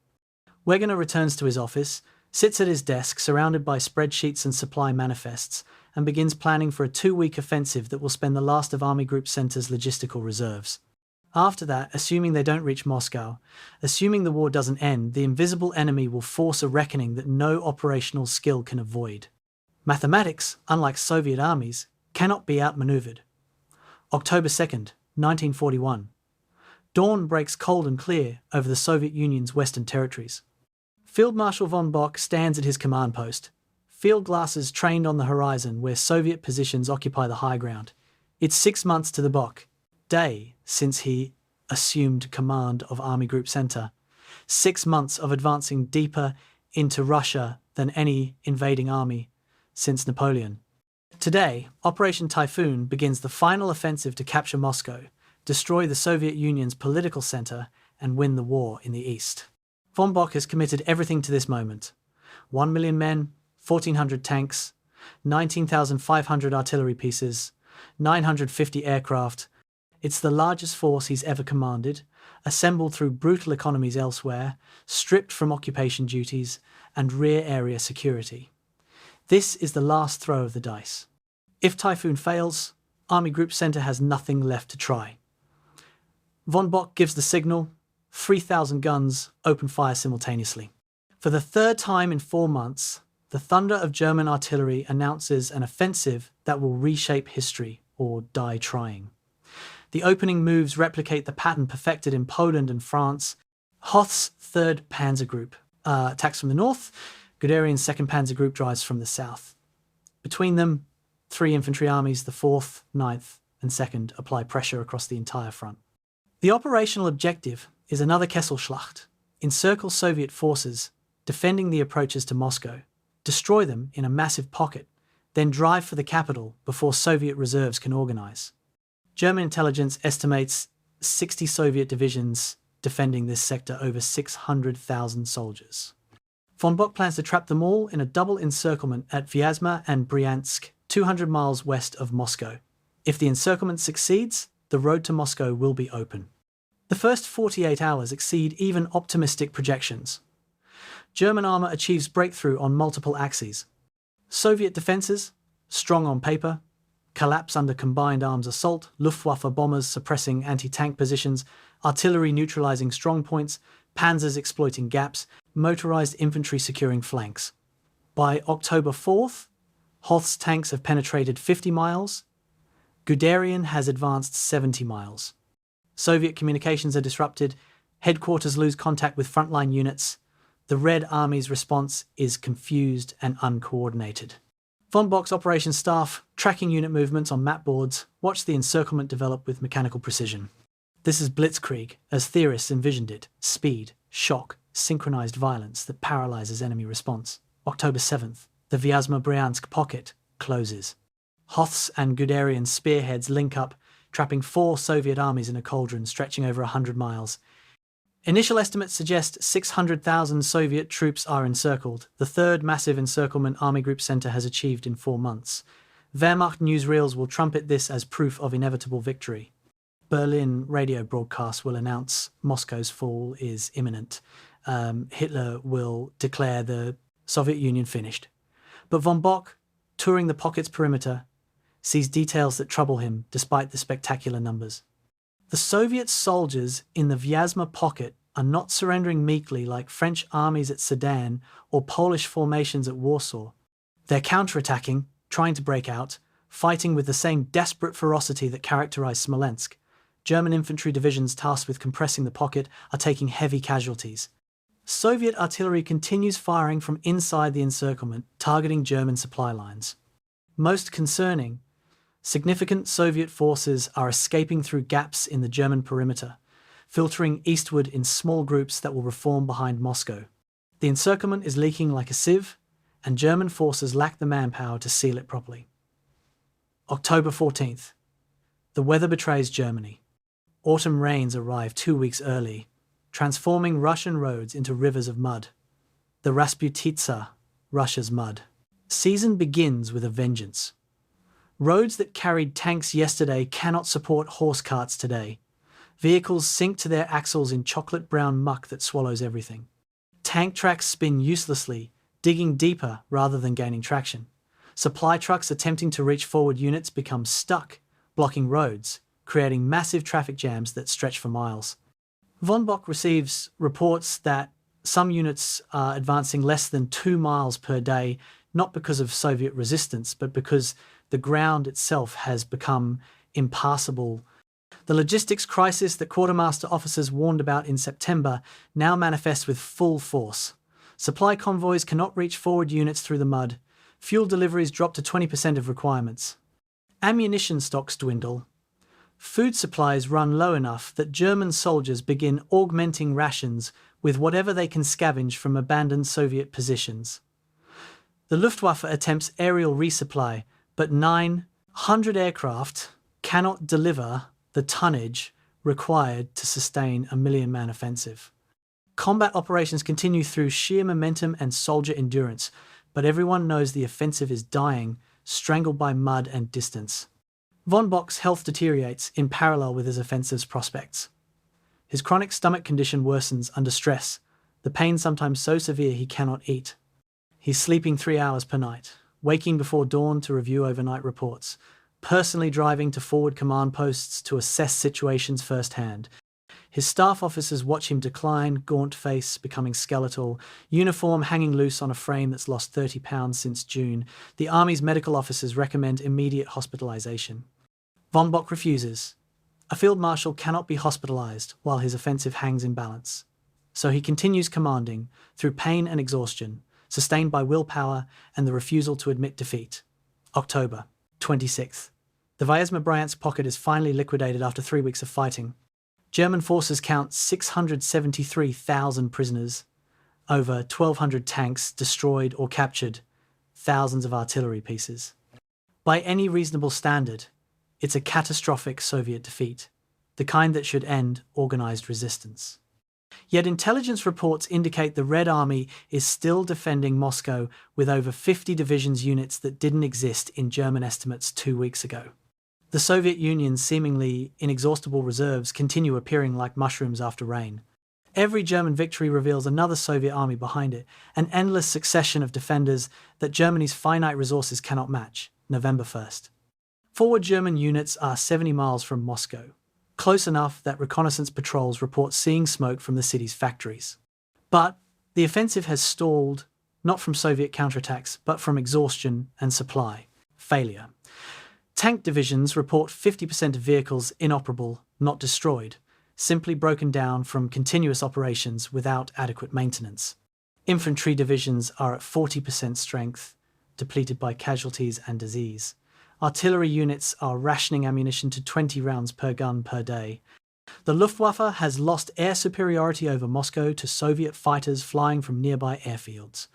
Wegener returns to his office, sits at his desk surrounded by spreadsheets and supply manifests, and begins planning for a 2-week offensive that will spend the last of Army Group Center's logistical reserves. After that, assuming they don't reach Moscow, assuming the war doesn't end, the invisible enemy will force a reckoning that no operational skill can avoid. Mathematics, unlike Soviet armies, cannot be outmaneuvered. October 2nd, 1941. Dawn breaks cold and clear over the Soviet Union's western territories. Field Marshal von Bock stands at his command post, field glasses trained on the horizon where Soviet positions occupy the high ground. It's 6 months to the Bock day since he assumed command of Army Group Center. 6 months of advancing deeper into Russia than any invading army since Napoleon. Today, Operation Typhoon begins the final offensive to capture Moscow, destroy the Soviet Union's political center, and win the war in the East. Von Bock has committed everything to this moment. 1 million men, 1,400 tanks, 19,500 artillery pieces, 950 aircraft. It's the largest force he's ever commanded, assembled through brutal economies elsewhere, stripped from occupation duties, and rear area security. This is the last throw of the dice. If Typhoon fails, Army Group Center has nothing left to try. Von Bock gives the signal, 3,000 guns open fire simultaneously. For the 3rd time in 4 months, the thunder of German artillery announces an offensive that will reshape history or die trying. The opening moves replicate the pattern perfected in Poland and France. Hoth's 3rd Panzer Group attacks from the north, Guderian's 2nd Panzer Group drives from the south. Between them, 3 infantry armies, the 4th, 9th, and 2nd, apply pressure across the entire front. The operational objective is another Kesselschlacht, encircle Soviet forces, defending the approaches to Moscow, destroy them in a massive pocket, then drive for the capital before Soviet reserves can organize. German intelligence estimates 60 Soviet divisions defending this sector, over 600,000 soldiers. Von Bock plans to trap them all in a double encirclement at Vyazma and Bryansk, 200 miles west of Moscow. If the encirclement succeeds, the road to Moscow will be open. The first 48 hours exceed even optimistic projections. German armour achieves breakthrough on multiple axes. Soviet defences, strong on paper, collapse under combined arms assault, Luftwaffe bombers suppressing anti-tank positions, artillery neutralising strong points, panzers exploiting gaps, motorised infantry securing flanks. By October 4th, Hoth's tanks have penetrated 50 miles, Guderian has advanced 70 miles. Soviet communications are disrupted, headquarters lose contact with frontline units. The Red Army's response is confused and uncoordinated. Von Bock's operations staff, tracking unit movements on map boards, watch the encirclement develop with mechanical precision. This is blitzkrieg, as theorists envisioned it: speed, shock, synchronized violence that paralyzes enemy response. October 7th, the Vyazma-Bryansk pocket closes. Hoth's and Guderian's spearheads link up, trapping 4 Soviet armies in a cauldron stretching over 100 miles. Initial estimates suggest 600,000 Soviet troops are encircled, the third massive encirclement Army Group Center has achieved in 4 months. Wehrmacht newsreels will trumpet this as proof of inevitable victory. Berlin radio broadcasts will announce Moscow's fall is imminent. Hitler will declare the Soviet Union finished. But von Bock, touring the pocket's perimeter, sees details that trouble him despite the spectacular numbers. The Soviet soldiers in the Vyazma pocket are not surrendering meekly like French armies at Sedan or Polish formations at Warsaw. They're counterattacking, trying to break out, fighting with the same desperate ferocity that characterized Smolensk. German infantry divisions tasked with compressing the pocket are taking heavy casualties. Soviet artillery continues firing from inside the encirclement, targeting German supply lines. Most concerning, significant Soviet forces are escaping through gaps in the German perimeter, filtering eastward in small groups that will reform behind Moscow. The encirclement is leaking like a sieve, and German forces lack the manpower to seal it properly. October 14th. The weather betrays Germany. Autumn rains arrive 2 weeks early, transforming Russian roads into rivers of mud. The Rasputitsa, Russia's mud. Season begins with a vengeance. Roads that carried tanks yesterday cannot support horse carts today. Vehicles sink to their axles in chocolate-brown muck that swallows everything. Tank tracks spin uselessly, digging deeper rather than gaining traction. Supply trucks attempting to reach forward units become stuck, blocking roads, creating massive traffic jams that stretch for miles. Von Bock receives reports that some units are advancing less than 2 miles per day, not because of Soviet resistance, but because the ground itself has become impassable. The logistics crisis that quartermaster officers warned about in September now manifests with full force. Supply convoys cannot reach forward units through the mud. Fuel deliveries drop to 20% of requirements. Ammunition stocks dwindle. Food supplies run low enough that German soldiers begin augmenting rations with whatever they can scavenge from abandoned Soviet positions. The Luftwaffe attempts aerial resupply, but 900 aircraft cannot deliver the tonnage required to sustain a million-man offensive. Combat operations continue through sheer momentum and soldier endurance, but everyone knows the offensive is dying, strangled by mud and distance. Von Bock's health deteriorates in parallel with his offensive's prospects. His chronic stomach condition worsens under stress, the pain sometimes so severe he cannot eat. He's sleeping 3 hours per night, waking before dawn to review overnight reports, personally driving to forward command posts to assess situations firsthand. His staff officers watch him decline, gaunt face becoming skeletal, uniform hanging loose on a frame that's lost 30 pounds since June. The Army's medical officers recommend immediate hospitalization. Von Bock refuses. A field marshal cannot be hospitalized while his offensive hangs in balance. So he continues commanding through pain and exhaustion, sustained by willpower and the refusal to admit defeat. October 26th. The Vyazma-Bryansk pocket is finally liquidated after 3 weeks of fighting. German forces count 673,000 prisoners, over 1,200 tanks destroyed or captured, thousands of artillery pieces. By any reasonable standard, it's a catastrophic Soviet defeat, the kind that should end organized resistance. Yet intelligence reports indicate the Red Army is still defending Moscow with over 50 divisions units that didn't exist in German estimates 2 weeks ago. The Soviet Union's seemingly inexhaustible reserves continue appearing like mushrooms after rain. Every German victory reveals another Soviet army behind it, an endless succession of defenders that Germany's finite resources cannot match. November 1st. Forward German units are 70 miles from Moscow, close enough that reconnaissance patrols report seeing smoke from the city's factories. But the offensive has stalled, not from Soviet counterattacks, but from exhaustion and supply failure. Tank divisions report 50% of vehicles inoperable, not destroyed, simply broken down from continuous operations without adequate maintenance. Infantry divisions are at 40% strength, depleted by casualties and disease. Artillery units are rationing ammunition to 20 rounds per gun per day. The Luftwaffe has lost air superiority over Moscow to Soviet fighters flying from nearby airfields.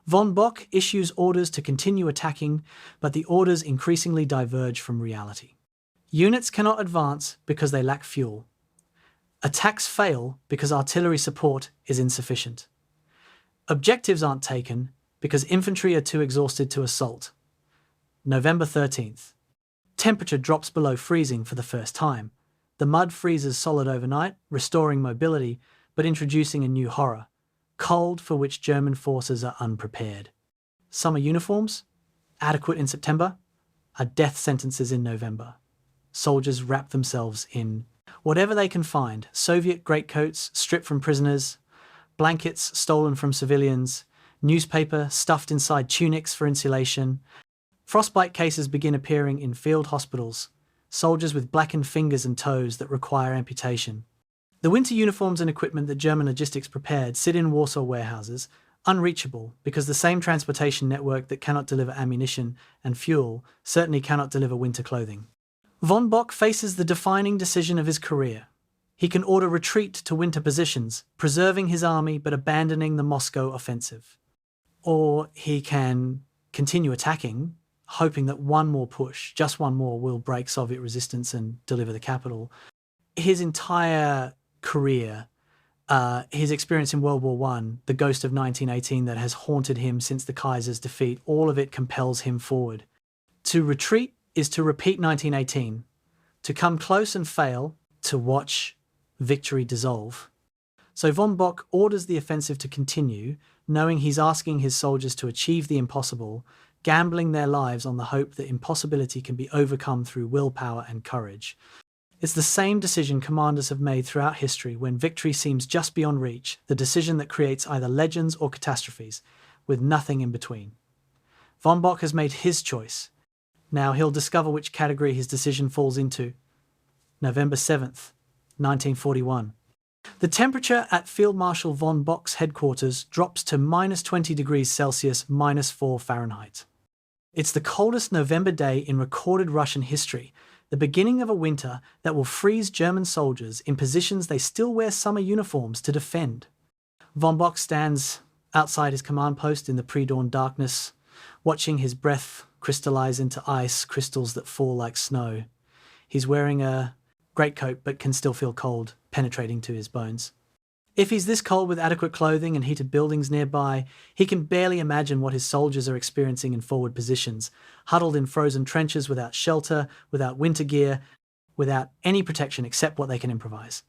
Von Bock issues orders to continue attacking, but the orders increasingly diverge from reality. Units cannot advance because they lack fuel. Attacks fail because artillery support is insufficient. Objectives aren't taken because infantry are too exhausted to assault. November 13th. Temperature drops below freezing for the first time. The mud freezes solid overnight, restoring mobility, but introducing a new horror: cold for which German forces are unprepared. Summer uniforms, adequate in September, are death sentences in November. Soldiers wrap themselves in whatever they can find: Soviet greatcoats stripped from prisoners, blankets stolen from civilians, newspaper stuffed inside tunics for insulation. Frostbite cases begin appearing in field hospitals, soldiers with blackened fingers and toes that require amputation. The winter uniforms and equipment that German logistics prepared sit in Warsaw warehouses, unreachable because the same transportation network that cannot deliver ammunition and fuel certainly cannot deliver winter clothing. Von Bock faces the defining decision of his career. He can order retreat to winter positions, preserving his army but abandoning the Moscow offensive. Or he can continue attacking, hoping that one more push, just one more, will break Soviet resistance and deliver the capital. His entire career, his experience in World War I, the ghost of 1918 that has haunted him since the Kaiser's defeat, all of it compels him forward. To retreat is to repeat 1918, to come close and fail, to watch victory dissolve. So von Bock orders the offensive to continue, knowing he's asking his soldiers to achieve the impossible, gambling their lives on the hope that impossibility can be overcome through willpower and courage. It's the same decision commanders have made throughout history when victory seems just beyond reach, the decision that creates either legends or catastrophes, with nothing in between. Von Bock has made his choice. Now he'll discover which category his decision falls into. November 7th, 1941. The temperature at Field Marshal von Bock's headquarters drops to -20 degrees Celsius, -4 Fahrenheit. It's the coldest November day in recorded Russian history, the beginning of a winter that will freeze German soldiers in positions they still wear summer uniforms to defend. Von Bock stands outside his command post in the pre-dawn darkness, watching his breath crystallize into ice crystals that fall like snow. He's wearing a greatcoat but can still feel cold, penetrating to his bones. If he's this cold with adequate clothing and heated buildings nearby, he can barely imagine what his soldiers are experiencing in forward positions, huddled in frozen trenches without shelter, without winter gear, without any protection except what they can improvise.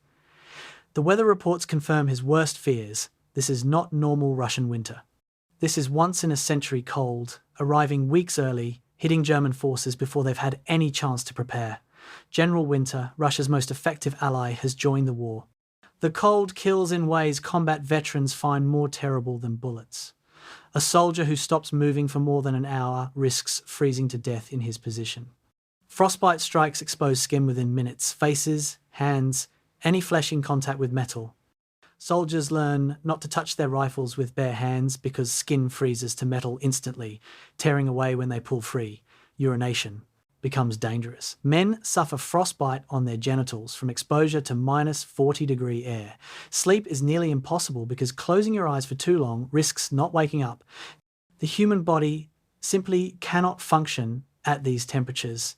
The weather reports confirm his worst fears. This is not normal Russian winter. This is once-in-a-century cold, arriving weeks early, hitting German forces before they've had any chance to prepare. General Winter, Russia's most effective ally, has joined the war. The cold kills in ways combat veterans find more terrible than bullets. A soldier who stops moving for more than an hour risks freezing to death in his position. Frostbite strikes exposed skin within minutes, faces, hands, any flesh in contact with metal. Soldiers learn not to touch their rifles with bare hands because skin freezes to metal instantly, tearing away when they pull free. Urination becomes dangerous. Men suffer frostbite on their genitals from exposure to -40-degree air. Sleep is nearly impossible because closing your eyes for too long risks not waking up. The human body simply cannot function at these temperatures,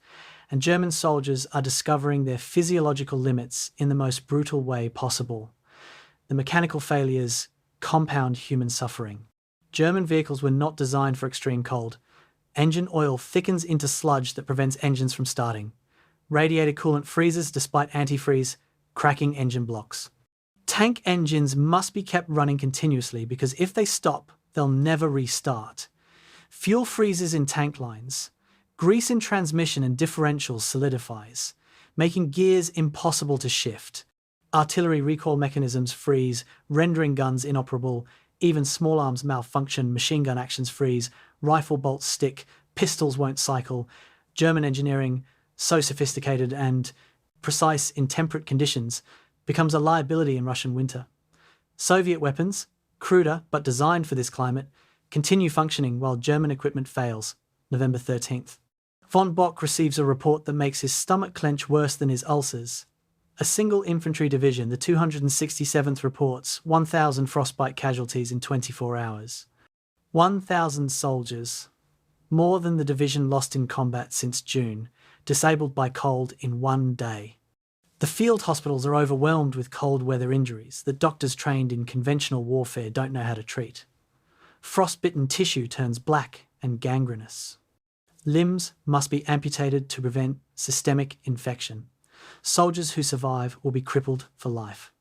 and German soldiers are discovering their physiological limits in the most brutal way possible. The mechanical failures compound human suffering. German vehicles were not designed for extreme cold. Engine oil thickens into sludge that prevents engines from starting. Radiator coolant freezes despite antifreeze, cracking engine blocks. Tank engines must be kept running continuously because if they stop, they'll never restart. Fuel freezes in tank lines. Grease in transmission and differentials solidifies, making gears impossible to shift. Artillery recoil mechanisms freeze, rendering guns inoperable. Even small arms malfunction, machine gun actions freeze, rifle bolts stick, pistols won't cycle. German engineering, so sophisticated and precise in temperate conditions, becomes a liability in Russian winter. Soviet weapons, cruder but designed for this climate, continue functioning while German equipment fails. November 13th. Von Bock receives a report that makes his stomach clench worse than his ulcers. A single infantry division, the 267th, reports 1,000 frostbite casualties in 24 hours. 1,000 soldiers, more than the division lost in combat since June, disabled by cold in one day. The field hospitals are overwhelmed with cold weather injuries that doctors trained in conventional warfare don't know how to treat. Frostbitten tissue turns black and gangrenous. Limbs must be amputated to prevent systemic infection. Soldiers who survive will be crippled for life.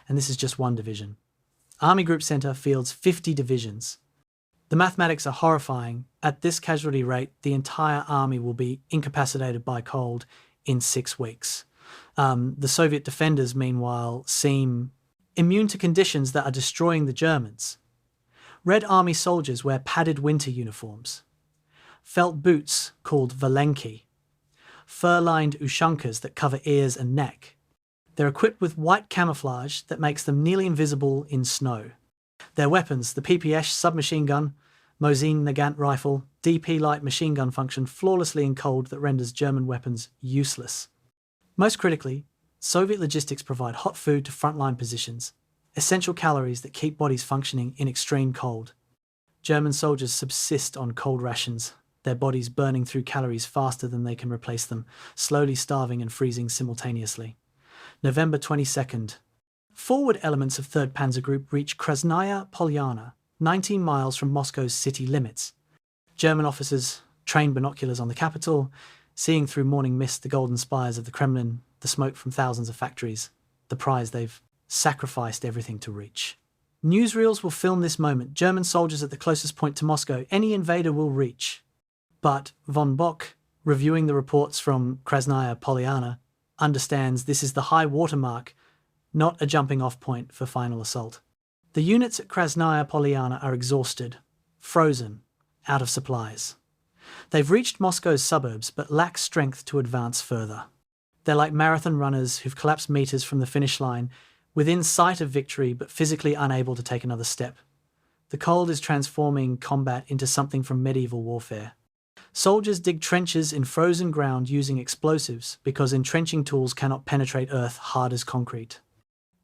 And this is just one division. Army Group Center fields 50 divisions. The mathematics are horrifying. At this casualty rate, the entire army will be incapacitated by cold in 6 weeks. The Soviet defenders, meanwhile, seem immune to conditions that are destroying the Germans. Red Army soldiers wear padded winter uniforms, felt boots called valenki, fur-lined ushankas that cover ears and neck. They're equipped with white camouflage that makes them nearly invisible in snow. Their weapons, the PPS submachine gun, Mosin Nagant rifle, DP light machine gun function flawlessly in cold that renders German weapons useless. Most critically, Soviet logistics provide hot food to frontline positions, essential calories that keep bodies functioning in extreme cold. German soldiers subsist on cold rations, their bodies burning through calories faster than they can replace them, slowly starving and freezing simultaneously. November 22nd. Forward elements of 3rd Panzer Group reach Krasnaya Polyana, 19 miles from Moscow's city limits. German officers train binoculars on the capital, seeing through morning mist the golden spires of the Kremlin, the smoke from thousands of factories, the prize they've sacrificed everything to reach. Newsreels will film this moment, German soldiers at the closest point to Moscow any invader will reach. But von Bock, reviewing the reports from Krasnaya Polyana, understands this is the high watermark, not a jumping off point for final assault. The units at Krasnaya Polyana are exhausted, frozen, out of supplies. They've reached Moscow's suburbs but lack strength to advance further. They're like marathon runners who've collapsed meters from the finish line, within sight of victory but physically unable to take another step. The cold is transforming combat into something from medieval warfare. Soldiers dig trenches in frozen ground using explosives because entrenching tools cannot penetrate earth hard as concrete.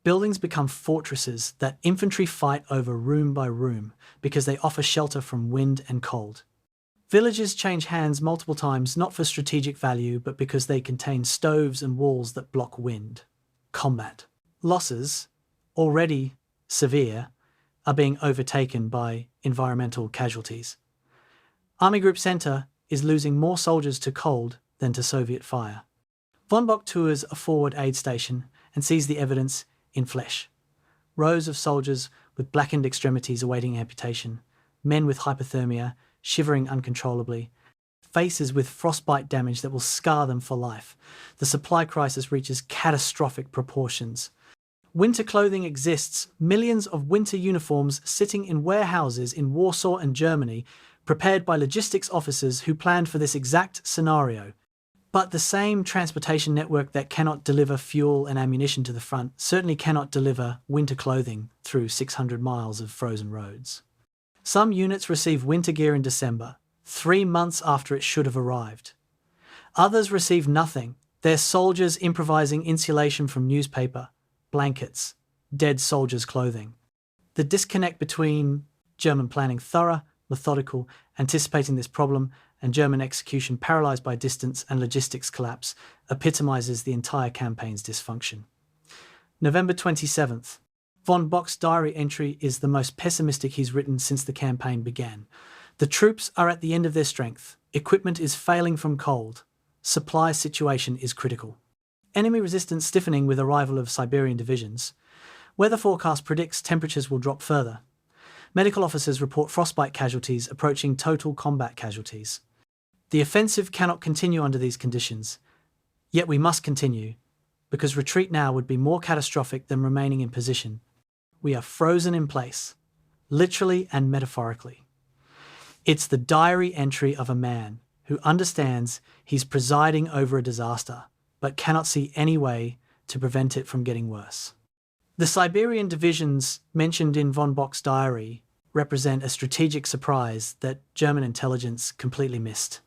Buildings become fortresses that infantry fight over room by room because they offer shelter from wind and cold. Villages change hands multiple times not for strategic value but because they contain stoves and walls that block wind. Combat. Losses, already severe, are being overtaken by environmental casualties. Army Group Center is losing more soldiers to cold than to Soviet fire. Von Bock tours a forward aid station and sees the evidence in flesh. Rows of soldiers with blackened extremities awaiting amputation, men with hypothermia, shivering uncontrollably, faces with frostbite damage that will scar them for life. The supply crisis reaches catastrophic proportions. Winter clothing exists, millions of winter uniforms sitting in warehouses in Warsaw and Germany, prepared by logistics officers who planned for this exact scenario. But the same transportation network that cannot deliver fuel and ammunition to the front certainly cannot deliver winter clothing through 600 miles of frozen roads. Some units receive winter gear in December, 3 months after it should have arrived. Others receive nothing, their soldiers improvising insulation from newspaper, blankets, dead soldiers' clothing. The disconnect between German planning thorough, methodical, anticipating this problem, and German execution paralyzed by distance and logistics collapse epitomizes the entire campaign's dysfunction. November 27th. Von Bock's diary entry is the most pessimistic he's written since the campaign began. The troops are at the end of their strength. Equipment is failing from cold. Supply situation is critical. Enemy resistance stiffening with arrival of Siberian divisions. Weather forecast predicts temperatures will drop further. Medical officers report frostbite casualties approaching total combat casualties. The offensive cannot continue under these conditions. Yet we must continue, because retreat now would be more catastrophic than remaining in position. We are frozen in place, literally and metaphorically. It's the diary entry of a man who understands he's presiding over a disaster, but cannot see any way to prevent it from getting worse. The Siberian divisions mentioned in von Bock's diary represent a strategic surprise that German intelligence completely missed.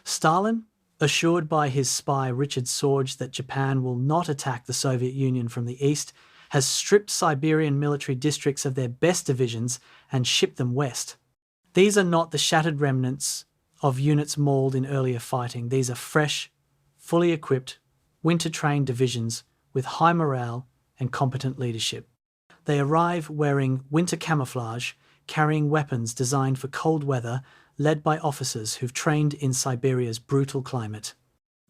Stalin, assured by his spy Richard Sorge that Japan will not attack the Soviet Union from the east, has stripped Siberian military districts of their best divisions and shipped them west. These are not the shattered remnants of units mauled in earlier fighting. These are fresh, fully equipped, winter-trained divisions with high morale and competent leadership. They arrive wearing winter camouflage, carrying weapons designed for cold weather, led by officers who've trained in Siberia's brutal climate.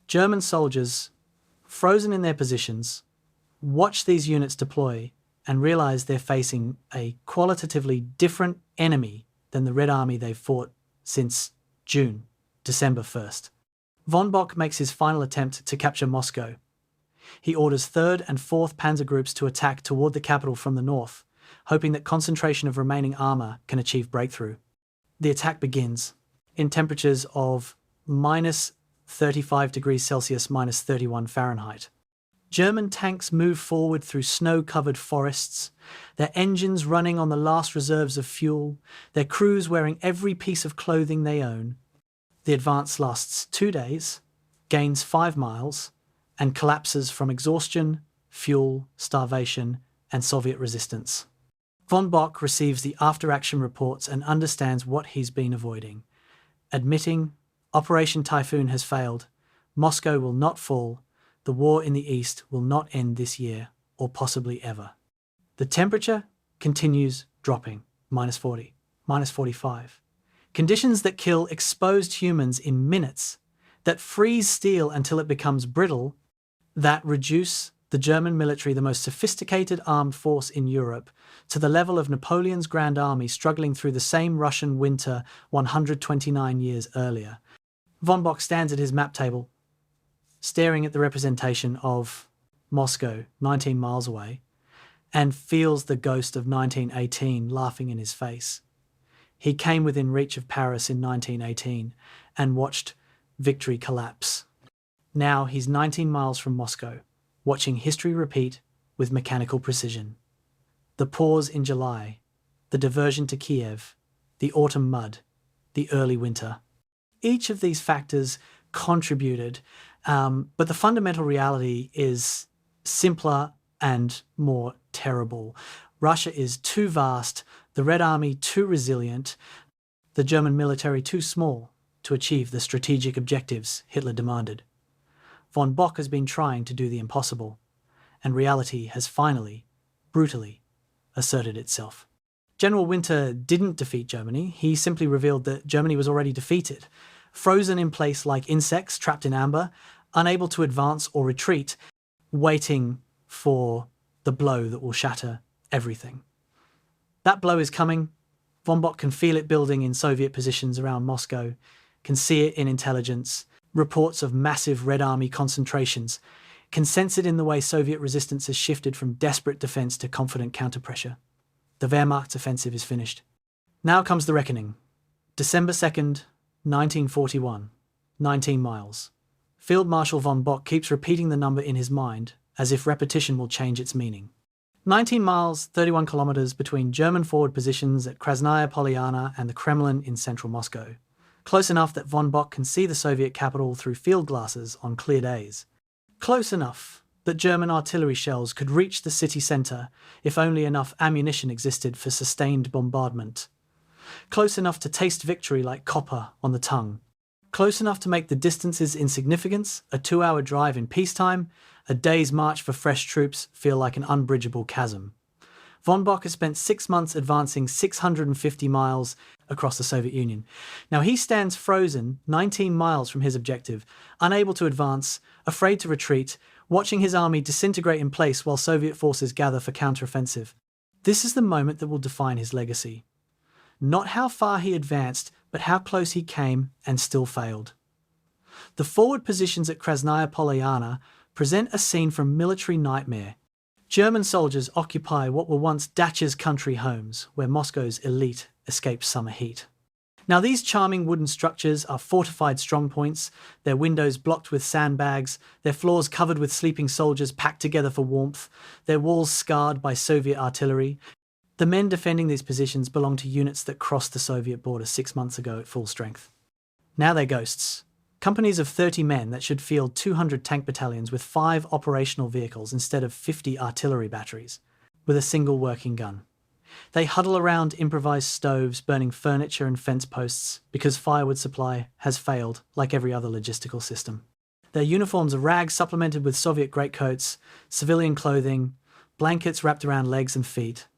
German soldiers, frozen in their positions, watch these units deploy and realize they're facing a qualitatively different enemy than the Red Army they've fought since December 1st. Von Bock makes his final attempt to capture Moscow. He orders 3rd and 4th Panzer Groups to attack toward the capital from the north, hoping that concentration of remaining armour can achieve breakthrough. The attack begins in temperatures of minus 35 degrees Celsius, minus 31 Fahrenheit. German tanks move forward through snow-covered forests, their engines running on the last reserves of fuel, their crews wearing every piece of clothing they own. The advance lasts 2 days, gains 5 miles, and collapses from exhaustion, fuel, starvation, and Soviet resistance. Von Bock receives the after-action reports and understands what he's been avoiding. Admitting Operation Typhoon has failed, Moscow will not fall, the war in the east will not end this year, or possibly ever. The temperature continues dropping, minus 40, minus 45. Conditions that kill exposed humans in minutes, that freeze steel until it becomes brittle, that reduce the German military, the most sophisticated armed force in Europe, to the level of Napoleon's Grand Army struggling through the same Russian winter 129 years earlier. Von Bock stands at his map table, staring at the representation of Moscow 19 miles away, and feels the ghost of 1918 laughing in his face. He came within reach of Paris in 1918 and watched victory collapse. Now he's 19 miles from Moscow, watching history repeat with mechanical precision. The pause in July, the diversion to Kiev, the autumn mud, the early winter. Each of these factors contributed, but the fundamental reality is simpler and more terrible. Russia is too vast, the Red Army too resilient, the German military too small to achieve the strategic objectives Hitler demanded. Von Bock has been trying to do the impossible, and reality has finally, brutally, asserted itself. General Winter didn't defeat Germany. He simply revealed that Germany was already defeated, frozen in place like insects trapped in amber, unable to advance or retreat, waiting for the blow that will shatter everything. That blow is coming. Von Bock can feel it building in Soviet positions around Moscow, can see it in intelligence, reports of massive Red Army concentrations, can sense it in the way Soviet resistance has shifted from desperate defense to confident counterpressure. The Wehrmacht's offensive is finished. Now comes the reckoning. December 2nd, 1941, 19 miles. Field Marshal von Bock keeps repeating the number in his mind, as if repetition will change its meaning. 19 miles, 31 kilometers between German forward positions at Krasnaya Polyana and the Kremlin in central Moscow. Close enough that von Bock can see the Soviet capital through field glasses on clear days. Close enough that German artillery shells could reach the city centre if only enough ammunition existed for sustained bombardment. close enough to taste victory like copper on the tongue, close enough to make the distance's insignificance, a 2-hour drive in peacetime, a day's march for fresh troops, feel like an unbridgeable chasm. Von Bock has spent 6 months advancing 650 miles across the Soviet Union. Now he stands frozen 19 miles from his objective, unable to advance, afraid to retreat, watching his army disintegrate in place while Soviet forces gather for counteroffensive. This is the moment that will define his legacy. Not how far he advanced, but how close he came and still failed. The forward positions at Krasnaya Polyana present a scene from military nightmare. German soldiers occupy what were once Dachau's country homes, where Moscow's elite escapes summer heat. Now these charming wooden structures are fortified strongpoints, their windows blocked with sandbags, their floors covered with sleeping soldiers packed together for warmth, their walls scarred by Soviet artillery. The men defending these positions belong to units that crossed the Soviet border 6 months ago at full strength. Now they're ghosts. Companies of 30 men that should field 200 tank battalions with 5 operational vehicles instead of 50 artillery batteries, with a single working gun. They huddle around improvised stoves, burning furniture and fence posts because firewood supply has failed, like every other logistical system. Their uniforms are rags supplemented with Soviet greatcoats, civilian clothing, blankets wrapped around legs and feet.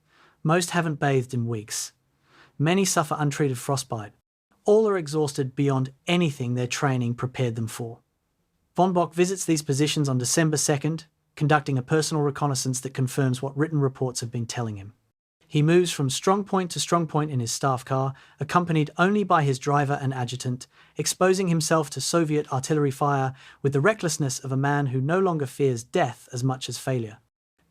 Most haven't bathed in weeks. Many suffer untreated frostbite. All are exhausted beyond anything their training prepared them for. Von Bock visits these positions on December 2nd, conducting a personal reconnaissance that confirms what written reports have been telling him. He moves from strong point to strong point in his staff car, accompanied only by his driver and adjutant, exposing himself to Soviet artillery fire with the recklessness of a man who no longer fears death as much as failure.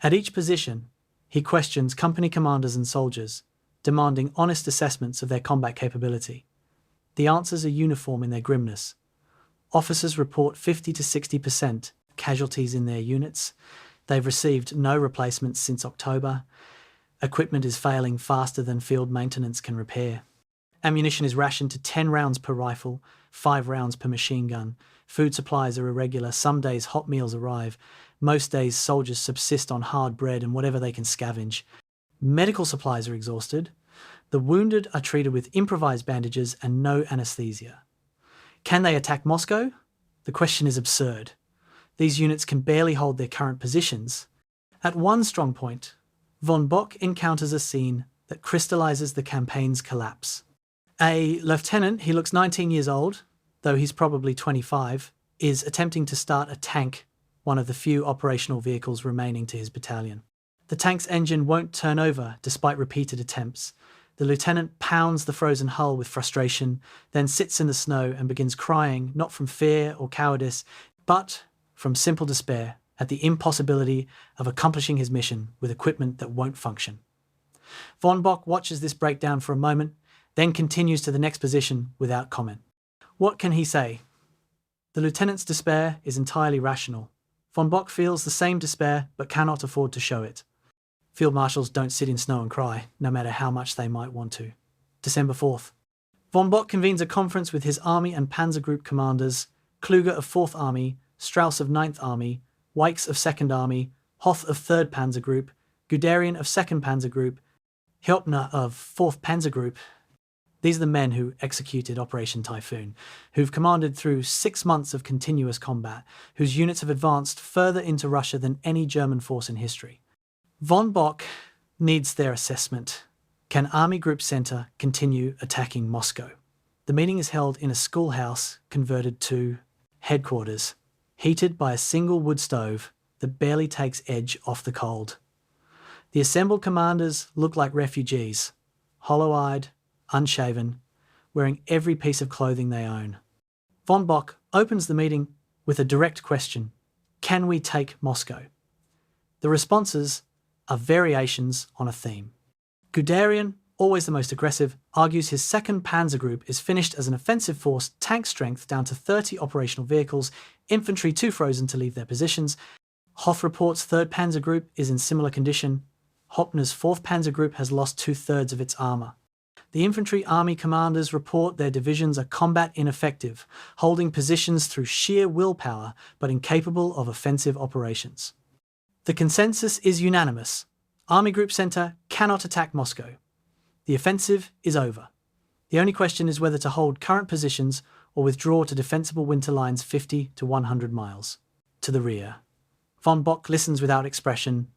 At each position, he questions company commanders and soldiers, demanding honest assessments of their combat capability. The answers are uniform in their grimness. Officers report 50 to 60% casualties in their units. They've received no replacements since October. Equipment is failing faster than field maintenance can repair. Ammunition is rationed to 10 rounds per rifle, 5 rounds per machine gun. Food supplies are irregular. Some days hot meals arrive. Most days soldiers subsist on hard bread and whatever they can scavenge. Medical supplies are exhausted. The wounded are treated with improvised bandages and no anesthesia. Can they attack Moscow? The question is absurd. These units can barely hold their current positions. At one strong point, Von Bock encounters a scene that crystallizes the campaign's collapse. A lieutenant, he looks 19 years old, though he's probably 25, is attempting to start a tank, one of the few operational vehicles remaining to his battalion. The tank's engine won't turn over despite repeated attempts. The lieutenant pounds the frozen hull with frustration, then sits in the snow and begins crying, not from fear or cowardice, but from simple despair at the impossibility of accomplishing his mission with equipment that won't function. Von Bock watches this breakdown for a moment, then continues to the next position without comment. What can he say? The lieutenant's despair is entirely rational. Von Bock feels the same despair but cannot afford to show it. Field marshals don't sit in snow and cry, no matter how much they might want to. December 4th. Von Bock convenes a conference with his Army and Panzer Group commanders, Kluge of 4th Army, Strauss of 9th Army, Wykes of 2nd Army, Hoth of 3rd Panzer Group, Guderian of 2nd Panzer Group, Heopner of 4th Panzer Group. These are the men who executed Operation Typhoon, who've commanded through 6 months of continuous combat, whose units have advanced further into Russia than any German force in history. Von Bock needs their assessment. Can Army Group Center continue attacking Moscow? The meeting is held in a schoolhouse converted to headquarters, heated by a single wood stove that barely takes edge off the cold. The assembled commanders look like refugees, hollow-eyed, unshaven, wearing every piece of clothing they own. Von Bock opens the meeting with a direct question: can we take Moscow? The responses are variations on a theme. Guderian, always the most aggressive, argues his 2nd Panzer Group is finished as an offensive force, tank strength down to 30 operational vehicles, infantry too frozen to leave their positions. Hoth reports 3rd Panzer Group is in similar condition. Hopner's 4th Panzer Group has lost 2/3 of its armour. The infantry army commanders report their divisions are combat ineffective, holding positions through sheer willpower but incapable of offensive operations. The consensus is unanimous. Army Group Center cannot attack Moscow. The offensive is over. The only question is whether to hold current positions or withdraw to defensible winter lines 50 to 100 miles to the rear. Von Bock listens without expression,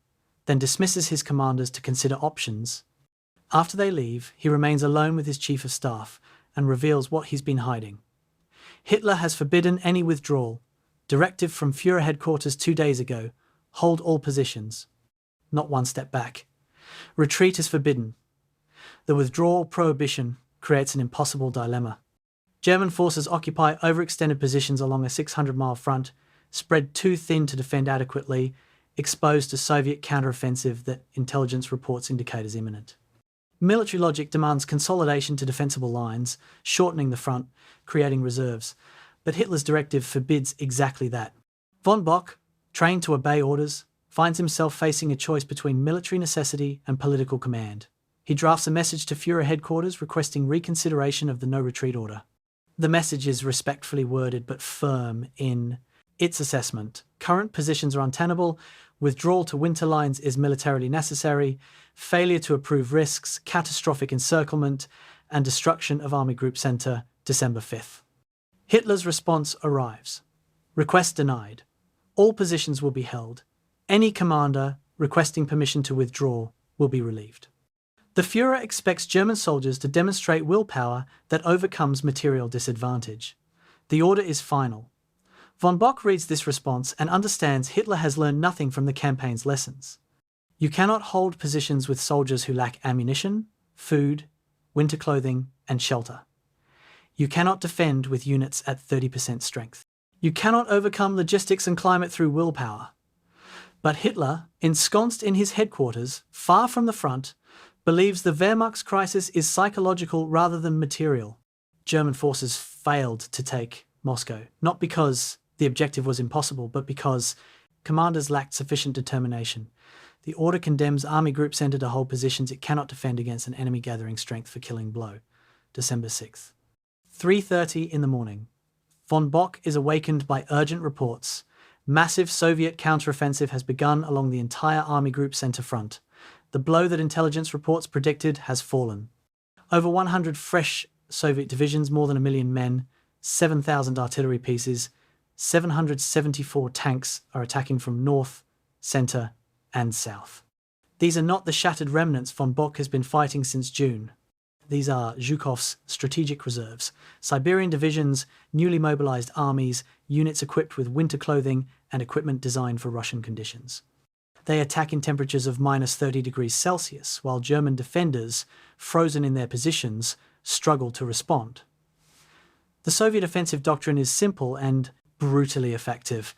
then dismisses his commanders to consider options. After they leave, he remains alone with his chief of staff and reveals what he's been hiding. Hitler has forbidden any withdrawal. Directive from Führer headquarters 2 days ago: hold all positions. Not one step back. Retreat is forbidden. The withdrawal prohibition creates an impossible dilemma. German forces occupy overextended positions along a 600-mile front, spread too thin to defend adequately, exposed to Soviet counteroffensive that intelligence reports indicate is imminent. Military logic demands consolidation to defensible lines, shortening the front, creating reserves, but Hitler's directive forbids exactly that. Von Bock, trained to obey orders, finds himself facing a choice between military necessity and political command. He drafts a message to Führer headquarters requesting reconsideration of the no-retreat order. The message is respectfully worded but firm in its assessment. Current positions are untenable, withdrawal to winter lines is militarily necessary, failure to approve risks, catastrophic encirclement, and destruction of Army Group Center, December 5th. Hitler's response arrives. Request denied. All positions will be held. Any commander requesting permission to withdraw will be relieved. The Führer expects German soldiers to demonstrate willpower that overcomes material disadvantage. The order is final. Von Bock reads this response and understands Hitler has learned nothing from the campaign's lessons. You cannot hold positions with soldiers who lack ammunition, food, winter clothing, and shelter. You cannot defend with units at 30% strength. You cannot overcome logistics and climate through willpower. But Hitler, ensconced in his headquarters, far from the front, believes the Wehrmacht's crisis is psychological rather than material. German forces failed to take Moscow, not because the objective was impossible, but because commanders lacked sufficient determination. The order condemns Army Group Center to hold positions it cannot defend against an enemy gathering strength for killing blow. December 6th. 3:30 in the morning. Von Bock is awakened by urgent reports. Massive Soviet counteroffensive has begun along the entire Army Group Center front. The blow that intelligence reports predicted has fallen. Over 100 fresh Soviet divisions, more than 1 million men, 7,000 artillery pieces, 774 tanks are attacking from north, center, and south. These are not the shattered remnants von Bock has been fighting since June. These are Zhukov's strategic reserves, Siberian divisions, newly mobilized armies, units equipped with winter clothing and equipment designed for Russian conditions. They attack in temperatures of minus 30 degrees Celsius, while German defenders, frozen in their positions, struggle to respond. The Soviet offensive doctrine is simple and brutally effective.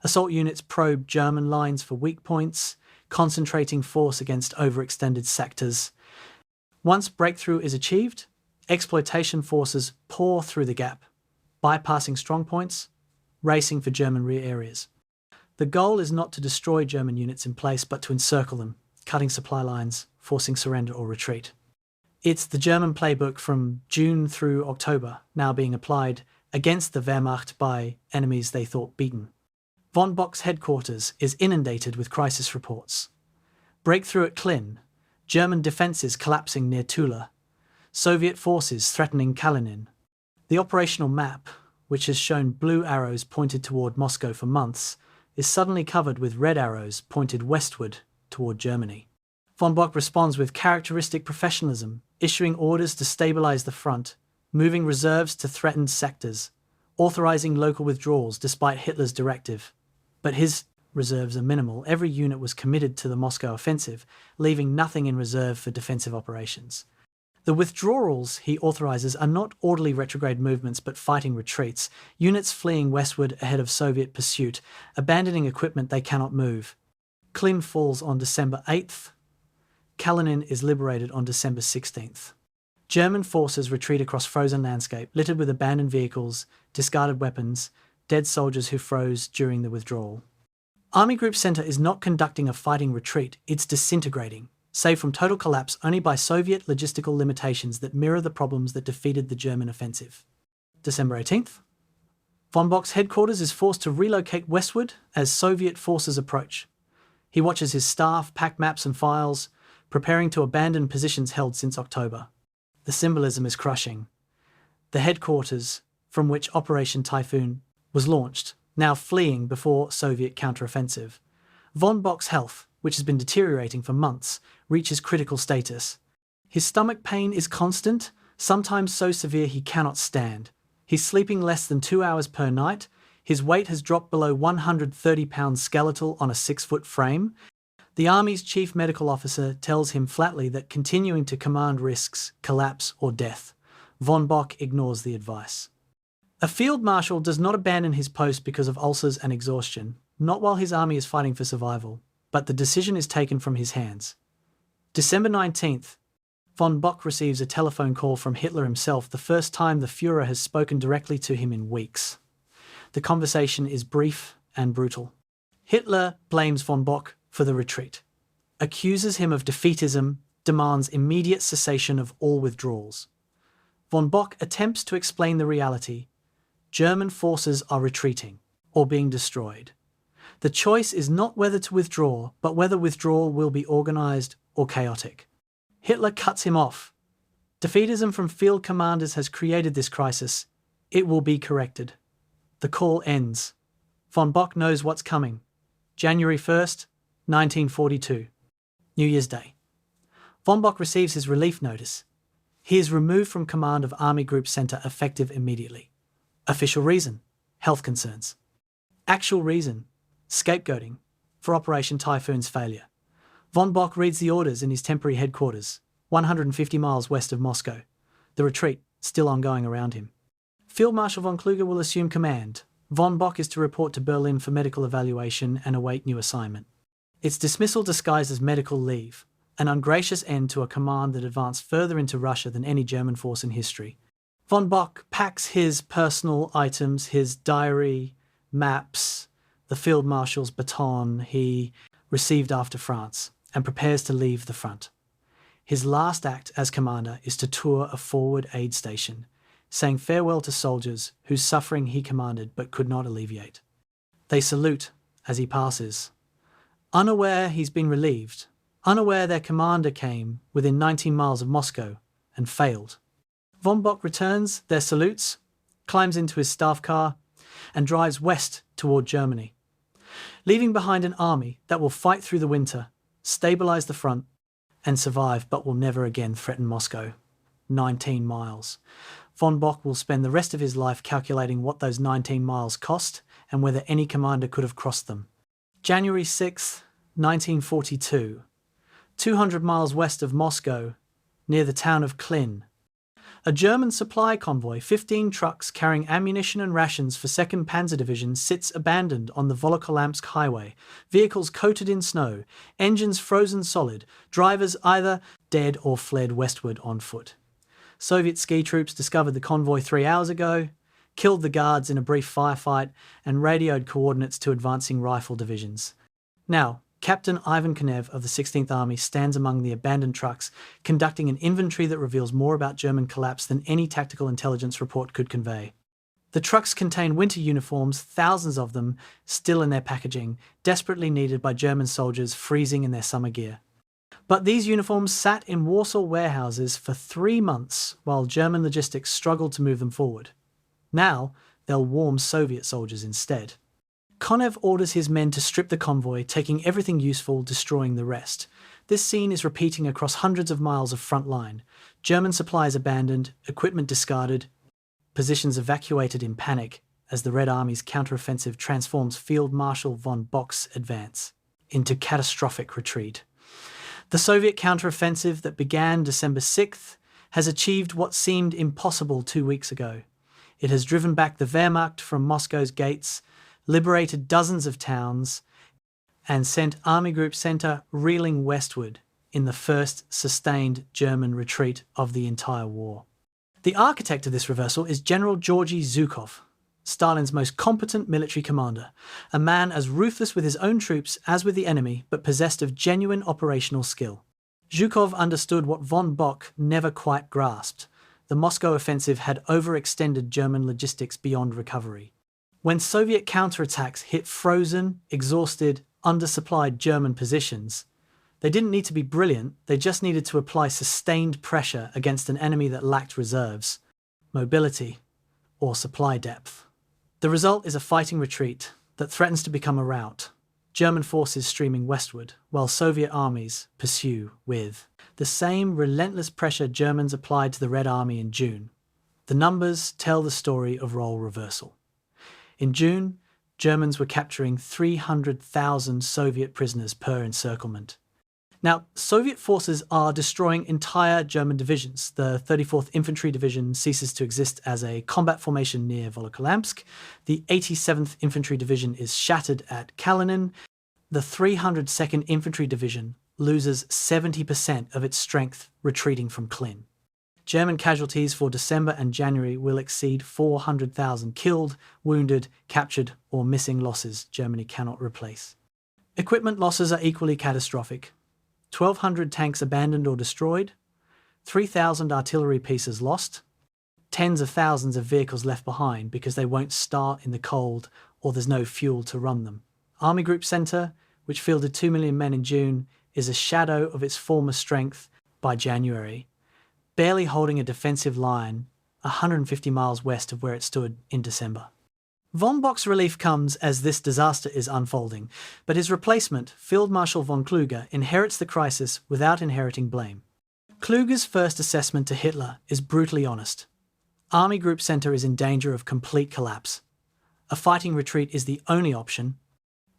Assault units probe German lines for weak points, concentrating force against overextended sectors. Once breakthrough is achieved, exploitation forces pour through the gap, bypassing strong points, racing for German rear areas. The goal is not to destroy German units in place, but to encircle them, cutting supply lines, forcing surrender or retreat. It's the German playbook from June through October, now being applied against the Wehrmacht by enemies they thought beaten. Von Bock's headquarters is inundated with crisis reports. Breakthrough at Klin, German defences collapsing near Tula, Soviet forces threatening Kalinin. The operational map, which has shown blue arrows pointed toward Moscow for months, is suddenly covered with red arrows pointed westward toward Germany. Von Bock responds with characteristic professionalism, issuing orders to stabilize the front, moving reserves to threatened sectors, authorizing local withdrawals despite Hitler's directive. But his reserves are minimal. Every unit was committed to the Moscow offensive, leaving nothing in reserve for defensive operations. The withdrawals he authorizes are not orderly retrograde movements but fighting retreats, units fleeing westward ahead of Soviet pursuit, abandoning equipment they cannot move. Klin falls on December 8th. Kalinin is liberated on December 16th. German forces retreat across frozen landscape, littered with abandoned vehicles, discarded weapons, dead soldiers who froze during the withdrawal. Army Group Center is not conducting a fighting retreat, it's disintegrating, saved from total collapse only by Soviet logistical limitations that mirror the problems that defeated the German offensive. December 18th. Von Bock's headquarters is forced to relocate westward as Soviet forces approach. He watches his staff pack maps and files, preparing to abandon positions held since October. The symbolism is crushing. The headquarters from which Operation Typhoon was launched, now fleeing before Soviet counteroffensive. Von Bock's health, which has been deteriorating for months, reaches critical status. His stomach pain is constant, sometimes so severe he cannot stand. He's sleeping less than 2 hours per night. His weight has dropped below 130 pounds skeletal on a 6-foot frame. The Army's chief medical officer tells him flatly that continuing to command risks collapse or death. Von Bock ignores the advice. A field marshal does not abandon his post because of ulcers and exhaustion, not while his army is fighting for survival, but the decision is taken from his hands. December 19th, von Bock receives a telephone call from Hitler himself, the first time the Führer has spoken directly to him in weeks. The conversation is brief and brutal. Hitler blames von Bock for the retreat, accuses him of defeatism, demands immediate cessation of all withdrawals. Von Bock attempts to explain the reality. German forces are retreating or being destroyed. The choice is not whether to withdraw, but whether withdrawal will be organized or chaotic. Hitler cuts him off. Defeatism from field commanders has created this crisis. It will be corrected. The call ends. Von Bock knows what's coming. January 1st, 1942. New Year's Day. Von Bock receives his relief notice. He is removed from command of Army Group Center effective immediately. Official reason: health concerns. Actual reason: scapegoating for Operation Typhoon's failure. Von Bock reads the orders in his temporary headquarters, 150 miles west of Moscow. The retreat still ongoing around him. Field Marshal von Kluge will assume command. Von Bock is to report to Berlin for medical evaluation and await new assignment. Its dismissal disguised as medical leave, an ungracious end to a command that advanced further into Russia than any German force in history. Von Bock packs his personal items, his diary, maps, the Field Marshal's baton he received after France, and prepares to leave the front. His last act as commander is to tour a forward aid station, saying farewell to soldiers whose suffering he commanded but could not alleviate. They salute as he passes, unaware he's been relieved, unaware their commander came within 19 miles of Moscow and failed. Von Bock returns their salutes, climbs into his staff car, and drives west toward Germany, leaving behind an army that will fight through the winter, stabilize the front, and survive but will never again threaten Moscow. 19 miles. Von Bock will spend the rest of his life calculating what those 19 miles cost and whether any commander could have crossed them. January 6, 1942. 200 miles west of Moscow, near the town of Klin. A German supply convoy, 15 trucks carrying ammunition and rations for 2nd Panzer Division, sits abandoned on the Volokholamsk highway, vehicles coated in snow, engines frozen solid, drivers either dead or fled westward on foot. Soviet ski troops discovered the convoy 3 hours ago, killed the guards in a brief firefight, and radioed coordinates to advancing rifle divisions. Now, Captain Ivan Konev of the 16th Army stands among the abandoned trucks, conducting an inventory that reveals more about German collapse than any tactical intelligence report could convey. The trucks contain winter uniforms, thousands of them still in their packaging, desperately needed by German soldiers freezing in their summer gear. But these uniforms sat in Warsaw warehouses for 3 months while German logistics struggled to move them forward. Now, they'll warm Soviet soldiers instead. Konev orders his men to strip the convoy, taking everything useful, destroying the rest. This scene is repeating across hundreds of miles of front line. German supplies abandoned, equipment discarded, positions evacuated in panic as the Red Army's counteroffensive transforms Field Marshal von Bock's advance into catastrophic retreat. The Soviet counteroffensive that began December 6th has achieved what seemed impossible 2 weeks ago. It has driven back the Wehrmacht from Moscow's gates, liberated dozens of towns, and sent Army Group Center reeling westward in the first sustained German retreat of the entire war. The architect of this reversal is General Georgy Zhukov, Stalin's most competent military commander, a man as ruthless with his own troops as with the enemy, but possessed of genuine operational skill. Zhukov understood what von Bock never quite grasped. The Moscow offensive had overextended German logistics beyond recovery. When Soviet counterattacks hit frozen, exhausted, undersupplied German positions, They didn't need to be brilliant, they just needed to apply sustained pressure against an enemy that lacked reserves, mobility, or supply depth. The result is a fighting retreat that threatens to become a rout, German forces streaming westward, while Soviet armies pursue with the same relentless pressure Germans applied to the Red Army in June. The numbers tell the story of role reversal. In June, Germans were capturing 300,000 Soviet prisoners per encirclement. Now, Soviet forces are destroying entire German divisions. The 34th Infantry Division ceases to exist as a combat formation near Volokholamsk. The 87th Infantry Division is shattered at Kalinin. The 302nd Infantry Division loses 70% of its strength retreating from Klin. German casualties for December and January will exceed 400,000 killed, wounded, captured, or missing losses Germany cannot replace. Equipment losses are equally catastrophic. 1,200 tanks abandoned or destroyed, 3,000 artillery pieces lost, tens of thousands of vehicles left behind because they won't start in the cold or there's no fuel to run them. Army Group Center, which fielded 2 million men in June, is a shadow of its former strength by January, barely holding a defensive line 150 miles west of where it stood in December. Von Bock's relief comes as this disaster is unfolding, but his replacement, Field Marshal von Kluge, inherits the crisis without inheriting blame. Kluge's first assessment to Hitler is brutally honest. Army Group Center is in danger of complete collapse. A fighting retreat is the only option.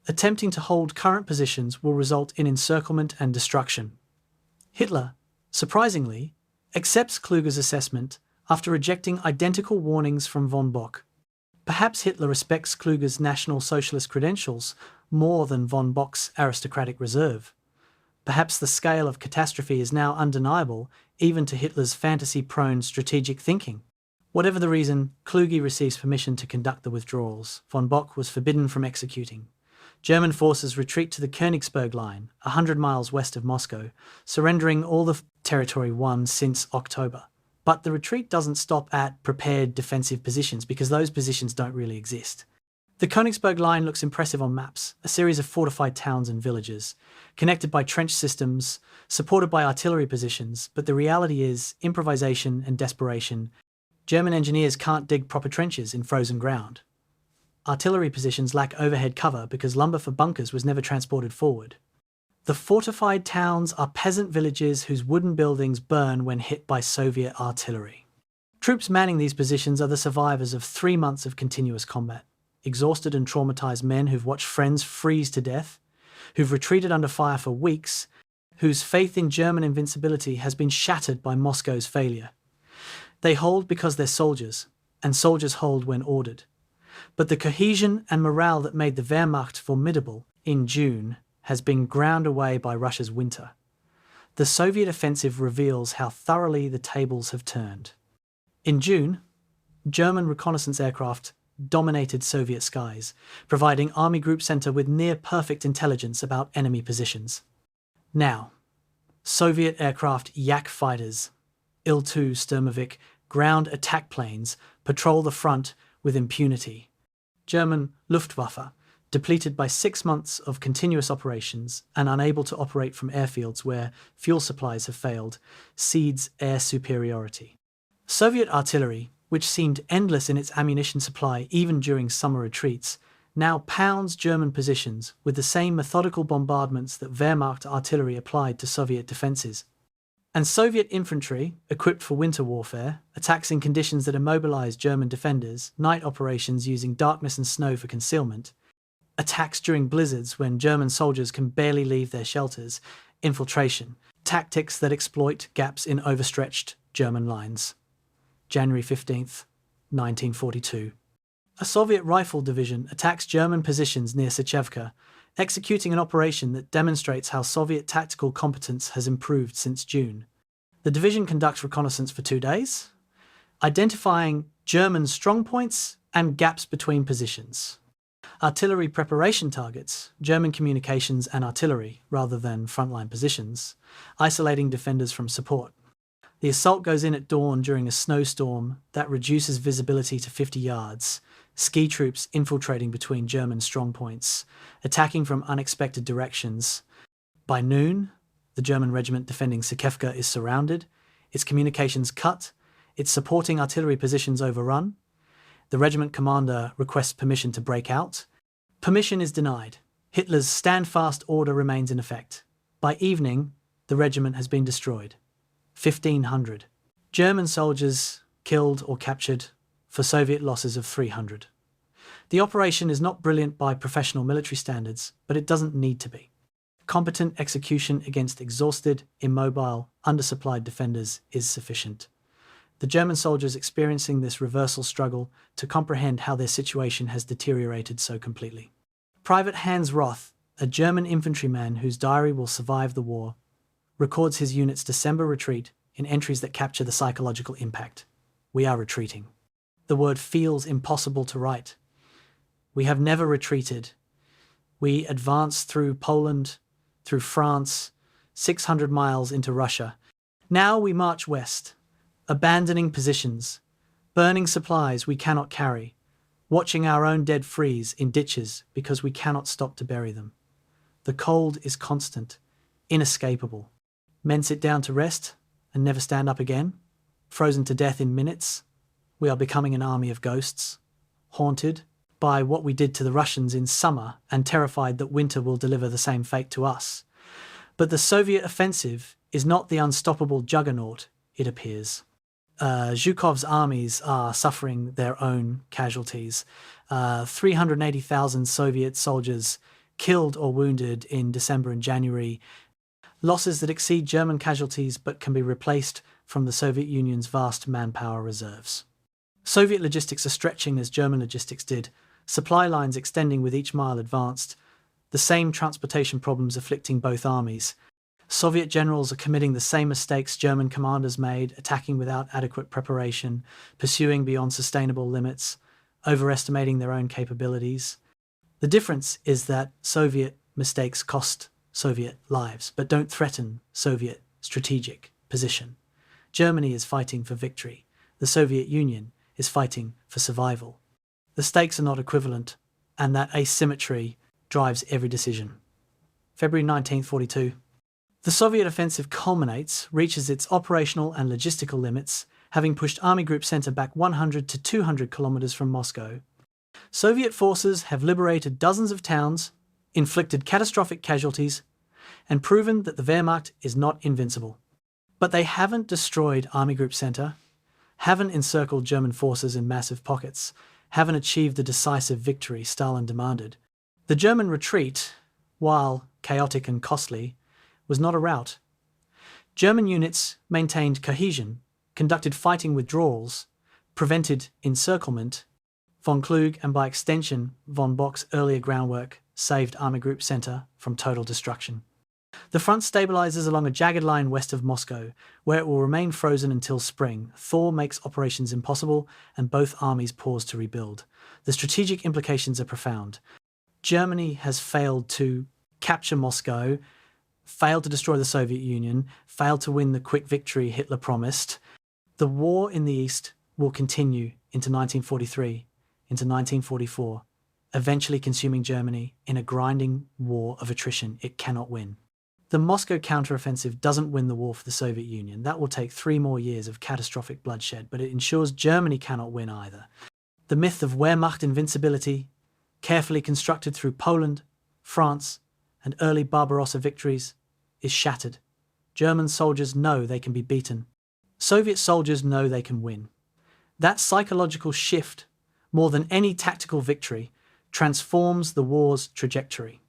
Attempting to hold current positions will result in encirclement and destruction. Hitler, surprisingly, accepts Kluge's assessment after rejecting identical warnings from von Bock. Perhaps Hitler respects Kluge's National Socialist credentials more than von Bock's aristocratic reserve. Perhaps the scale of catastrophe is now undeniable, even to Hitler's fantasy-prone strategic thinking. Whatever the reason, Kluge receives permission to conduct the withdrawals. Von Bock was forbidden from executing. German forces retreat to the Königsberg Line, 100 miles west of Moscow, surrendering all the territory won since October. But the retreat doesn't stop at prepared defensive positions because those positions don't really exist. The Königsberg Line looks impressive on maps, a series of fortified towns and villages, connected by trench systems, supported by artillery positions, but the reality is improvisation and desperation. German engineers can't dig proper trenches in frozen ground. Artillery positions lack overhead cover because lumber for bunkers was never transported forward. The fortified towns are peasant villages whose wooden buildings burn when hit by Soviet artillery. Troops manning these positions are the survivors of 3 months of continuous combat. Exhausted and traumatized men who've watched friends freeze to death, who've retreated under fire for weeks, whose faith in German invincibility has been shattered by Moscow's failure. They hold because they're soldiers, and soldiers hold when ordered. But the cohesion and morale that made the Wehrmacht formidable in June has been ground away by Russia's winter. The Soviet offensive reveals how thoroughly the tables have turned. In June, German reconnaissance aircraft dominated Soviet skies, providing Army Group Center with near-perfect intelligence about enemy positions. Now, Soviet aircraft Yak fighters, Il-2 Sturmovik ground attack planes patrol the front with impunity. German Luftwaffe, depleted by 6 months of continuous operations and unable to operate from airfields where fuel supplies have failed, cedes air superiority. Soviet artillery, which seemed endless in its ammunition supply even during summer retreats, now pounds German positions with the same methodical bombardments that Wehrmacht artillery applied to Soviet defences. And Soviet infantry, equipped for winter warfare, attacks in conditions that immobilise German defenders, night operations using darkness and snow for concealment, attacks during blizzards when German soldiers can barely leave their shelters, infiltration, tactics that exploit gaps in overstretched German lines. January 15th, 1942. A Soviet rifle division attacks German positions near Sechevka, executing an operation that demonstrates how Soviet tactical competence has improved since June. The division conducts reconnaissance for 2 days, identifying German strongpoints and gaps between positions. Artillery preparation targets German communications and artillery rather than frontline positions, isolating defenders from support. The assault goes in at dawn during a snowstorm that reduces visibility to 50 yards, ski troops infiltrating between German strongpoints, attacking from unexpected directions. By noon, The German regiment defending Sikevka is surrounded, its communications cut, its supporting artillery positions overrun. The regiment commander requests permission to break out. Permission is denied. Hitler's stand-fast order remains in effect. By evening, the regiment has been destroyed. 1,500. German soldiers killed or captured for Soviet losses of 300. The operation is not brilliant by professional military standards, but it doesn't need to be. Competent execution against exhausted, immobile, undersupplied defenders is sufficient. The German soldiers experiencing this reversal struggle to comprehend how their situation has deteriorated so completely. Private Hans Roth, a German infantryman whose diary will survive the war, records his unit's December retreat in entries that capture the psychological impact. We are retreating. The word feels impossible to write. We have never retreated. We advanced through Poland, through France, 600 miles into Russia. Now we march west, abandoning positions, burning supplies we cannot carry, watching our own dead freeze in ditches because we cannot stop to bury them. The cold is constant, inescapable. Men sit down to rest and never stand up again, frozen to death in minutes. We are becoming an army of ghosts, haunted by what we did to the Russians in summer and terrified that winter will deliver the same fate to us. But the Soviet offensive is not the unstoppable juggernaut it appears. Zhukov's armies are suffering their own casualties. 380,000 Soviet soldiers killed or wounded in December and January, losses that exceed German casualties but can be replaced from the Soviet Union's vast manpower reserves. Soviet logistics are stretching as German logistics did, supply lines extending with each mile advanced, the same transportation problems afflicting both armies. Soviet generals are committing the same mistakes German commanders made, attacking without adequate preparation, pursuing beyond sustainable limits, overestimating their own capabilities. The difference is that Soviet mistakes cost Soviet lives, but don't threaten Soviet strategic position. Germany is fighting for victory. The Soviet Union is fighting for survival. The stakes are not equivalent, and that asymmetry drives every decision. February 1942. The Soviet offensive culminates, reaches its operational and logistical limits, having pushed Army Group Center back 100 to 200 kilometers from Moscow. Soviet forces have liberated dozens of towns, inflicted catastrophic casualties, and proven that the Wehrmacht is not invincible. But they haven't destroyed Army Group Center, haven't encircled German forces in massive pockets, haven't achieved the decisive victory Stalin demanded. The German retreat, while chaotic and costly, was not a rout. German units maintained cohesion, conducted fighting withdrawals, prevented encirclement. Von Klug and by extension von Bock's earlier groundwork saved Army Group Center from total destruction. The front stabilizes along a jagged line west of Moscow, where it will remain frozen until spring. Thaw makes operations impossible, and both armies pause to rebuild. The strategic implications are profound. Germany has failed to capture Moscow, failed to destroy the Soviet Union, failed to win the quick victory Hitler promised. The war in the East will continue into 1943, into 1944, eventually consuming Germany in a grinding war of attrition it cannot win. The Moscow counteroffensive doesn't win the war for the Soviet Union. That will take 3 more years of catastrophic bloodshed, but it ensures Germany cannot win either. The myth of Wehrmacht invincibility, carefully constructed through Poland, France, and early Barbarossa victories, is shattered. German soldiers know they can be beaten. Soviet soldiers know they can win. That psychological shift, more than any tactical victory, transforms the war's trajectory.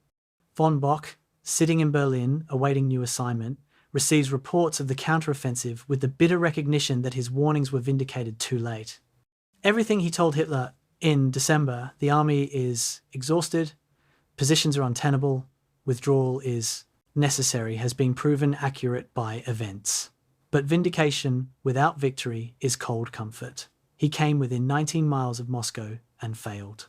Von Bock, sitting in Berlin awaiting new assignment, receives reports of the counteroffensive with the bitter recognition that his warnings were vindicated too late. Everything he told Hitler in December, the army is exhausted, positions are untenable, withdrawal is necessary, has been proven accurate by events. But vindication without victory is cold comfort. He came within 19 miles of Moscow and failed.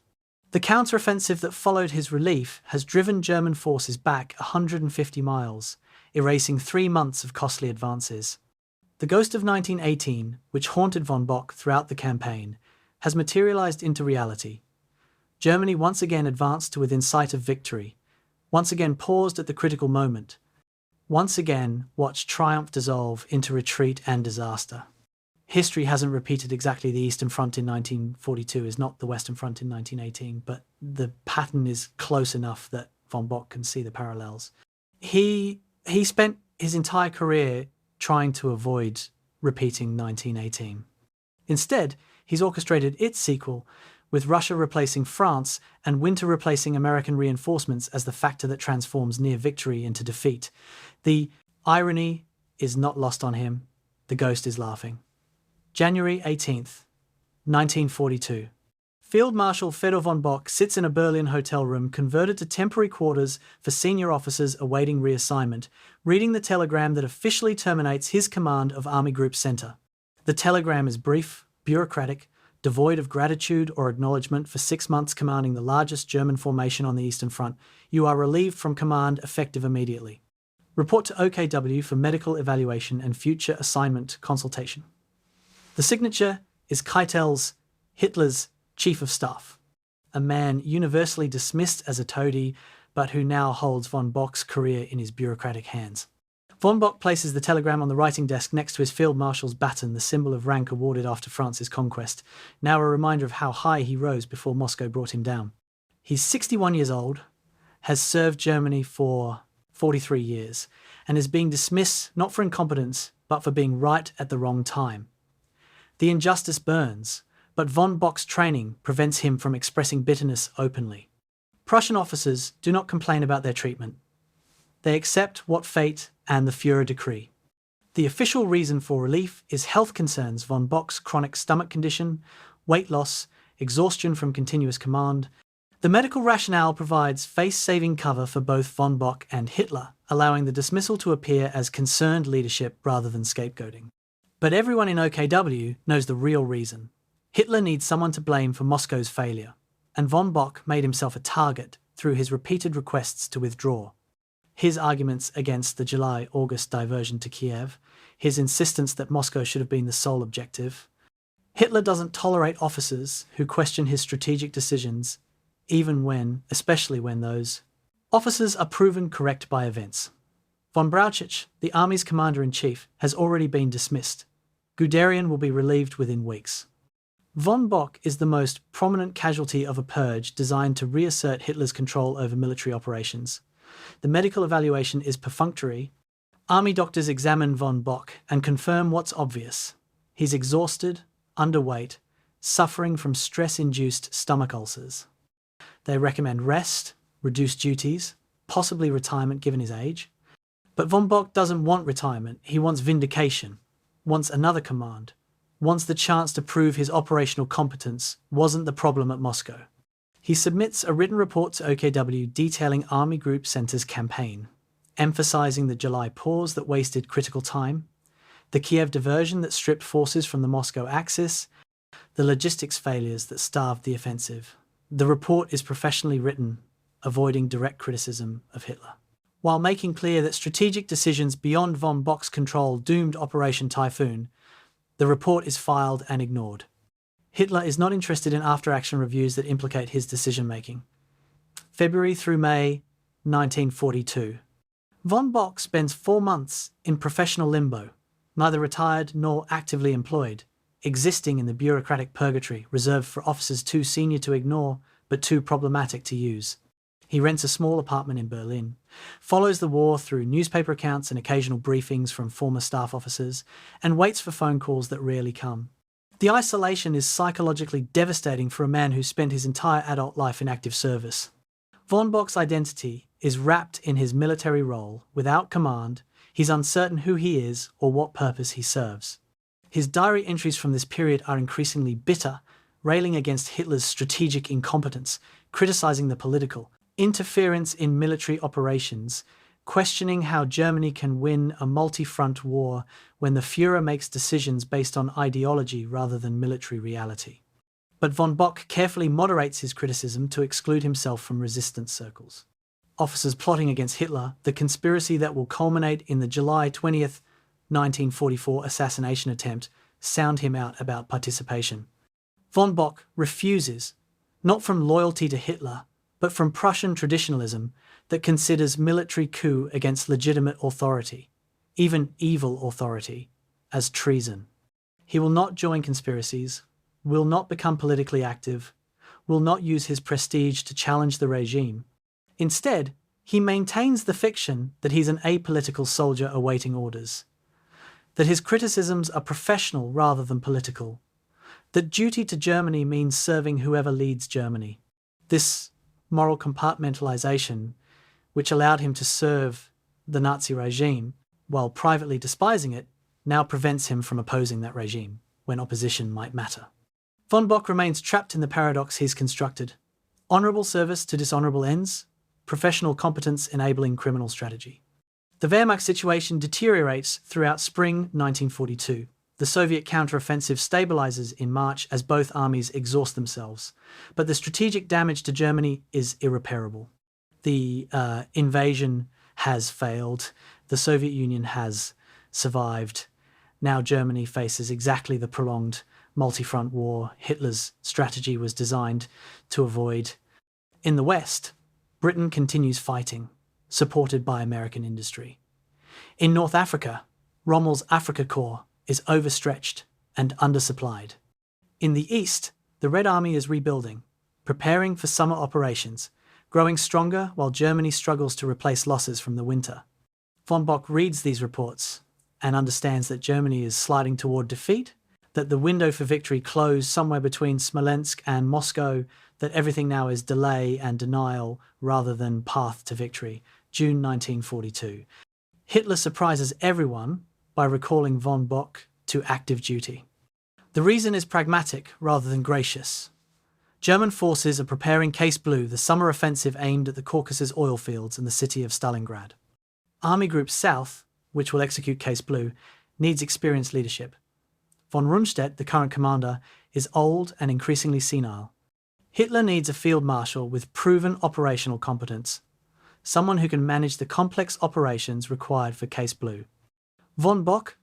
The counteroffensive that followed his relief has driven German forces back 150 miles, erasing 3 months of costly advances. The ghost of 1918, which haunted von Bock throughout the campaign, has materialized into reality. Germany once again advanced to within sight of victory, once again paused at the critical moment. once again watched triumph dissolve into retreat and disaster. History hasn't repeated exactly. The Eastern Front in 1942 is not the Western Front in 1918, but the pattern is close enough that von Bock can see the parallels. He spent his entire career trying to avoid repeating 1918. Instead, he's orchestrated its sequel, with Russia replacing France and winter replacing American reinforcements as the factor that transforms near victory into defeat. The irony is not lost on him. The ghost is laughing. January 18th, 1942. Field Marshal Fedor von Bock sits in a Berlin hotel room converted to temporary quarters for senior officers awaiting reassignment, reading the telegram that officially terminates his command of Army Group Center. The telegram is brief, bureaucratic, devoid of gratitude or acknowledgement for 6 months commanding the largest German formation on the Eastern Front. You are relieved from command effective immediately. Report to OKW for medical evaluation and future assignment consultation. The signature is Keitel's, Hitler's, Chief of Staff, a man universally dismissed as a toady, but who now holds von Bock's career in his bureaucratic hands. Von Bock places the telegram on the writing desk next to his Field Marshal's baton, the symbol of rank awarded after France's conquest, now a reminder of how high he rose before Moscow brought him down. He's 61 years old, has served Germany for 43 years, and is being dismissed not for incompetence, but for being right at the wrong time. The injustice burns, but von Bock's training prevents him from expressing bitterness openly. Prussian officers do not complain about their treatment. They accept what fate and the Führer decree. The official reason for relief is health concerns: von Bock's chronic stomach condition, weight loss, exhaustion from continuous command. The medical rationale provides face-saving cover for both von Bock and Hitler, allowing the dismissal to appear as concerned leadership rather than scapegoating. But everyone in OKW knows the real reason. Hitler needs someone to blame for Moscow's failure, and von Bock made himself a target through his repeated requests to withdraw. His arguments against the July-August diversion to Kiev, his insistence that Moscow should have been the sole objective. Hitler doesn't tolerate officers who question his strategic decisions, especially when those officers are proven correct by events. Von Brauchitsch, the army's commander-in-chief, has already been dismissed. Guderian will be relieved within weeks. Von Bock is the most prominent casualty of a purge designed to reassert Hitler's control over military operations. The medical evaluation is perfunctory. Army doctors examine von Bock and confirm what's obvious. He's exhausted, underweight, suffering from stress-induced stomach ulcers. They recommend rest, reduced duties, possibly retirement given his age. But von Bock doesn't want retirement. He wants vindication, wants another command, wants the chance to prove his operational competence wasn't the problem at Moscow. He submits a written report to OKW detailing Army Group Center's campaign, emphasizing the July pause that wasted critical time, the Kiev diversion that stripped forces from the Moscow axis, the logistics failures that starved the offensive. The report is professionally written, avoiding direct criticism of Hitler, while making clear that strategic decisions beyond von Bock's control doomed Operation Typhoon. The report is filed and ignored. Hitler is not interested in after-action reviews that implicate his decision-making. February through May 1942. Von Bock spends 4 months in professional limbo, neither retired nor actively employed, existing in the bureaucratic purgatory reserved for officers too senior to ignore but too problematic to use. He rents a small apartment in Berlin, follows the war through newspaper accounts and occasional briefings from former staff officers, and waits for phone calls that rarely come. The isolation is psychologically devastating for a man who spent his entire adult life in active service. Von Bock's identity is wrapped in his military role. Without command, he's uncertain who he is or what purpose he serves. His diary entries from this period are increasingly bitter, railing against Hitler's strategic incompetence, criticizing the political interference in military operations, questioning how Germany can win a multi-front war when the Führer makes decisions based on ideology rather than military reality. But von Bock carefully moderates his criticism to exclude himself from resistance circles. Officers plotting against Hitler, the conspiracy that will culminate in the July 20th, 1944 assassination attempt, sound him out about participation. Von Bock refuses, not from loyalty to Hitler, but from Prussian traditionalism that considers military coup against legitimate authority, even evil authority, as treason. He will not join conspiracies, will not become politically active, will not use his prestige to challenge the regime. Instead, he maintains the fiction that he's an apolitical soldier awaiting orders, that his criticisms are professional rather than political, that duty to Germany means serving whoever leads Germany. This moral compartmentalization, which allowed him to serve the Nazi regime while privately despising it, now prevents him from opposing that regime when opposition might matter. Von Bock remains trapped in the paradox he's constructed: honourable service to dishonourable ends, professional competence enabling criminal strategy. The Wehrmacht situation deteriorates throughout spring 1942. The Soviet counteroffensive stabilizes in March as both armies exhaust themselves, but the strategic damage to Germany is irreparable. The invasion has failed. The Soviet Union has survived. Now Germany faces exactly the prolonged multi-front war Hitler's strategy was designed to avoid. In the West, Britain continues fighting, supported by American industry. In North Africa, Rommel's Afrika Korps is overstretched and undersupplied. In the East, the Red Army is rebuilding, preparing for summer operations, growing stronger while Germany struggles to replace losses from the winter. Von Bock reads these reports and understands that Germany is sliding toward defeat, that the window for victory closed somewhere between Smolensk and Moscow, that everything now is delay and denial rather than path to victory. June 1942. Hitler surprises everyone by recalling von Bock to active duty. The reason is pragmatic rather than gracious. German forces are preparing Case Blue, the summer offensive aimed at the Caucasus oil fields and the city of Stalingrad. Army Group South, which will execute Case Blue, needs experienced leadership. Von Rundstedt, the current commander, is old and increasingly senile. Hitler needs a field marshal with proven operational competence, someone who can manage the complex operations required for Case Blue. Von Bock,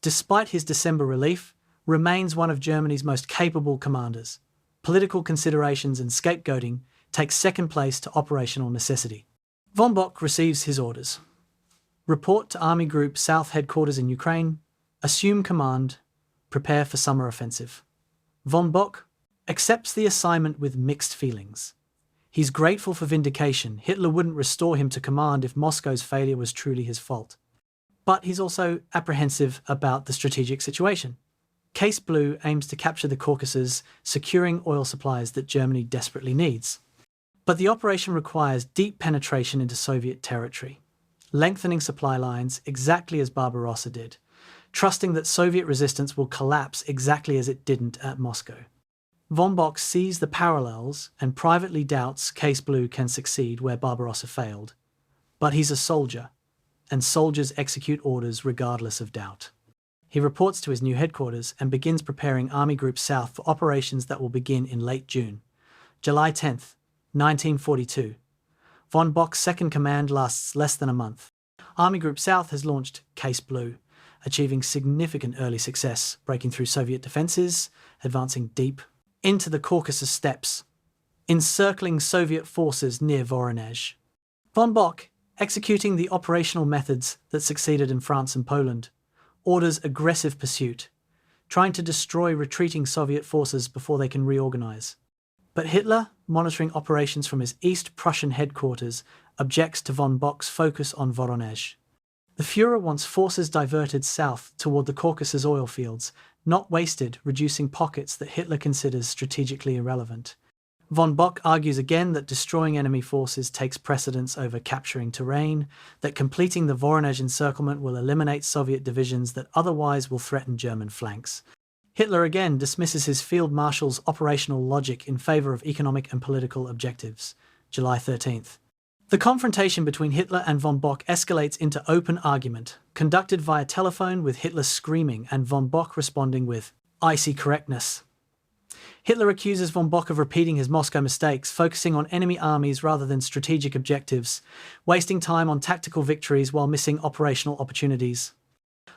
despite his December relief, remains one of Germany's most capable commanders. Political considerations and scapegoating take second place to operational necessity. Von Bock receives his orders. Report to Army Group South headquarters in Ukraine. Assume command. Prepare for summer offensive. Von Bock accepts the assignment with mixed feelings. He's grateful for vindication. Hitler wouldn't restore him to command if Moscow's failure was truly his fault. But he's also apprehensive about the strategic situation. Case Blue aims to capture the Caucasus, securing oil supplies that Germany desperately needs. But the operation requires deep penetration into Soviet territory, lengthening supply lines exactly as Barbarossa did, trusting that Soviet resistance will collapse exactly as it didn't at Moscow. Von Bock sees the parallels and privately doubts Case Blue can succeed where Barbarossa failed. But he's a soldier, and soldiers execute orders regardless of doubt. He reports to his new headquarters and begins preparing Army Group South for operations that will begin in late June. July 10th, 1942. Von Bock's second command lasts less than a month. Army Group South has launched Case Blue, achieving significant early success, breaking through Soviet defenses, advancing deep into the Caucasus steppes, encircling Soviet forces near Voronezh. Von Bock, executing the operational methods that succeeded in France and Poland, orders aggressive pursuit, trying to destroy retreating Soviet forces before they can reorganize. But Hitler, monitoring operations from his East Prussian headquarters, objects to von Bock's focus on Voronezh. The Führer wants forces diverted south toward the Caucasus oil fields, not wasted, reducing pockets that Hitler considers strategically irrelevant. Von Bock argues again that destroying enemy forces takes precedence over capturing terrain, that completing the Voronezh encirclement will eliminate Soviet divisions that otherwise will threaten German flanks. Hitler again dismisses his field marshal's operational logic in favour of economic and political objectives. July 13th. The confrontation between Hitler and von Bock escalates into open argument, conducted via telephone with Hitler screaming and von Bock responding with icy correctness. Hitler accuses von Bock of repeating his Moscow mistakes, focusing on enemy armies rather than strategic objectives, wasting time on tactical victories while missing operational opportunities.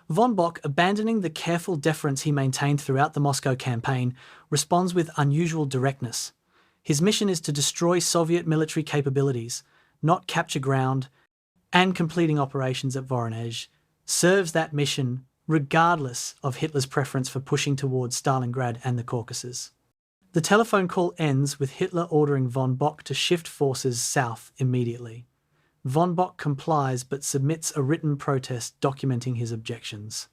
Von Bock, abandoning the careful deference he maintained throughout the Moscow campaign, responds with unusual directness. His mission is to destroy Soviet military capabilities, not capture ground, and completing operations at Voronezh serves that mission regardless of Hitler's preference for pushing towards Stalingrad and the Caucasus. The telephone call ends with Hitler ordering von Bock to shift forces south immediately. Von Bock complies but submits a written protest documenting his objections.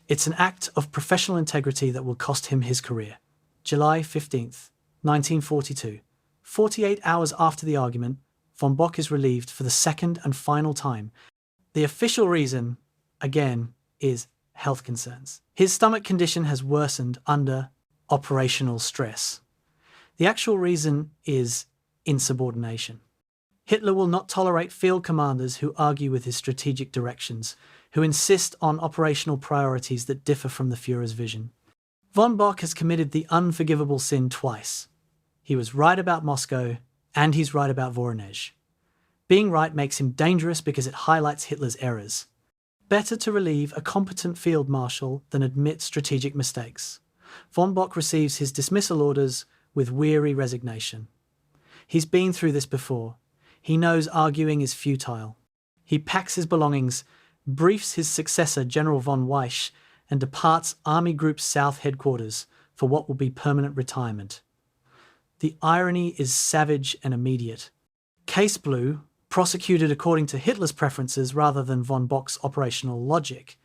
It's an act of professional integrity that will cost him his career. July 15th, 1942. 48 hours after the argument, von Bock is relieved for the second and final time. The official reason, again, is health concerns. His stomach condition has worsened under operational stress. The actual reason is insubordination. Hitler will not tolerate field commanders who argue with his strategic directions, who insist on operational priorities that differ from the Führer's vision. Von Bock has committed the unforgivable sin twice. He was right about Moscow, and he's right about Voronezh. Being right makes him dangerous because it highlights Hitler's errors. Better to relieve a competent field marshal than admit strategic mistakes. Von Bock receives his dismissal orders with weary resignation. He's been through this before. He knows arguing is futile. He packs his belongings, briefs his successor General von Weiss, and departs Army Group South headquarters for what will be permanent retirement. The irony is savage and immediate. Case Blue, prosecuted according to Hitler's preferences rather than von Bock's operational logic,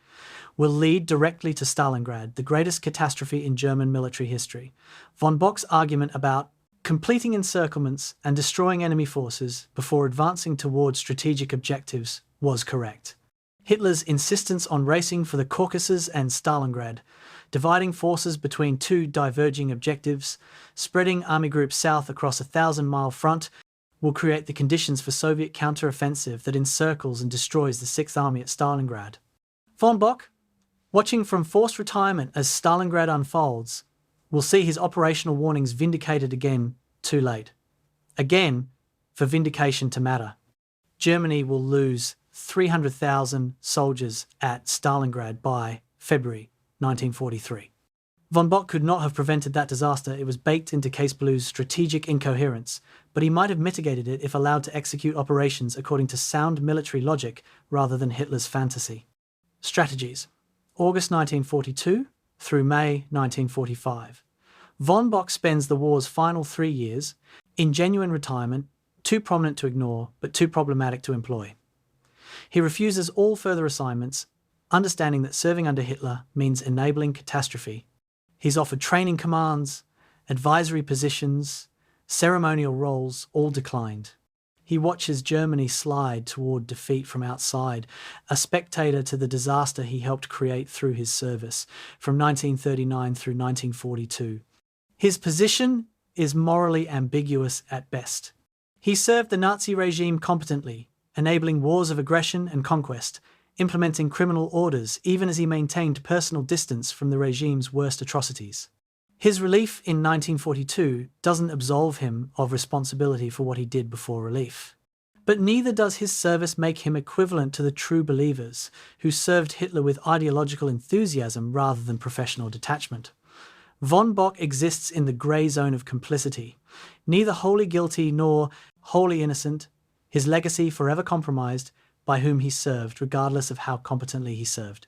will lead directly to Stalingrad, the greatest catastrophe in German military history. Von Bock's argument about completing encirclements and destroying enemy forces before advancing towards strategic objectives was correct. Hitler's insistence on racing for the Caucasus and Stalingrad, dividing forces between two diverging objectives, spreading Army Group South across a 1,000-mile front, will create the conditions for Soviet counter-offensive that encircles and destroys the Sixth Army at Stalingrad. Von Bock, watching from forced retirement as Stalingrad unfolds, will see his operational warnings vindicated again too late. Again, for vindication to matter. Germany will lose 300,000 soldiers at Stalingrad by February 1943. Von Bock could not have prevented that disaster. It was baked into Case Blue's strategic incoherence, but he might have mitigated it if allowed to execute operations according to sound military logic rather than Hitler's fantasy. Strategies. August 1942 through May 1945. Von Bock spends the war's final 3 years in genuine retirement, too prominent to ignore, but too problematic to employ. He refuses all further assignments, understanding that serving under Hitler means enabling catastrophe. He's offered training commands, advisory positions, ceremonial roles, all declined. He watches Germany slide toward defeat from outside, a spectator to the disaster he helped create through his service, from 1939 through 1942. His position is morally ambiguous at best. He served the Nazi regime competently, enabling wars of aggression and conquest, implementing criminal orders even as he maintained personal distance from the regime's worst atrocities. His relief in 1942 doesn't absolve him of responsibility for what he did before relief. But neither does his service make him equivalent to the true believers who served Hitler with ideological enthusiasm rather than professional detachment. Von Bock exists in the grey zone of complicity, neither wholly guilty nor wholly innocent, his legacy forever compromised by whom he served, regardless of how competently he served.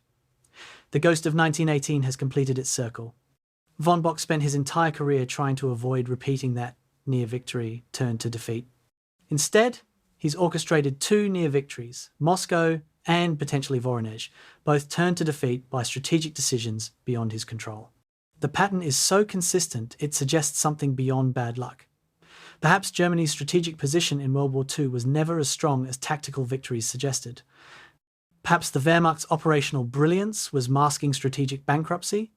The ghost of 1918 has completed its circle. Von Bock spent his entire career trying to avoid repeating that near victory turned to defeat. Instead, he's orchestrated 2 near victories, Moscow and potentially Voronezh, both turned to defeat by strategic decisions beyond his control. The pattern is so consistent it suggests something beyond bad luck. Perhaps Germany's strategic position in World War II was never as strong as tactical victories suggested. Perhaps the Wehrmacht's operational brilliance was masking strategic bankruptcy.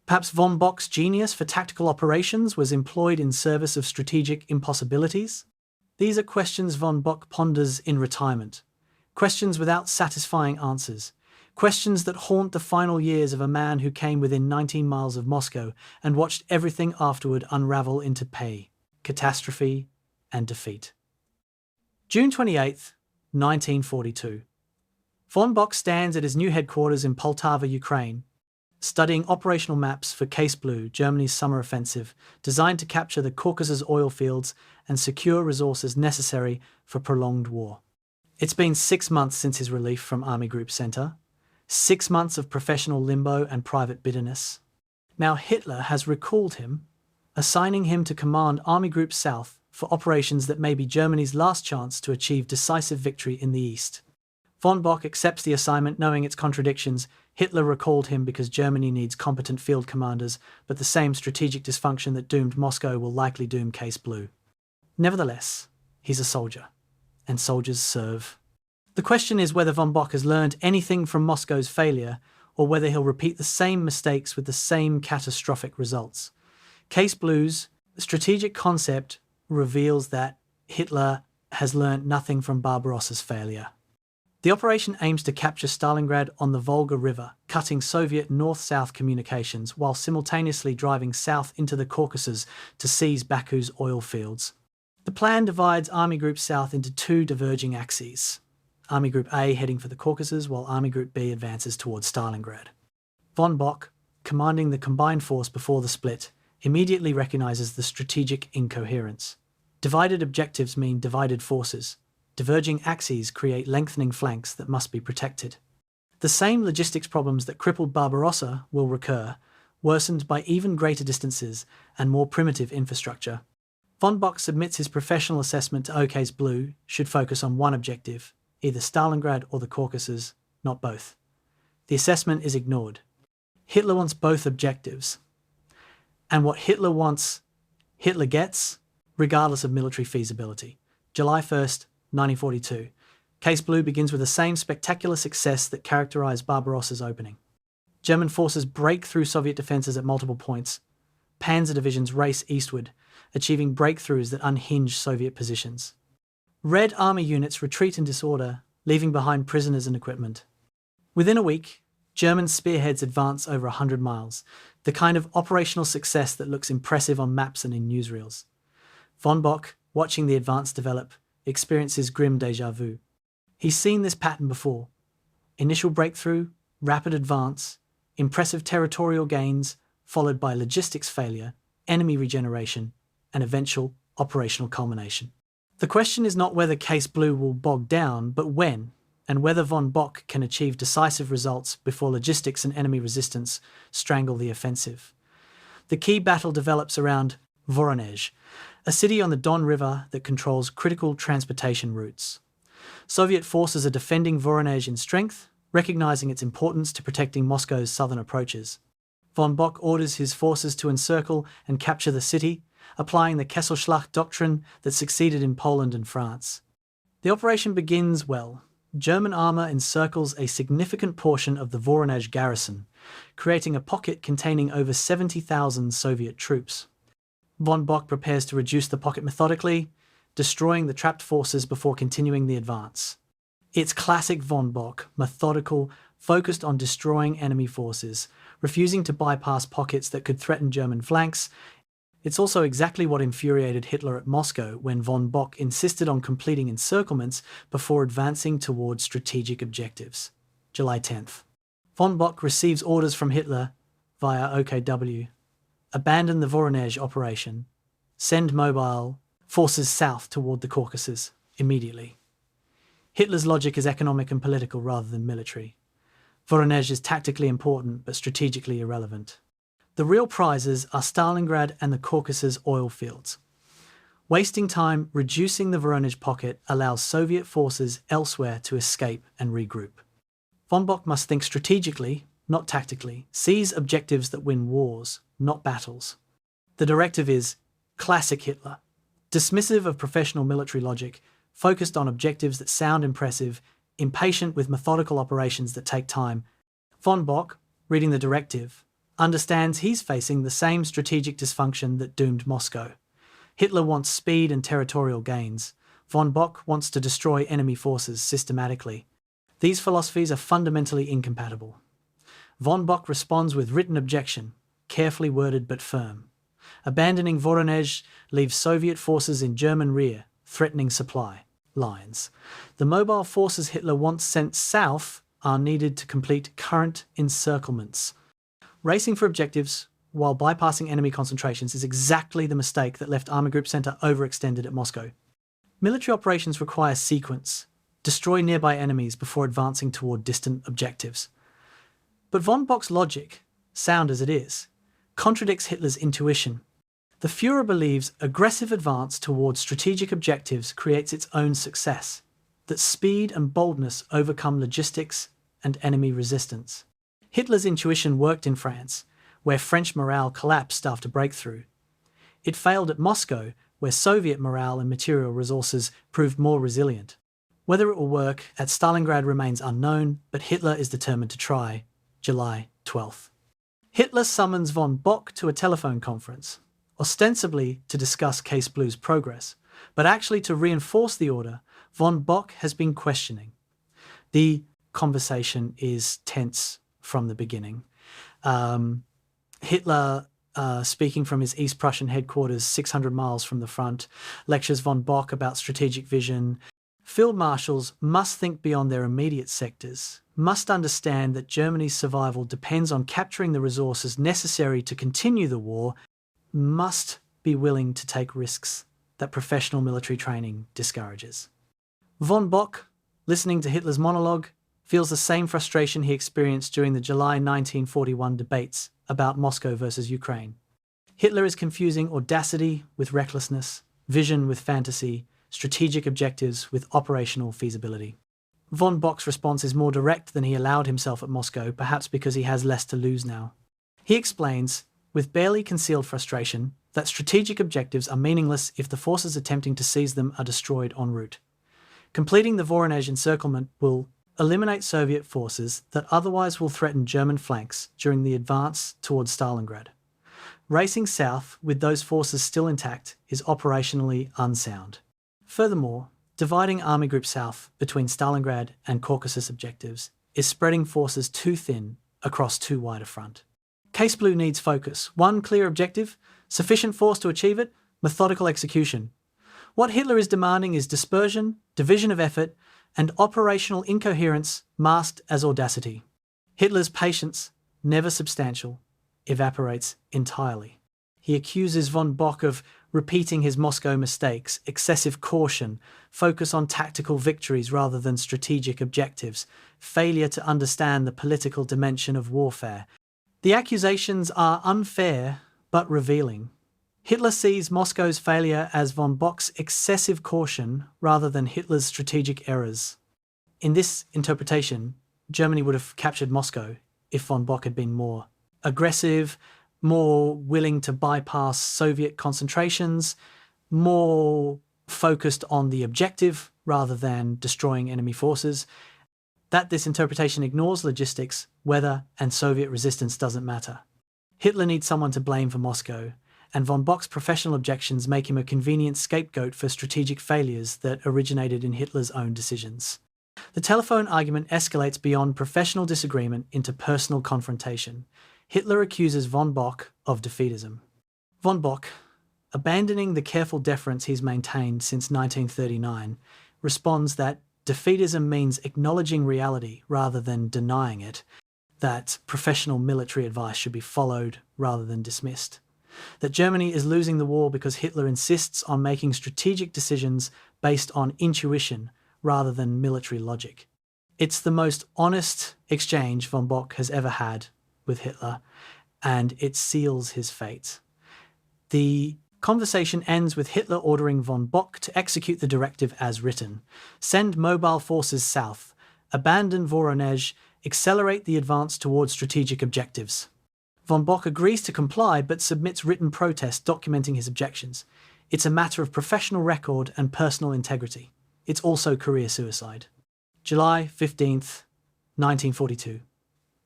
Perhaps von Bock's genius for tactical operations was employed in service of strategic impossibilities. These are questions von Bock ponders in retirement. Questions without satisfying answers. Questions that haunt the final years of a man who came within 19 miles of Moscow and watched everything afterward unravel into catastrophe, and defeat. June 28, 1942. Von Bock stands at his new headquarters in Poltava, Ukraine. studying operational maps for Case Blue, Germany's summer offensive, designed to capture the Caucasus oil fields and secure resources necessary for prolonged war. It's been 6 months since his relief from Army Group Center, 6 months of professional limbo and private bitterness. Now Hitler has recalled him, assigning him to command Army Group South for operations that may be Germany's last chance to achieve decisive victory in the East. Von Bock accepts the assignment knowing its contradictions. Hitler recalled him because Germany needs competent field commanders, but the same strategic dysfunction that doomed Moscow will likely doom Case Blue. Nevertheless, he's a soldier, and soldiers serve. The question is whether von Bock has learned anything from Moscow's failure, or whether he'll repeat the same mistakes with the same catastrophic results. Case Blue's strategic concept reveals that Hitler has learned nothing from Barbarossa's failure. The operation aims to capture Stalingrad on the Volga River, cutting Soviet north-south communications while simultaneously driving south into the Caucasus to seize Baku's oil fields. The plan divides Army Group South into 2 diverging axes. Army Group A heading for the Caucasus, while Army Group B advances towards Stalingrad. Von Bock, commanding the combined force before the split, immediately recognizes the strategic incoherence. Divided objectives mean divided forces. Diverging axes create lengthening flanks that must be protected. The same logistics problems that crippled Barbarossa will recur, worsened by even greater distances and more primitive infrastructure. Von Bock submits his professional assessment to Case Blue should focus on one objective, either Stalingrad or the Caucasus, not both. The assessment is ignored. Hitler wants both objectives. And what Hitler wants, Hitler gets, regardless of military feasibility. July 1st, 1942. Case Blue begins with the same spectacular success that characterized Barbarossa's opening. German forces break through Soviet defenses at multiple points. Panzer divisions race eastward, achieving breakthroughs that unhinge Soviet positions. Red Army units retreat in disorder, leaving behind prisoners and equipment. Within a week, German spearheads advance over 100 miles, the kind of operational success that looks impressive on maps and in newsreels. Von Bock, watching the advance develop, experiences grim déjà vu. He's seen this pattern before. Initial breakthrough, rapid advance, impressive territorial gains, followed by logistics failure, enemy regeneration, and eventual operational culmination. The question is not whether Case Blue will bog down, but when, and whether von Bock can achieve decisive results before logistics and enemy resistance strangle the offensive. The key battle develops around Voronezh, a city on the Don River that controls critical transportation routes. Soviet forces are defending Voronezh in strength, recognizing its importance to protecting Moscow's southern approaches. Von Bock orders his forces to encircle and capture the city, applying the Kesselschlacht doctrine that succeeded in Poland and France. The operation begins well. German armour encircles a significant portion of the Voronezh garrison, creating a pocket containing over 70,000 Soviet troops. Von Bock prepares to reduce the pocket methodically, destroying the trapped forces before continuing the advance. It's classic Von Bock, methodical, focused on destroying enemy forces, refusing to bypass pockets that could threaten German flanks. It's also exactly what infuriated Hitler at Moscow when Von Bock insisted on completing encirclements before advancing towards strategic objectives. July 10th. Von Bock receives orders from Hitler via OKW. Abandon the Voronezh operation. Send mobile forces south toward the Caucasus immediately. Hitler's logic is economic and political rather than military. Voronezh is tactically important but strategically irrelevant. The real prizes are Stalingrad and the Caucasus oil fields. Wasting time reducing the Voronezh pocket allows Soviet forces elsewhere to escape and regroup. Von Bock must think strategically, not tactically, seize objectives that win wars, not battles. The directive is classic Hitler, dismissive of professional military logic, focused on objectives that sound impressive, impatient with methodical operations that take time. Von Bock, reading the directive, understands he's facing the same strategic dysfunction that doomed Moscow. Hitler wants speed and territorial gains. Von Bock wants to destroy enemy forces systematically. These philosophies are fundamentally incompatible. Von Bock responds with written objection, carefully worded but firm. Abandoning Voronezh leaves Soviet forces in German rear, threatening supply lines. The mobile forces Hitler wants sent south are needed to complete current encirclements. Racing for objectives while bypassing enemy concentrations is exactly the mistake that left Army Group Center overextended at Moscow. Military operations require sequence. Destroy nearby enemies before advancing toward distant objectives. But von Bock's logic, sound as it is, contradicts Hitler's intuition. The Führer believes aggressive advance towards strategic objectives creates its own success, that speed and boldness overcome logistics and enemy resistance. Hitler's intuition worked in France, where French morale collapsed after breakthrough. It failed at Moscow, where Soviet morale and material resources proved more resilient. Whether it will work at Stalingrad remains unknown, but Hitler is determined to try. July 12th. Hitler summons von Bock to a telephone conference, ostensibly to discuss Case Blue's progress, but actually to reinforce the order von Bock has been questioning. The conversation is tense from the beginning. Hitler, speaking from his East Prussian headquarters 600 miles from the front, lectures von Bock about strategic vision. Field marshals must think beyond their immediate sectors, must understand that Germany's survival depends on capturing the resources necessary to continue the war, must be willing to take risks that professional military training discourages. Von Bock, listening to Hitler's monologue, feels the same frustration he experienced during the July 1941 debates about Moscow versus Ukraine. Hitler is confusing audacity with recklessness, vision with fantasy, strategic objectives with operational feasibility. Von Bock's response is more direct than he allowed himself at Moscow, perhaps because he has less to lose now. He explains, with barely concealed frustration, that strategic objectives are meaningless if the forces attempting to seize them are destroyed en route. Completing the Voronezh encirclement will eliminate Soviet forces that otherwise will threaten German flanks during the advance towards Stalingrad. Racing south with those forces still intact is operationally unsound. Furthermore, dividing Army Group South between Stalingrad and Caucasus objectives is spreading forces too thin across too wide a front. Case Blue needs focus, one clear objective, sufficient force to achieve it, methodical execution. What Hitler is demanding is dispersion, division of effort, and operational incoherence masked as audacity. Hitler's patience, never substantial, evaporates entirely. He accuses von Bock of repeating his Moscow mistakes, excessive caution, focus on tactical victories rather than strategic objectives, failure to understand the political dimension of warfare. The accusations are unfair but revealing. Hitler sees Moscow's failure as von Bock's excessive caution rather than Hitler's strategic errors. In this interpretation, Germany would have captured Moscow if von Bock had been more aggressive, more willing to bypass Soviet concentrations, more focused on the objective rather than destroying enemy forces. That this interpretation ignores logistics, weather, and Soviet resistance doesn't matter. Hitler needs someone to blame for Moscow, and von Bock's professional objections make him a convenient scapegoat for strategic failures that originated in Hitler's own decisions. The telephone argument escalates beyond professional disagreement into personal confrontation. Hitler accuses von Bock of defeatism. Von Bock, abandoning the careful deference he's maintained since 1939, responds that defeatism means acknowledging reality rather than denying it, that professional military advice should be followed rather than dismissed, that Germany is losing the war because Hitler insists on making strategic decisions based on intuition rather than military logic. It's the most honest exchange von Bock has ever had with Hitler, and it seals his fate. The conversation ends with Hitler ordering von Bock to execute the directive as written: send mobile forces south, abandon Voronezh, accelerate the advance towards strategic objectives. Von Bock agrees to comply but submits written protest documenting his objections. It's a matter of professional record and personal integrity. It's also career suicide. July 15th, 1942.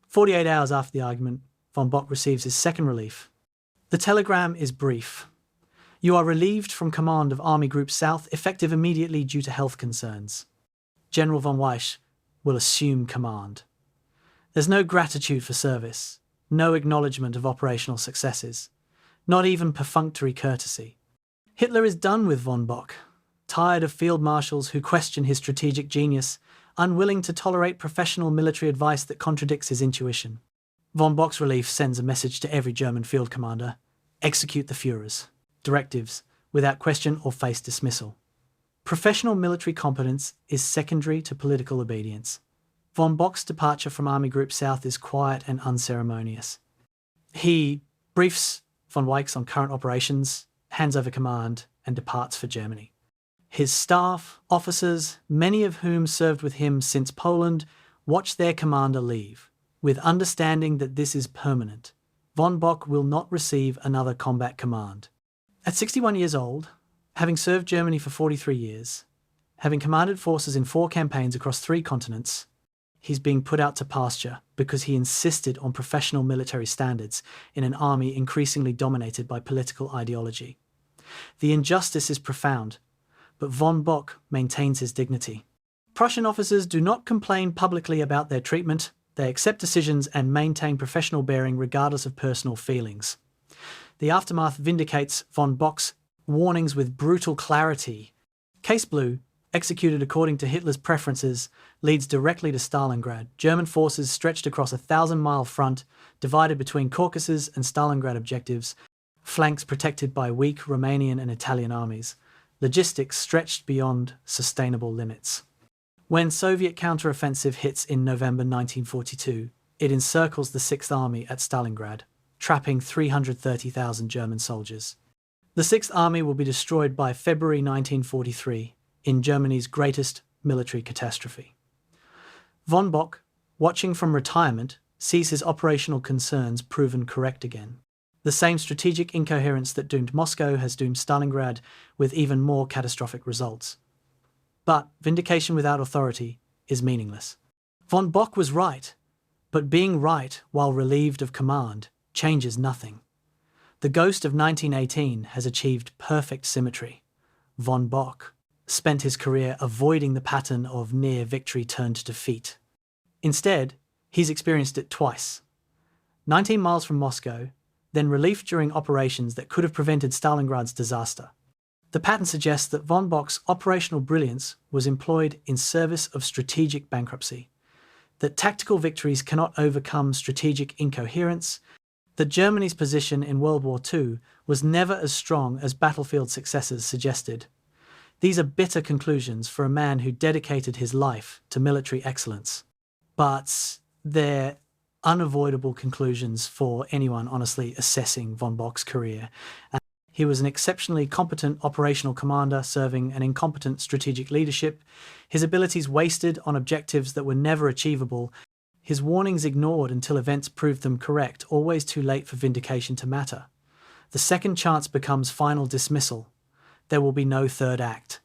48 hours after the argument, von Bock receives his second relief. The telegram is brief. You are relieved from command of Army Group South, effective immediately due to health concerns. General von Weiss will assume command. There's no gratitude for service, no acknowledgement of operational successes, not even perfunctory courtesy. Hitler is done with von Bock, tired of field marshals who question his strategic genius, unwilling to tolerate professional military advice that contradicts his intuition. Von Bock's relief sends a message to every German field commander: execute the Führer's directives without question or face dismissal. Professional military competence is secondary to political obedience. Von Bock's departure from Army Group South is quiet and unceremonious. He briefs von Weicks on current operations, hands over command, and departs for Germany. His staff, officers, many of whom served with him since Poland, watch their commander leave, with understanding that this is permanent. Von Bock will not receive another combat command. At 61 years old, having served Germany for 43 years, having commanded forces in 4 campaigns across 3 continents, he's being put out to pasture because he insisted on professional military standards in an army increasingly dominated by political ideology. The injustice is profound, but von Bock maintains his dignity. Prussian officers do not complain publicly about their treatment. They accept decisions and maintain professional bearing regardless of personal feelings. The aftermath vindicates von Bock's warnings with brutal clarity. Case Blue, executed according to Hitler's preferences, leads directly to Stalingrad. German forces stretched across a 1,000-mile front, divided between Caucasus and Stalingrad objectives, flanks protected by weak Romanian and Italian armies. Logistics stretched beyond sustainable limits. When Soviet counteroffensive hits in November 1942, it encircles the Sixth Army at Stalingrad, trapping 330,000 German soldiers. The Sixth Army will be destroyed by February 1943 in Germany's greatest military catastrophe. Von Bock, watching from retirement, sees his operational concerns proven correct again. The same strategic incoherence that doomed Moscow has doomed Stalingrad, with even more catastrophic results. But vindication without authority is meaningless. Von Bock was right, but being right while relieved of command changes nothing. The ghost of 1918 has achieved perfect symmetry. Von Bock spent his career avoiding the pattern of near victory turned defeat. Instead, he's experienced it twice. 19 miles from Moscow, then relief during operations that could have prevented Stalingrad's disaster. The pattern suggests that von Bock's operational brilliance was employed in service of strategic bankruptcy, that tactical victories cannot overcome strategic incoherence, that Germany's position in World War II was never as strong as battlefield successes suggested. These are bitter conclusions for a man who dedicated his life to military excellence. But they're unavoidable conclusions for anyone honestly assessing von Bock's career. He was an exceptionally competent operational commander serving an incompetent strategic leadership, his abilities wasted on objectives that were never achievable, his warnings ignored until events proved them correct, always too late for vindication to matter. The second chance becomes final dismissal. There will be no third act.